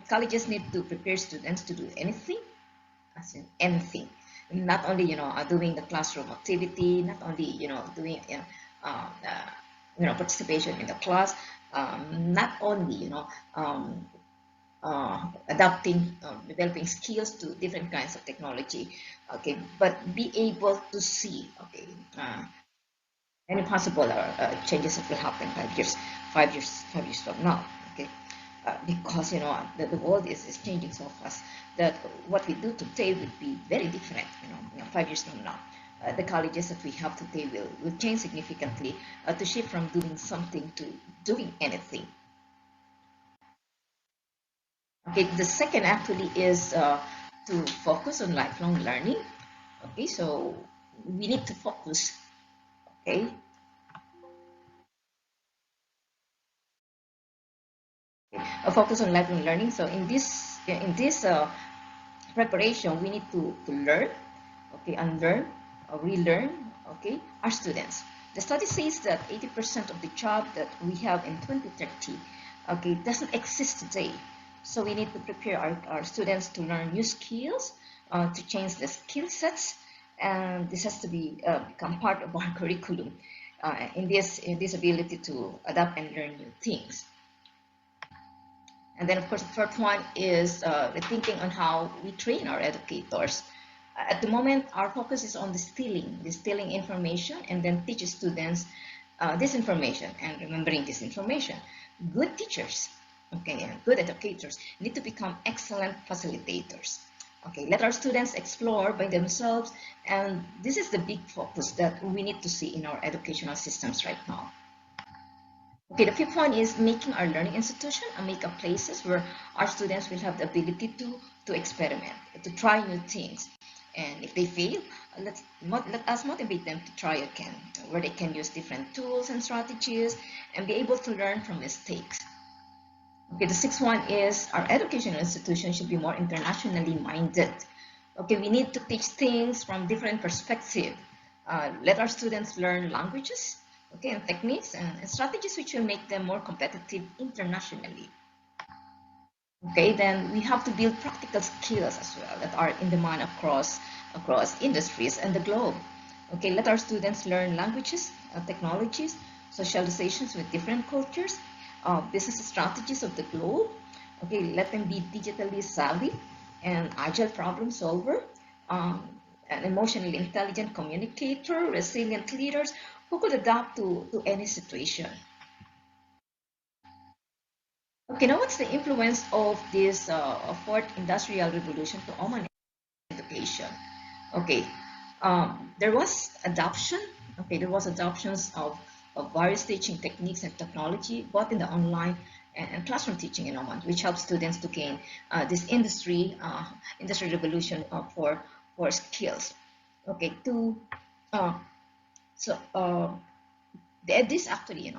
colleges need to prepare students to do anything, as in anything, not only doing the classroom activity, not only doing participation in the class, not only adapting, developing skills to different kinds of technology, okay, but be able to see, okay, any possible changes that will happen 5 years from now, okay, because the world is changing so fast that what we do today will be very different, 5 years from now. The colleges that we have today will change significantly to shift from doing something to doing anything. Okay, the second actually is to focus on lifelong learning. Okay, so we need to focus, okay, focus on lifelong learning. So in this preparation, we need to learn, okay, unlearn, relearn, okay, our students. The study says that 80% of the job that we have in 2030, okay, doesn't exist today. So we need to prepare our students to learn new skills, to change the skill sets, and this has to become part of our curriculum in this ability to adapt and learn new things. And then, of course, the third one is the thinking on how we train our educators. At the moment, our focus is on distilling information, and then teach students this information and remembering this information. Good teachers, okay, and good educators need to become excellent facilitators. Okay, let our students explore by themselves, and this is the big focus that we need to see in our educational systems right now. Okay, the fifth one is making our learning institution and make up places where our students will have the ability to experiment, to try new things. And if they fail, let us motivate them to try again, where they can use different tools and strategies and be able to learn from mistakes. Okay, the sixth one is our educational institution should be more internationally minded. Okay, we need to teach things from different perspectives. Let our students learn languages, okay, and techniques and strategies which will make them more competitive internationally. Okay, then we have to build practical skills as well that are in demand across industries and the globe. Okay, let our students learn languages, technologies, socializations with different cultures, business strategies of the globe. Okay, let them be digitally savvy and agile problem solver, an emotionally intelligent communicator, resilient leaders who could adapt to any situation. Okay, now what's the influence of this fourth industrial revolution to Oman education? Okay, there was adoption. Okay, there was adoptions of various teaching techniques and technology, both in the online and classroom teaching in Oman, which helps students to gain this industry revolution for skills. Okay, so this actually,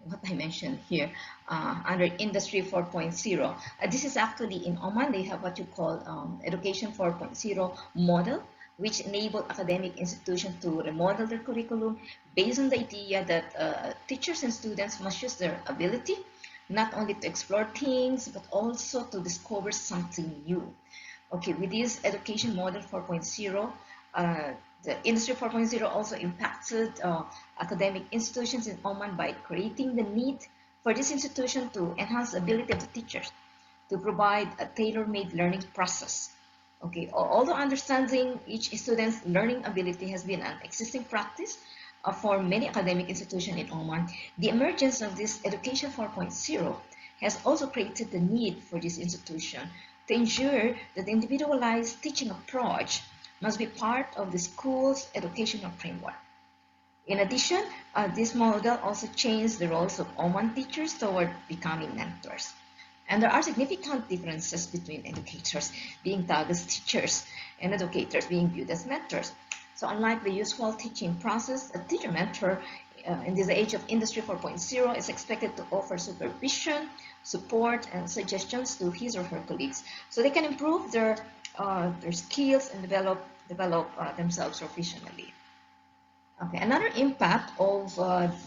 what I mentioned here under Industry 4.0, this is actually in Oman, they have what you call Education 4.0 model, which enable academic institutions to remodel their curriculum based on the idea that teachers and students must use their ability, not only to explore things, but also to discover something new. Okay, with this Education Model 4.0, the Industry 4.0 also impacted academic institutions in Oman by creating the need for this institution to enhance the ability of the teachers to provide a tailor-made learning process. Okay, although understanding each student's learning ability has been an existing practice for many academic institutions in Oman, the emergence of this Education 4.0 has also created the need for this institution to ensure that the individualized teaching approach must be part of the school's educational framework. In addition, this model also changed the roles of Oman teachers toward becoming mentors. And there are significant differences between educators being tagged as teachers and educators being viewed as mentors. So unlike the usual teaching process, a teacher mentor in this age of Industry 4.0 is expected to offer supervision, support, and suggestions to his or her colleagues so they can improve their skills and develop themselves professionally. Okay, another impact of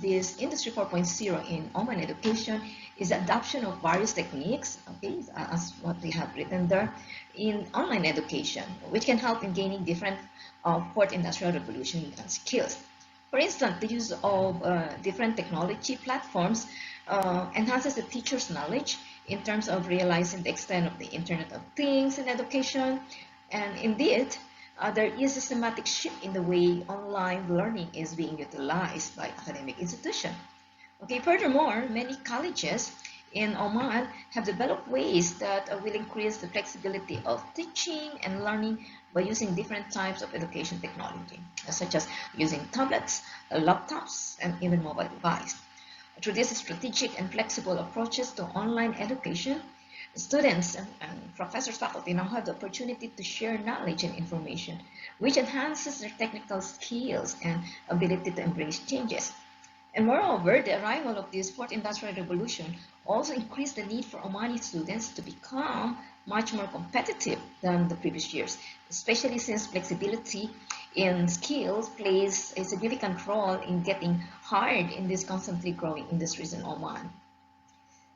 this Industry 4.0 in Oman education is the adoption of various techniques, okay, as what we have written there, in online education, which can help in gaining different fourth industrial revolution skills. For instance, the use of different technology platforms enhances the teacher's knowledge in terms of realizing the extent of the Internet of Things in education. And indeed, there is a systematic shift in the way online learning is being utilized by academic institutions. Okay, furthermore, many colleges in Oman have developed ways that will increase the flexibility of teaching and learning by using different types of education technology, such as using tablets, laptops, and even mobile devices. Through these strategic and flexible approaches to online education, students and professors, faculty now have the opportunity to share knowledge and information, which enhances their technical skills and ability to embrace changes. And moreover, the arrival of this fourth industrial revolution also increased the need for Omani students to become much more competitive than the previous years, especially since flexibility in skills plays a significant role in getting hired in these constantly growing industries in Oman.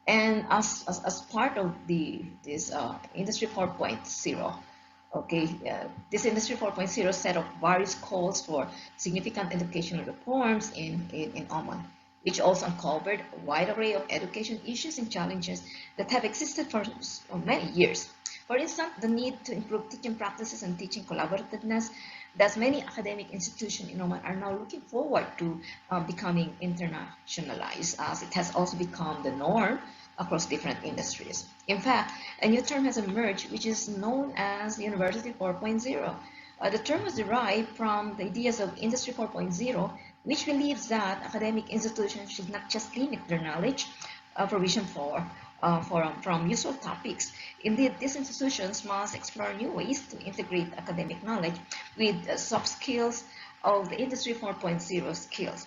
And as part of this Industry 4.0, okay, this Industry 4.0 set up various calls for significant educational reforms in Oman, which also uncovered a wide array of education issues and challenges that have existed for many years. For instance, the need to improve teaching practices and teaching collaborativeness. Thus, many academic institutions in Oman are now looking forward to becoming internationalized, as it has also become the norm across different industries. In fact, a new term has emerged, which is known as University 4.0. The term was derived from the ideas of Industry 4.0, which believes that academic institutions should not just limit their knowledge provision from usual topics. Indeed, these institutions must explore new ways to integrate academic knowledge with soft skills of the Industry 4.0 skills.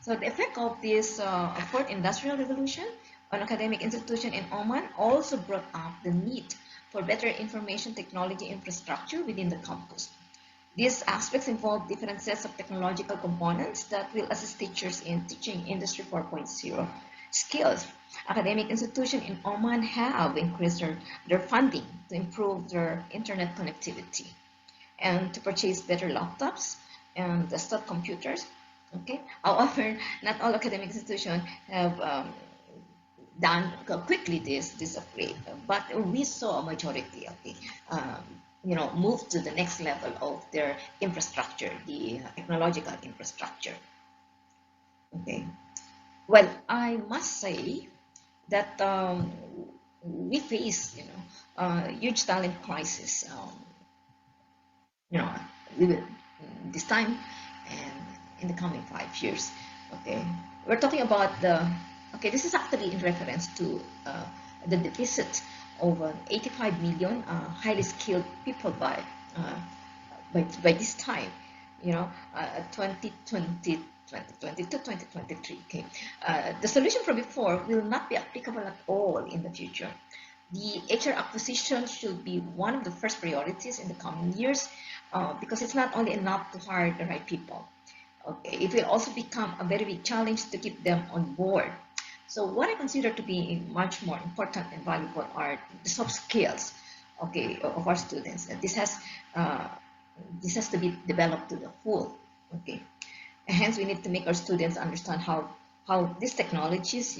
So the effect of this fourth industrial revolution on academic institutions in Oman also brought up the need for better information technology infrastructure within the campus. These aspects involve different sets of technological components that will assist teachers in teaching Industry 4.0 skills. Academic institutions in Oman have increased their funding to improve their internet connectivity and to purchase better laptops and desktop computers. Okay. However, not all academic institutions have done quickly this upgrade, but we saw a majority of the move to the next level of their infrastructure, the technological infrastructure. Okay. Well, I must say that we face huge talent crisis. We will this time and in the coming 5 years. Okay, we're talking about the. Okay, this is actually in reference to the deficit of 85 million highly skilled people by this time. 2020. 2022, 2023. Okay, the solution from before will not be applicable at all in the future. The HR acquisition should be one of the first priorities in the coming years because it's not only enough to hire the right people. Okay, it will also become a very big challenge to keep them on board. So what I consider to be much more important and valuable are the soft skills, okay, of our students. This has to be developed to the full. Okay. Hence, we need to make our students understand how these technologies,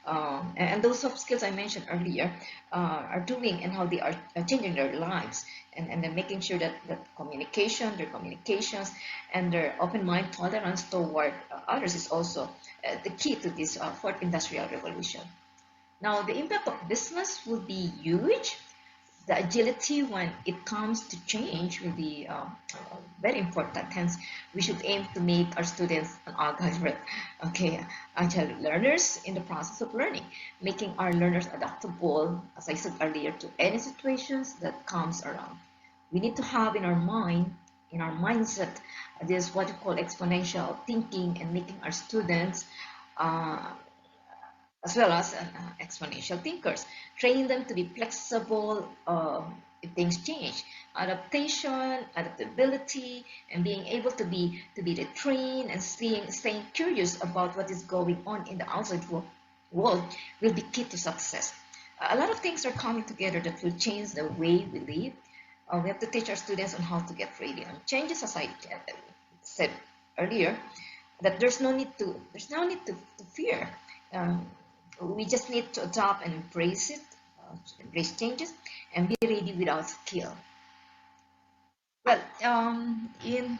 and those soft skills I mentioned earlier are doing and how they are changing their lives, and then making sure that their communications, and their open mind tolerance toward others is also the key to this fourth industrial revolution. Now, the impact of business will be huge. The agility when it comes to change will be very important. Hence, we should aim to make our students an agile learners in the process of learning, making our learners adaptable, as I said earlier, to any situations that comes around. We need to have in our mindset, this what we call exponential thinking, and making our students as well as exponential thinkers, training them to be flexible if things change, adaptation, adaptability, and being able to be retrained and staying curious about what is going on in the outside world will be key to success. A lot of things are coming together that will change the way we live. We have to teach our students on how to get ready on changes, as I said earlier, that there's no need to fear. We just need to adopt and embrace it, embrace changes, and be ready without skill. Well, in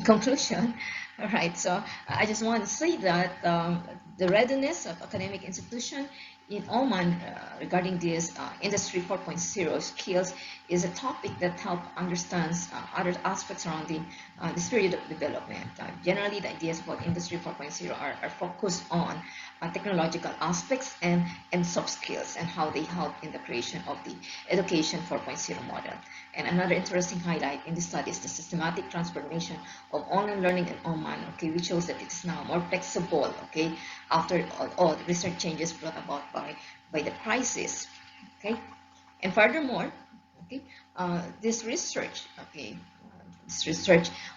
conclusion, all right, so I just want to say that the readiness of academic institution in Oman regarding this Industry 4.0 skills is a topic that helps understand other aspects surrounding this period of development. Generally, the ideas about Industry 4.0 are focused on technological aspects and soft skills and how they help in the creation of the Education 4.0 model. And another interesting highlight in the study is the systematic transformation of online learning in Oman, okay, which shows that it is now more flexible, okay, after all the research changes brought about by the crisis, okay. And furthermore, okay, this research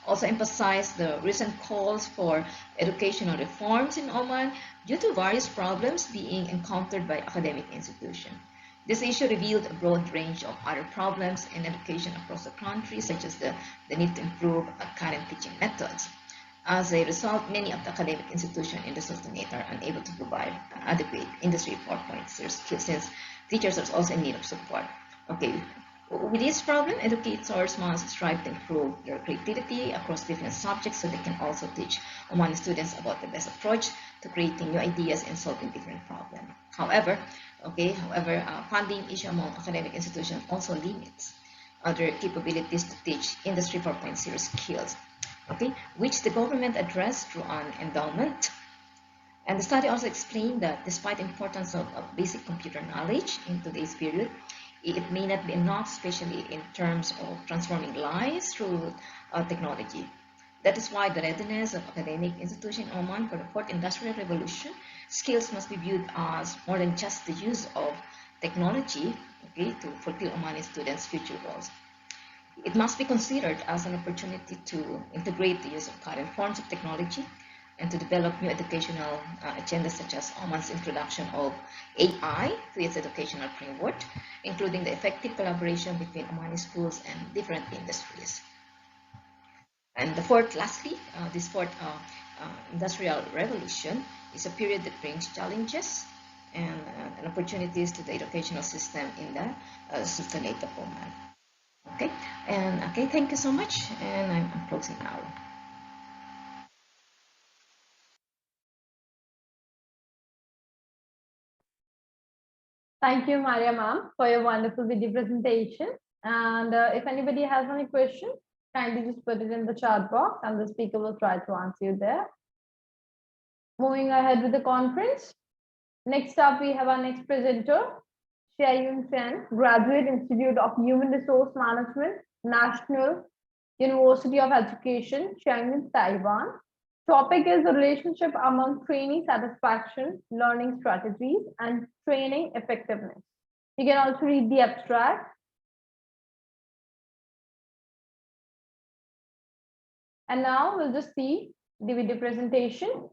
also emphasized the recent calls for educational reforms in Oman due to various problems being encountered by academic institutions. This issue revealed a broad range of other problems in education across the country, such as the need to improve current teaching methods. As a result, many of the academic institutions in the Sultanate are unable to provide adequate Industry 4.0 skills, since teachers are also in need of support. Okay, with this problem, educators must strive to improve their creativity across different subjects so they can also teach Omani students about the best approach to creating new ideas and solving different problems. However, funding issue among academic institutions also limits their capabilities to teach Industry 4.0 skills, okay, which the government addressed through an endowment. And the study also explained that despite the importance of basic computer knowledge in today's period, it may not be enough, especially in terms of transforming lives through technology. That is why the readiness of academic institutions in Oman for the fourth industrial revolution skills must be viewed as more than just the use of technology, okay, to fulfill Omani students' future goals. It must be considered as an opportunity to integrate the use of current forms of technology and to develop new educational agendas such as Oman's introduction of AI to its educational framework, including the effective collaboration between Omani schools and different industries. And lastly, this fourth industrial revolution is a period that brings challenges and opportunities to the educational system in the sustainable manner. Okay, and okay, thank you so much, and I'm closing now. Thank you, Maria ma'am, for your wonderful video presentation. And if anybody has any questions, kindly just put it in the chat box and the speaker will try to answer you there. Moving ahead with the conference. Next up, we have our next presenter, Xiaoyun Chen, Graduate Institute of Human Resource Management, National University of Education, Xiaoyun, Taiwan. Topic is the relationship among training satisfaction, learning strategies, and training effectiveness. You can also read the abstract. And now we'll just see the video presentation.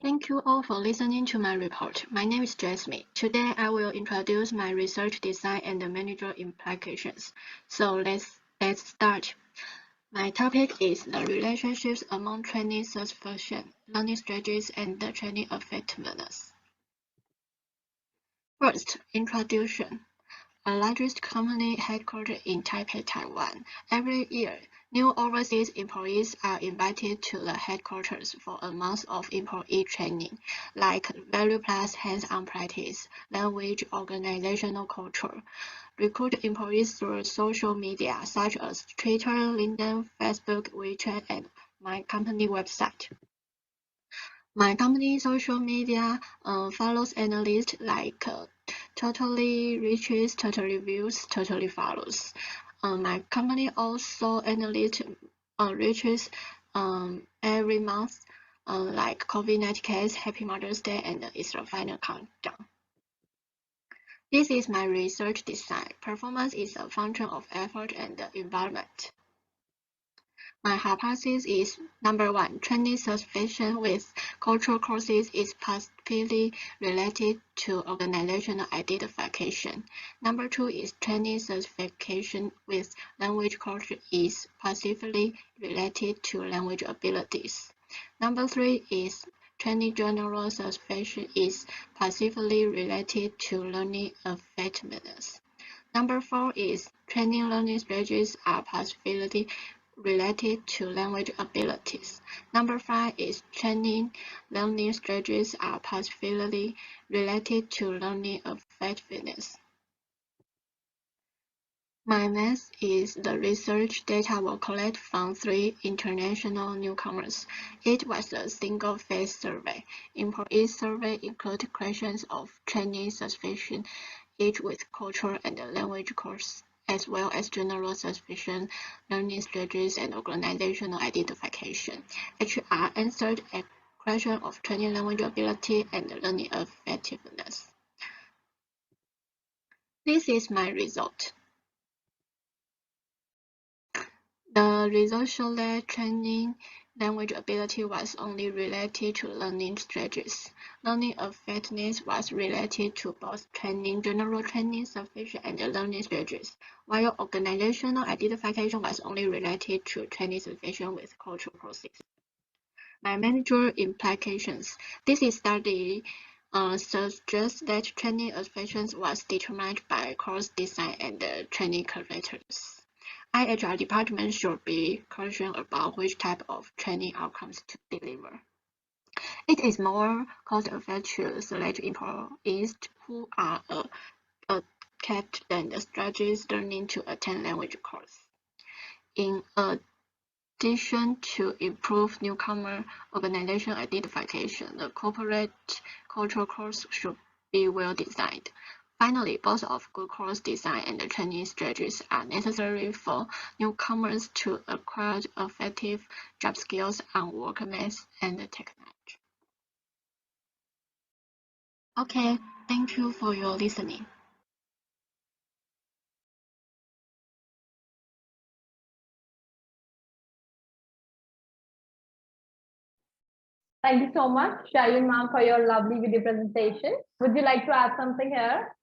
Thank you all for listening to my report. My name is Jasmine. Today I will introduce my research design and the managerial implications. So let's start. My topic is the relationships among training satisfaction, learning strategies, and the training effectiveness. First, introduction. A largest company headquartered in Taipei, Taiwan. Every year, new overseas employees are invited to the headquarters for a month of employee training, like value plus hands-on practice, language, organizational culture. Recruit employees through social media such as Twitter, LinkedIn, Facebook, WeChat, and my company website. My company social media follows analysts like totally reaches, totally views, totally follows. My company also analysts reaches every month like COVID-19 case, Happy Mother's Day, and it's the final countdown. This is my research design. Performance is a function of effort and the environment. My hypothesis is, number one, training satisfaction with cultural courses is positively related to organizational identification. Number two is training satisfaction with language culture is positively related to language abilities. Number three is training general satisfaction is positively related to learning effectiveness. Number four is training learning strategies are positively related to language abilities. Number five is training learning strategies are positively related to learning effectiveness. My math is the research data will collect from 3 international newcomers. It was a single-phase survey. Employee survey included questions of training satisfaction, each with cultural and language course, as well as general satisfaction, learning strategies, and organizational identification. HR answered a question of training language ability and learning effectiveness. This is my result. The results show that training language ability was only related to learning strategies. Learning effectiveness was related to both training, general training, sufficient, and learning strategies, while organizational identification was only related to training sufficient with cultural courses. My managerial implications. This study suggests that training effectiveness was determined by course design and training characters. IHR department should be cautious about which type of training outcomes to deliver. It is more cost-effective to select employees who are adept and strategies learning to attend language course. In addition to improve newcomer organization identification, the corporate cultural course should be well designed. Finally, both of good course design and training strategies are necessary for newcomers to acquire effective job skills on work math and technology. Okay, thank you for your listening. Thank you so much, Shailin ma'am, for your lovely video presentation. Would you like to add something here?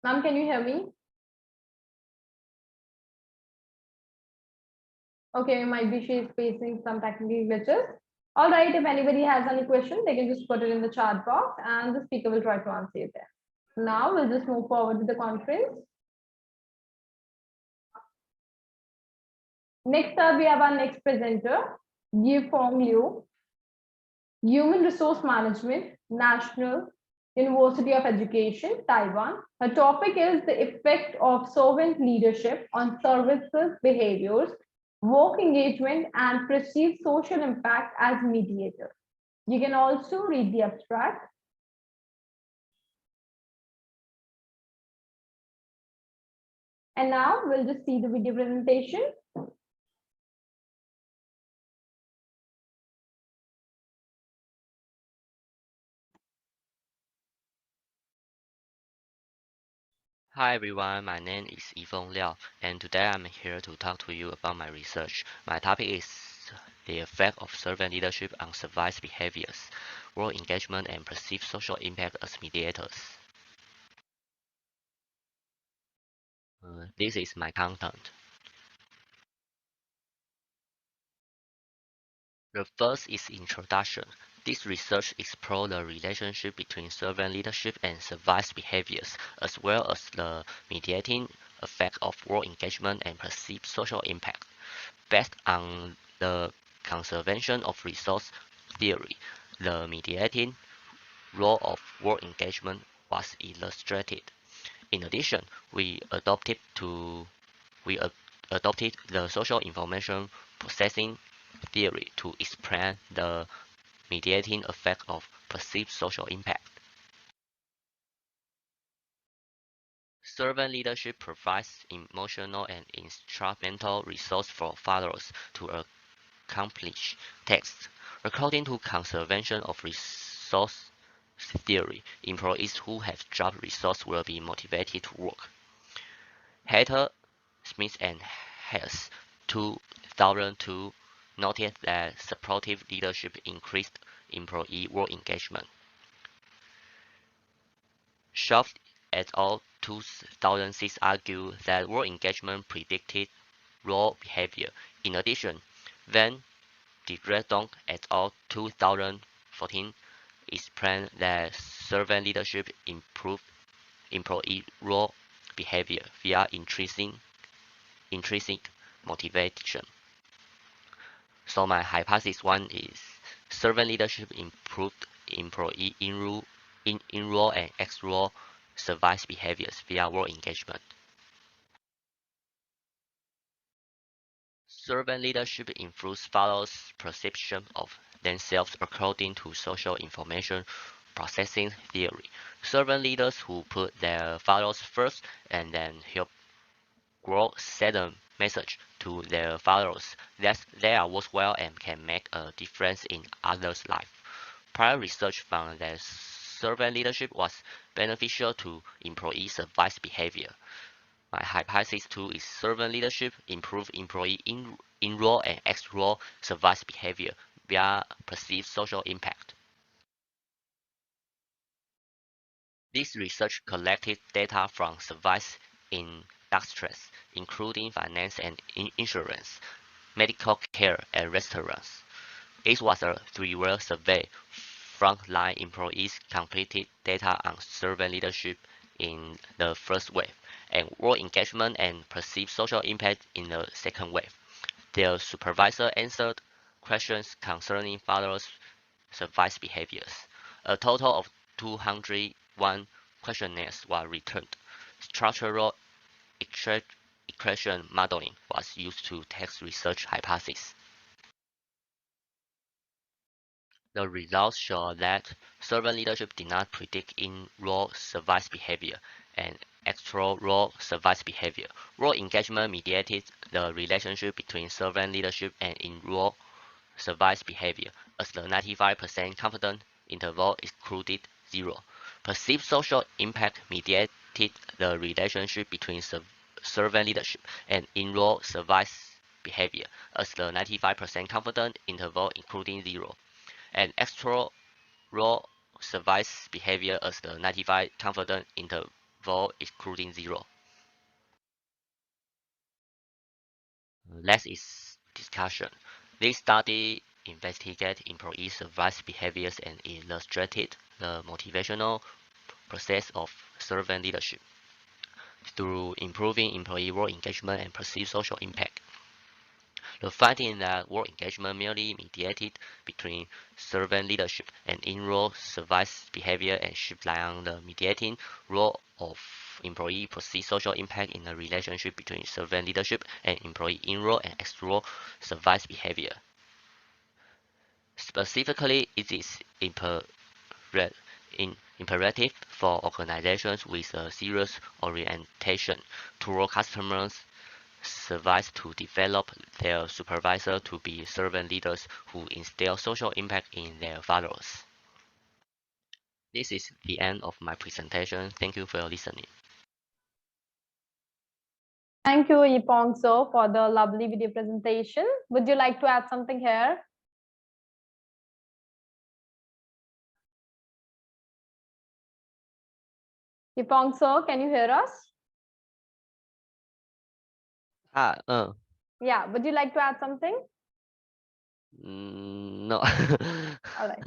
Ma'am, can you hear me? Okay, might be she is facing some technical glitches. All right, if anybody has any question, they can just put it in the chat box and the speaker will try to answer it there. Now we'll just move forward with the conference. Next up, we have our next presenter, Yifeng Liu, Human Resource Management, National University of Education, Taiwan. Her topic is the effect of servant leadership on services behaviors, work engagement, and perceived social impact as mediator. You can also read the abstract. And now we'll just see the video presentation. Hi everyone, my name is Yifeng Liao, and today I'm here to talk to you about my research. My topic is the effect of servant leadership on service behaviors, work engagement, and perceived social impact as mediators. This is my content. The first is introduction. This research explores the relationship between servant leadership and service behaviors, as well as the mediating effect of work engagement and perceived social impact. Based on the conservation of resource theory, the mediating role of work engagement was illustrated. In addition, we adopted the social information processing theory to explain the mediating effect of perceived social impact. Servant leadership provides emotional and instrumental resource for followers to accomplish tasks. According to conservation of resource theory, employees who have job resource will be motivated to work. Hatter, Smith and Hess, 2002, noted that supportive leadership increased employee work engagement. Schaft et al. 2006 argued that work engagement predicted role behavior. In addition, Van Dredonk et al. 2014 explained that servant leadership improved employee role behavior via intrinsic motivation. So my hypothesis one is servant leadership improved employee in-role and ex-role service behaviors via work engagement. Servant leadership improves followers' perception of themselves according to social information processing theory. Servant leaders who put their followers first and then help grow send a message to their followers that they are worthwhile and can make a difference in others' lives. Prior research found that servant leadership was beneficial to employee service behavior. My hypothesis 2 is servant leadership improve employee in-role and ex-role service behavior via perceived social impact. This research collected data from service industries, including finance and insurance, medical care, and restaurants. It was a three-way survey. Frontline employees completed data on servant leadership in the first wave, and work engagement and perceived social impact in the second wave. Their supervisor answered questions concerning followers' service behaviors. A total of 201 questionnaires were returned. Structural equation modeling was used to test research hypotheses. The results show that servant leadership did not predict in-role service behavior and extra-role service behavior. Role engagement mediated the relationship between servant leadership and in-role service behavior, as the 95% confidence interval excluded 0. Perceived social impact mediated the relationship between servant leadership and in-role service behavior, as the 95% confidence interval including 0. And extra role service behavior as the 95 confidence interval excluding 0. Next is discussion. This study investigated employee service behaviors and illustrated the motivational process of servant leadership through improving employee role engagement and perceived social impact. The finding that work engagement merely mediated between servant leadership and in-role service behavior and shift on the mediating role of employee perceived social impact in the relationship between servant leadership and employee in-role and ex-role service behavior. Specifically, it is imperative for organizations with a serious orientation toward customers service to develop their supervisor to be servant leaders who instill social impact in their followers. This is the end of my presentation. Thank you for your listening. Thank you, Yipong sir, for the lovely video presentation. Would you like to add something here? Yipong sir, can you hear us? Yeah, would you like to add something? No. All right.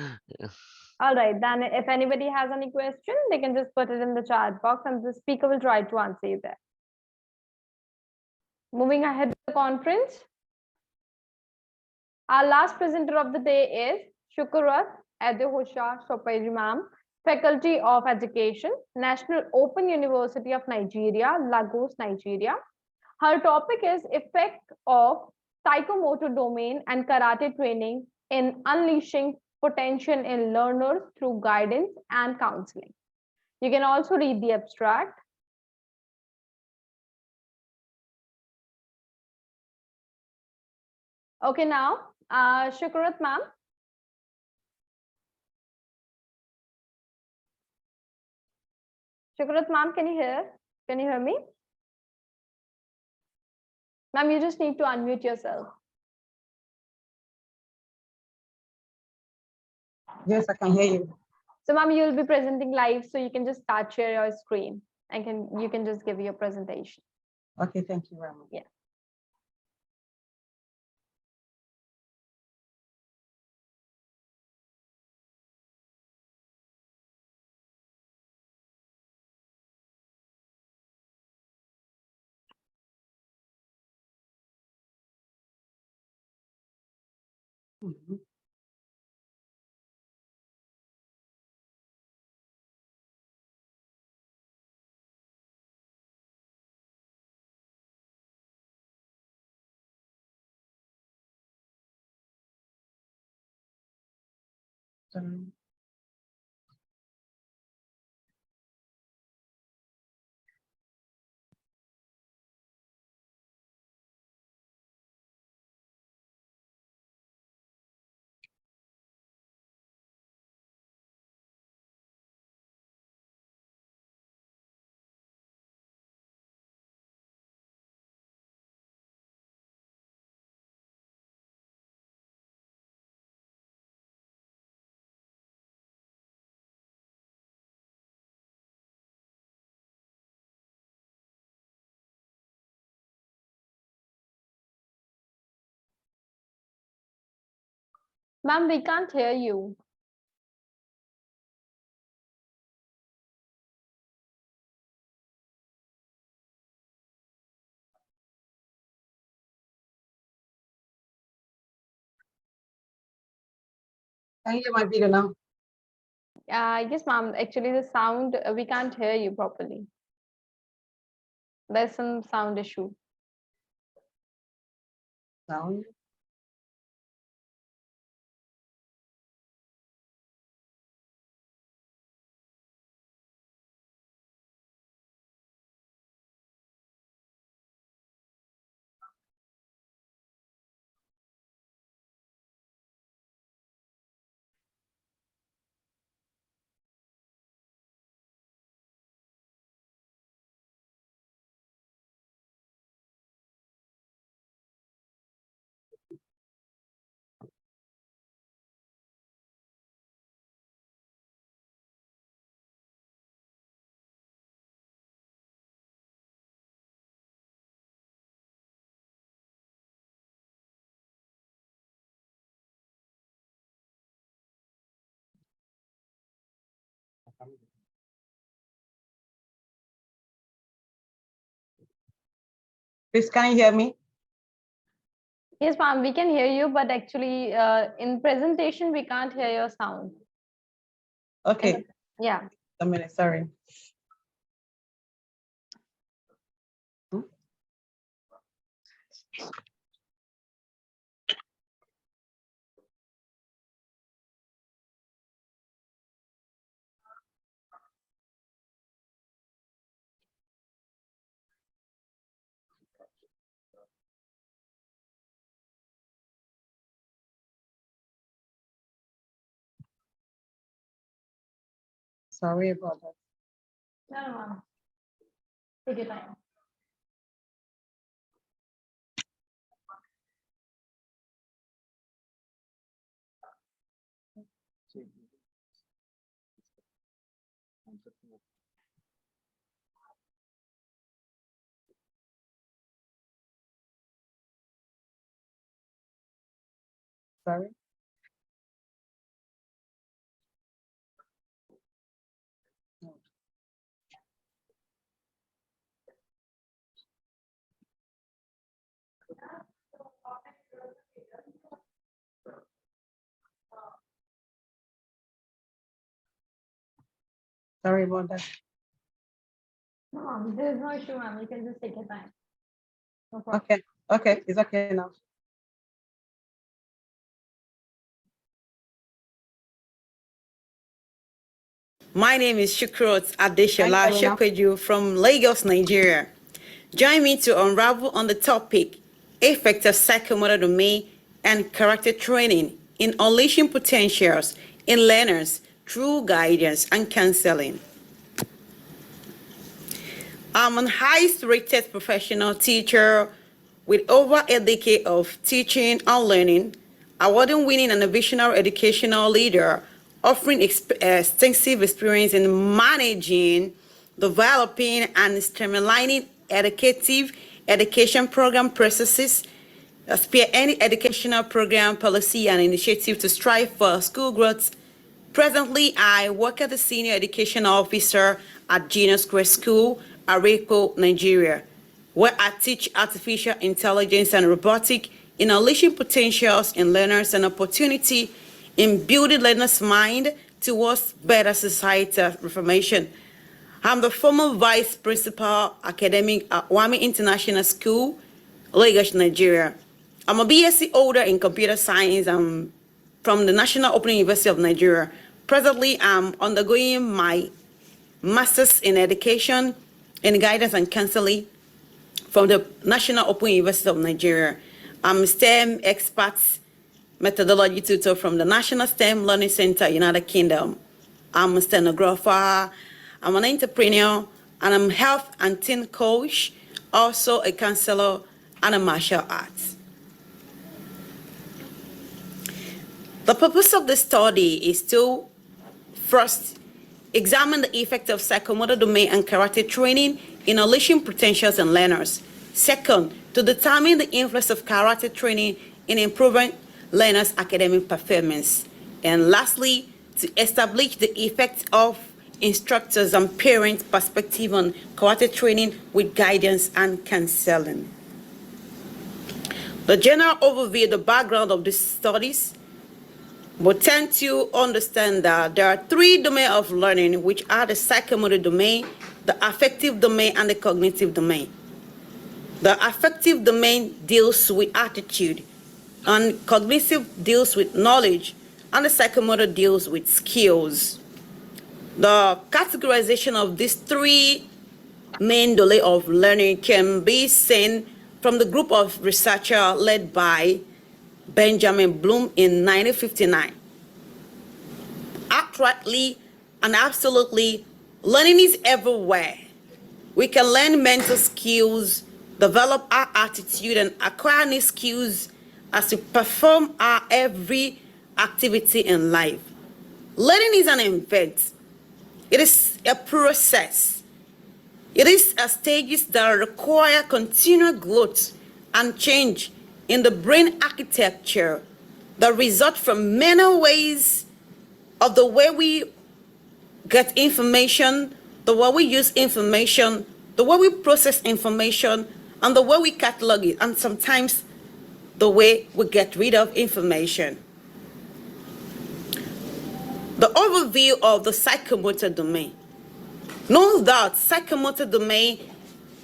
All right, then if anybody has any question, they can just put it in the chat box and the speaker will try to answer you there. Moving ahead to the conference. Our last presenter of the day is Shukurat Edehosha Sopairi ma'am, Faculty of Education, National Open University of Nigeria, Lagos, Nigeria. Her topic is effect of psychomotor domain and karate training in unleashing potential in learners through guidance and counseling. You can also read the abstract. Okay, now, Shukurat ma'am. Shukurat ma'am, can you hear? Can you hear me? Ma'am, you just need to unmute yourself. Yes, I can hear you. So, ma'am, you'll be presenting live, so you can just start share your screen and you can just give your presentation. Okay, thank you very much. Yeah. Mhm. Sorry. Ma'am, we can't hear you. Can you hear my video now? Yes, ma'am. Actually, the sound, we can't hear you properly. There's some sound issue. Sound? Please, can you hear me? Yes, ma'am, we can hear you, but actually in presentation, we can't hear your sound. Okay. Yeah. A minute, sorry. Sorry about that. No, no, ma'am. Take your time. Sorry. Sorry about that. No, ma'am, there is no issue, ma'am. You can just take your time. No problem. Okay, okay, it's okay now. My name is Shukrot Adeshola Thank you, Amina. Shekweju from Lagos, Nigeria. Join me to unravel on the topic, effective psychomotor domain and character training in unleashing potentials in learners through guidance and counseling. I'm an highest rated professional teacher with over a decade of teaching and learning, award-winning and a visionary educational leader, offering extensive experience in managing, developing, and streamlining educative education program processes, spearheading educational program policy and initiative to strive for school growth. Presently, I work as a senior education officer at Genius Square School, Areko, Nigeria, where I teach artificial intelligence and robotics in unleashing potentials in learners and opportunity in building learners' mind towards better societal reformation. I'm the former vice principal academic at Wami International School, Lagos, Nigeria. I'm a BSc holder in computer science from the National Open University of Nigeria. Presently, I'm undergoing my master's in education and guidance and counseling from the National Open University of Nigeria. I'm a STEM expert methodology tutor from the National STEM Learning Center, United Kingdom. I'm a stenographer, I'm an entrepreneur, and I'm a health and teen coach, also a counselor and a martial arts. The purpose of the study is to first examine the effect of psychomotor domain and character training in unleashing potentials in learners. Second, to determine the influence of character training in improving learners' academic performance. And lastly, to establish the effect of instructors and parents' perspective on character training with guidance and counseling. The general overview, the background of these studies, but tend to understand that there are three domains of learning, which are the psychomotor domain, the affective domain, and the cognitive domain. The affective domain deals with attitude, and cognitive deals with knowledge, and the psychomotor deals with skills. The categorization of these three main domains of learning can be seen from the group of researchers led by Benjamin Bloom in 1959. Outrightly and absolutely, learning is everywhere. We can learn mental skills, develop our attitude, and acquire new skills as we perform our every activity in life. Learning is an event. It is a process. It is a stages that require continual growth and change in the brain architecture that result from many ways of the way we get information, the way we use information, the way we process information, and the way we catalog it, and sometimes the way we get rid of information. The overview of the psychomotor domain. Know that psychomotor domain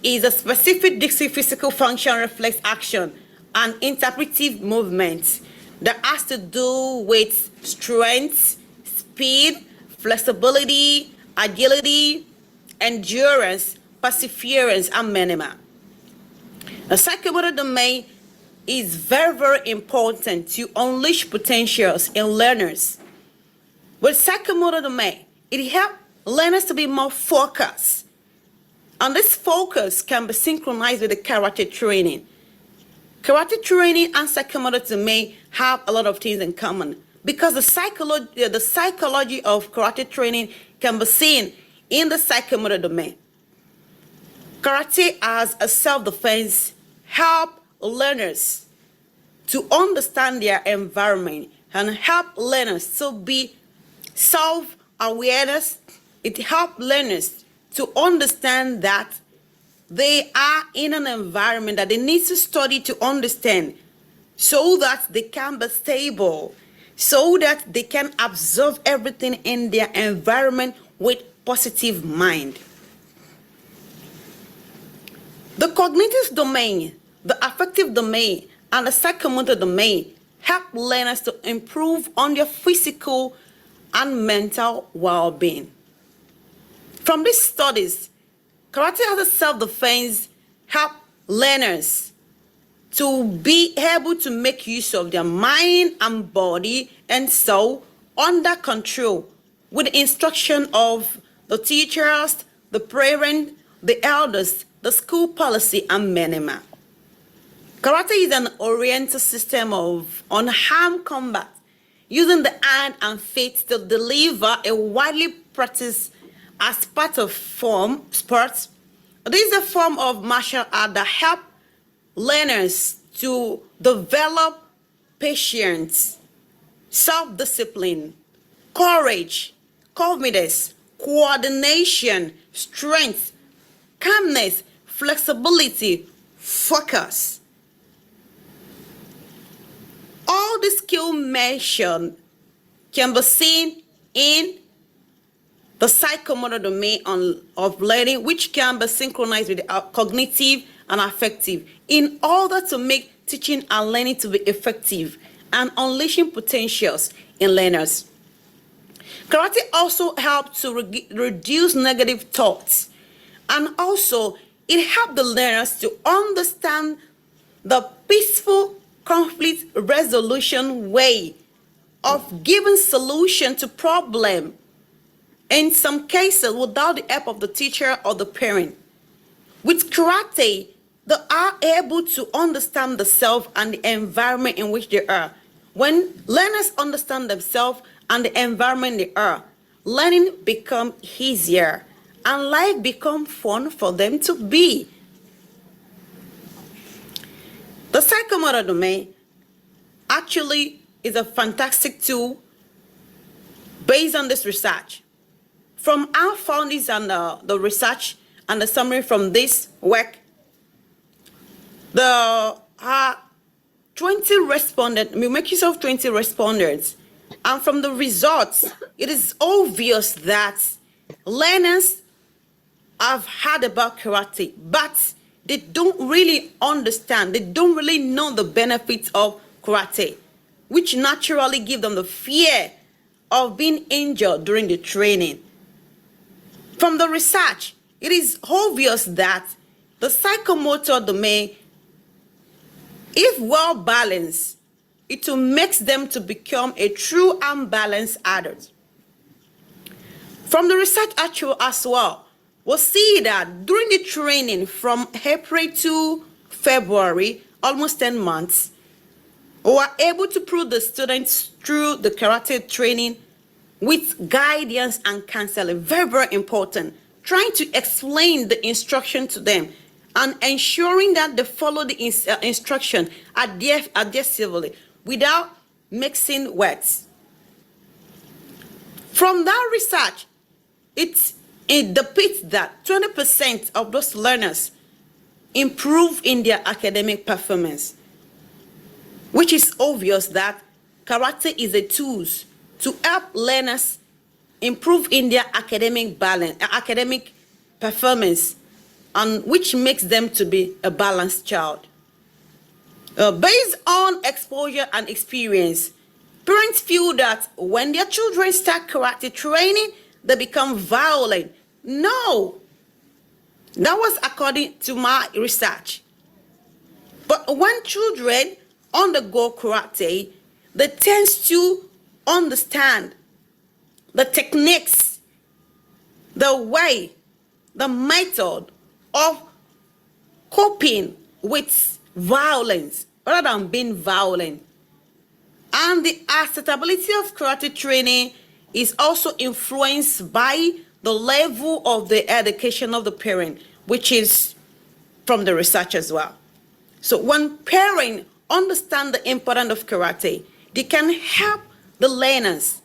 is a specific physical function, reflex action, and interpretive movement that has to do with strength, speed, flexibility, agility, endurance, perseverance, and many more. The psychomotor domain is very, very important to unleash potentials in learners. With psychomotor domain, it helps learners to be more focused. And this focus can be synchronized with the karate training. Karate training and psychomotor domain have a lot of things in common because the psychology of karate training can be seen in the psychomotor domain. Karate as a self-defense help learners to understand their environment and help learners to be self-awareness. It helps learners to understand that they are in an environment that they need to study to understand so that they can be stable, so that they can absorb everything in their environment with positive mind. The cognitive domain, the affective domain, and the psychomotor domain help learners to improve on their physical and mental well-being. From these studies, karate as a self-defense help learners to be able to make use of their mind and body and soul under control with the instruction of the teachers, the parents, the elders, the school policy, and many more. Karate is an oriented system of unarmed combat using the hand and feet to deliver a widely practiced as part of sports. This is a form of martial art that help learners to develop patience, self-discipline, courage, confidence, coordination, strength, calmness, flexibility, focus. All the skill mentioned can be seen in the psychomotor domain of learning, which can be synchronized with the cognitive and affective in order to make teaching and learning to be effective and unleashing potentials in learners. Karate also helps to reduce negative thoughts, and also it helps the learners to understand the peaceful conflict resolution way of giving solution to problem, in some cases without the help of the teacher or the parent. With karate, they are able to understand the self and the environment in which they are. When learners understand themselves and the environment they are, learning becomes easier and life becomes fun for them to be. The psychomotor domain actually is a fantastic tool based on this research. From our findings and the research and the summary from this work, there are 20 respondents, we make use of 20 respondents, and from the results, it is obvious that learners have heard about karate, but they don't really understand, they don't really know the benefits of karate, which naturally give them the fear of being injured during the training. From the research, it is obvious that the psychomotor domain, if well balanced, it will make them to become a true and balanced adult. From the research actual as well, we'll see that during the training from April to February, almost 10 months, we were able to put the students through the karate training with guidance and counseling, very, very important, trying to explain the instruction to them and ensuring that they follow the instruction adhesively without mixing words. From that research, it depicts that 20% of those learners improve in their academic performance, which is obvious that karate is a tool to help learners improve in their academic performance, and which makes them to be a balanced child. Based on exposure and experience, parents feel that when their children start karate training, they become violent. No, that was according to my research. But when children undergo karate, they tend to understand the techniques, the way, the method of coping with violence rather than being violent. And the acceptability of karate training is also influenced by the level of the education of the parent, which is from the research as well. So when parents understand the importance of karate, they can help the learners.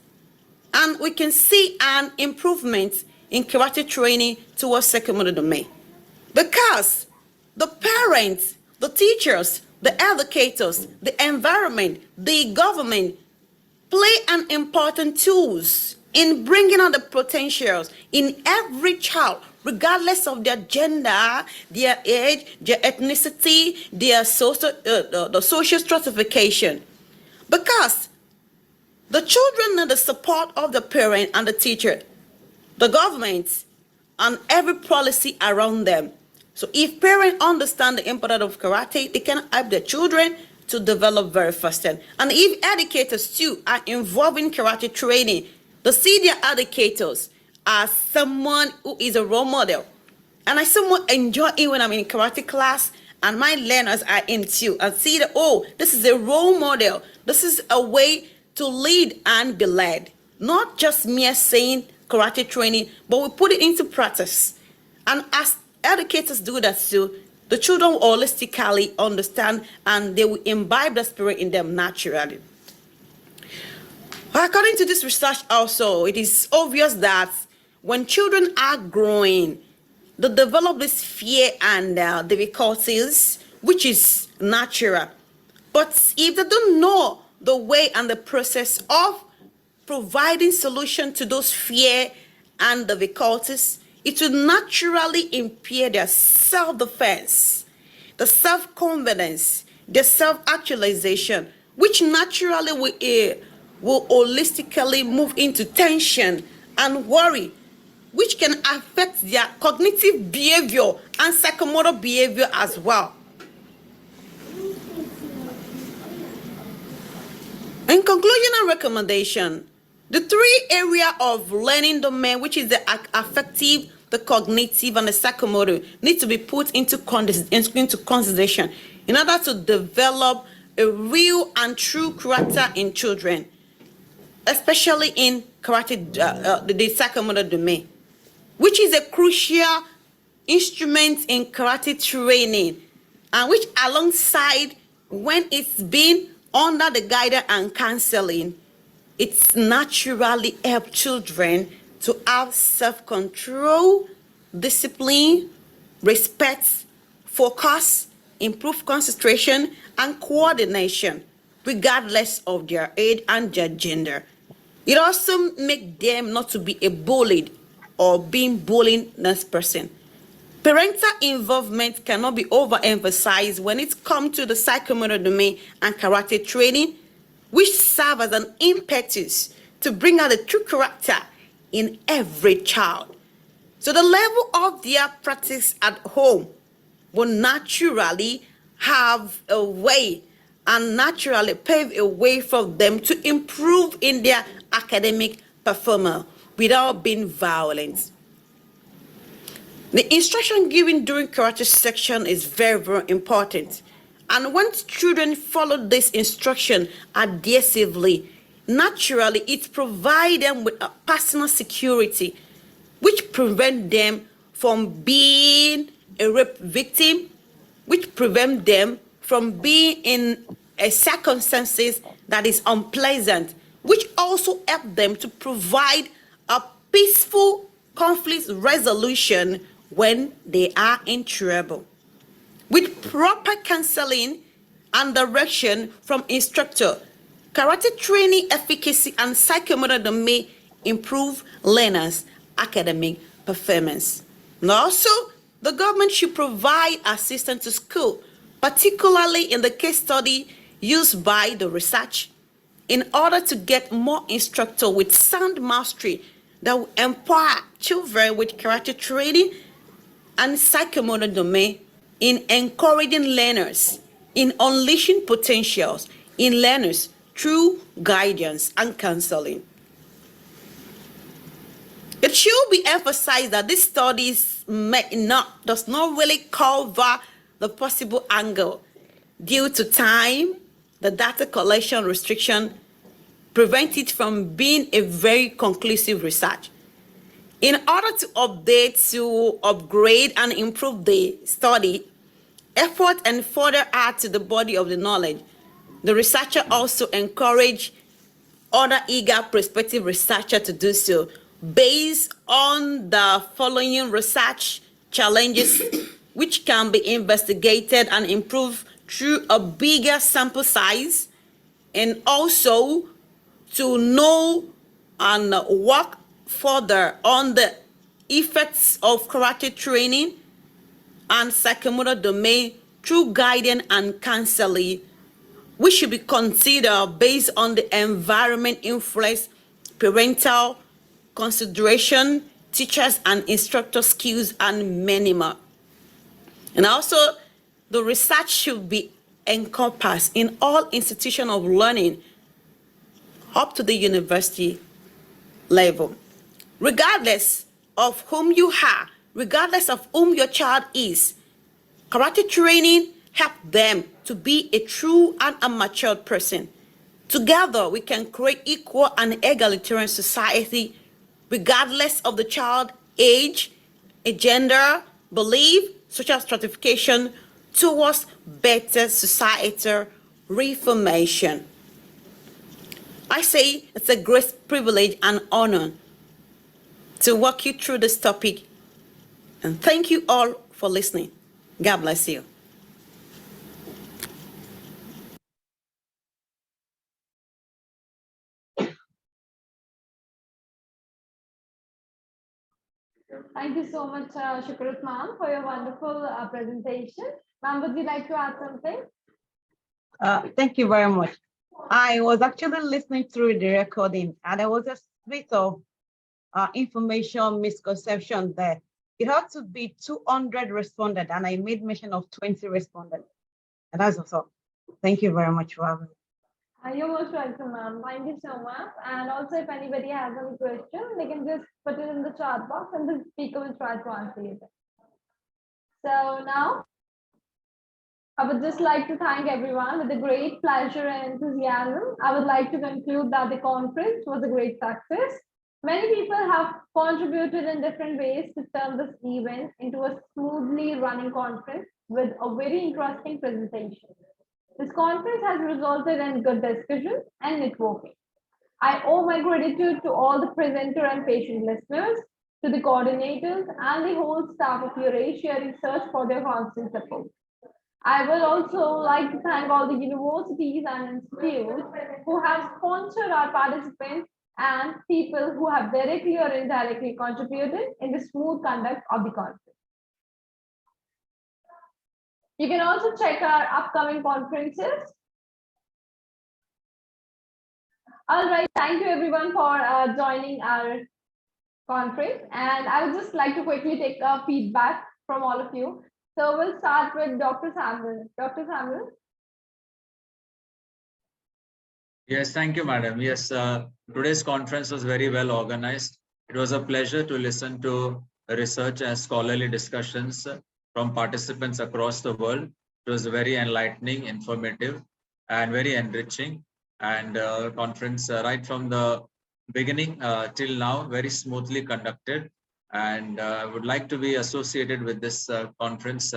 And we can see an improvement in karate training towards secondary domain. Because the parents, the teachers, the educators, the environment, the government play an important tools in bringing out the potentials in every child, regardless of their gender, their age, their ethnicity, their the social stratification. Because the children need the support of the parent and the teacher, the government, and every policy around them. So if parents understand the importance of karate, they can help their children to develop very fast. And if educators too are involved in karate training, they see their educators as someone who is a role model. And I somewhat enjoy it when I'm in karate class and my learners are in too, and see that, oh, this is a role model. This is a way to lead and be led. Not just mere saying karate training, but we put it into practice. And as educators do that too, the children will holistically understand and they will imbibe the spirit in them naturally. According to this research also, it is obvious that when children are growing, they develop this fear and difficulties, which is natural. But if they don't know the way and the process of providing solution to those fear and difficulties, it will naturally impair their self-defense, the self-confidence, the self-actualization, which naturally will holistically move into tension and worry, which can affect their cognitive behavior and psychomotor behavior as well. In conclusion and recommendation, the three areas of learning domain, which is the affective, the cognitive, and the psychomotor, need to be put into consideration in order to develop a real and true character in children, especially in karate, the psychomotor domain, which is a crucial instrument in karate training, and which alongside when it's been under the guidance and counseling, it's naturally help children to have self-control, discipline, respect, focus, improve concentration, and coordination, regardless of their age and their gender. It also makes them not to be a bullied or being bullying this person. Parental involvement cannot be overemphasized when it comes to the psychomotor domain and karate training, which serve as an impetus to bring out the true character in every child. So the level of their practice at home will naturally have a way and naturally pave a way for them to improve in their academic performance without being violent. The instruction given during karate section is very, very important. And once children follow this instruction adhesively, naturally it provides them with a personal security, which prevents them from being a rape victim, which prevents them from being in a circumstances that is unpleasant, which also help them to provide a peaceful conflict resolution when they are in trouble. With proper counseling and direction from instructor, karate training efficacy and psychomotor may improve learners' academic performance. And also, the government should provide assistance to school, particularly in the case study used by the research, in order to get more instructors with sound mastery that will empower children with karate training and psychomotor domain in encouraging learners, in unleashing potentials in learners through guidance and counseling. It should be emphasized that this studies does not really cover the possible angle due to time. The data collection restriction prevent it from being a very conclusive research. In order to update, to upgrade and improve the study, effort and further add to the body of the knowledge, the researcher also encourage other eager prospective researchers to do so based on the following research challenges which can be investigated and improved through a bigger sample size, and also to know and work further on the effects of karate training and psychomotor domain through guidance and counseling, which should be considered based on the environment influence, parental consideration, teachers and instructor skills, and many more. And also, the research should be encompassed in all institutions of learning up to the university level. Regardless of whom you are, regardless of whom your child is, karate training helps them to be a true and a matured person. Together, we can create equal and egalitarian society regardless of the child age, gender, belief, social stratification, towards better societal reformation. I say it's a great privilege and honor to walk you through this topic. And thank you all for listening. God bless you. Thank you so much, Shukrat ma'am, for your wonderful presentation. Ma'am, would you like to add something? Thank you very much. I was actually listening through the recording, and there was a bit of information misconception there. It had to be 200 responded, and I made mention of 20 responded. And that's also. Thank you very much for having me. You're most welcome, ma'am. Thank you so much. And also, if anybody has any question, they can just put it in the chat box and the speaker will try to answer it. So now, I would just like to thank everyone with a great pleasure and enthusiasm. I would like to conclude that the conference was a great success. Many people have contributed in different ways to turn this event into a smoothly running conference with a very interesting presentation. This conference has resulted in good discussion and networking. I owe my gratitude to all the presenter and patient listeners, to the coordinators and the whole staff of Eurasia Research for their constant support. I would also like to thank all the universities and institutes who have sponsored our participants and people who have directly or indirectly contributed in the smooth conduct of the conference. You can also check our upcoming conferences. All right, thank you everyone for joining our conference. And I would just like to quickly take a feedback from all of you. So we'll start with Dr. Samuel. Dr. Samuel. Yes, thank you, madam. Yes, today's conference was very well organized. It was a pleasure to listen to research and scholarly discussions from participants across the world. It was very enlightening, informative, and very enriching. And conference right from the beginning till now, very smoothly conducted. And I would like to be associated with this conference,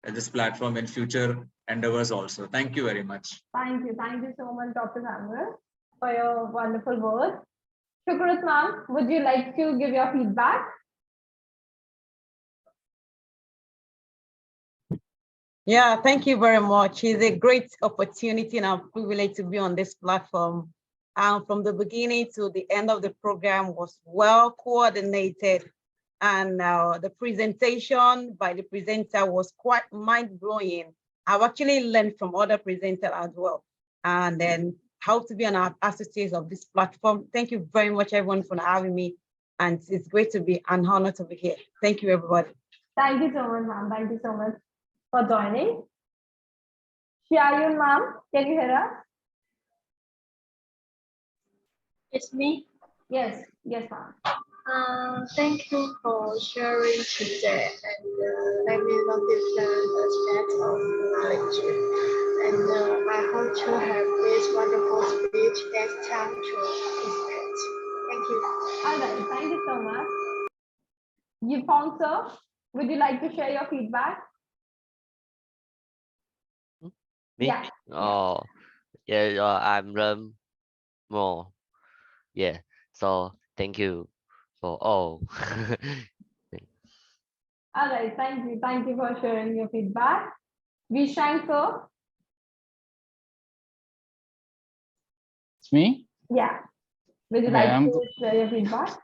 this platform in future endeavors also. Thank you very much. Thank you so much, Dr. Samuel, for your wonderful words. Shukrat ma'am, would you like to give your feedback? Yeah, thank you very much. It's a great opportunity and a privilege to be on this platform. From the beginning to the end of the program was well coordinated, and the presentation by the presenter was quite mind-blowing. I've actually learned from other presenters as well, and then how to be an associate of this platform. Thank you very much, everyone, for having me, and it's great to be an honor to be here. Thank you, everybody. Thank you so much, ma'am. Thank you so much for joining. Shayun, ma'am, can you hear us? It's me. Yes, yes, ma'am. Thank you for sharing today, and let me notice the aspect of knowledge. And I hope to have this wonderful speech next time to participate. Thank you. All right, thank you so much. Yifong, sir, would you like to share your feedback? Me? Yeah. Oh, yeah, I'm learn more. Yeah, so thank you for all. All right, thank you. Thank you for sharing your feedback. Vishang, sir. It's me. Yeah. Would you Okay, like to share your feedback?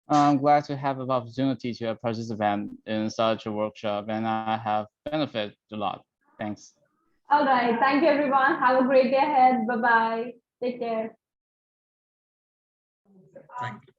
I'm glad to have the opportunity to participate in such a workshop, and I have benefited a lot. Thanks. All right. Thank you, everyone. Have a great day ahead. Bye-bye. Take care. Thank you.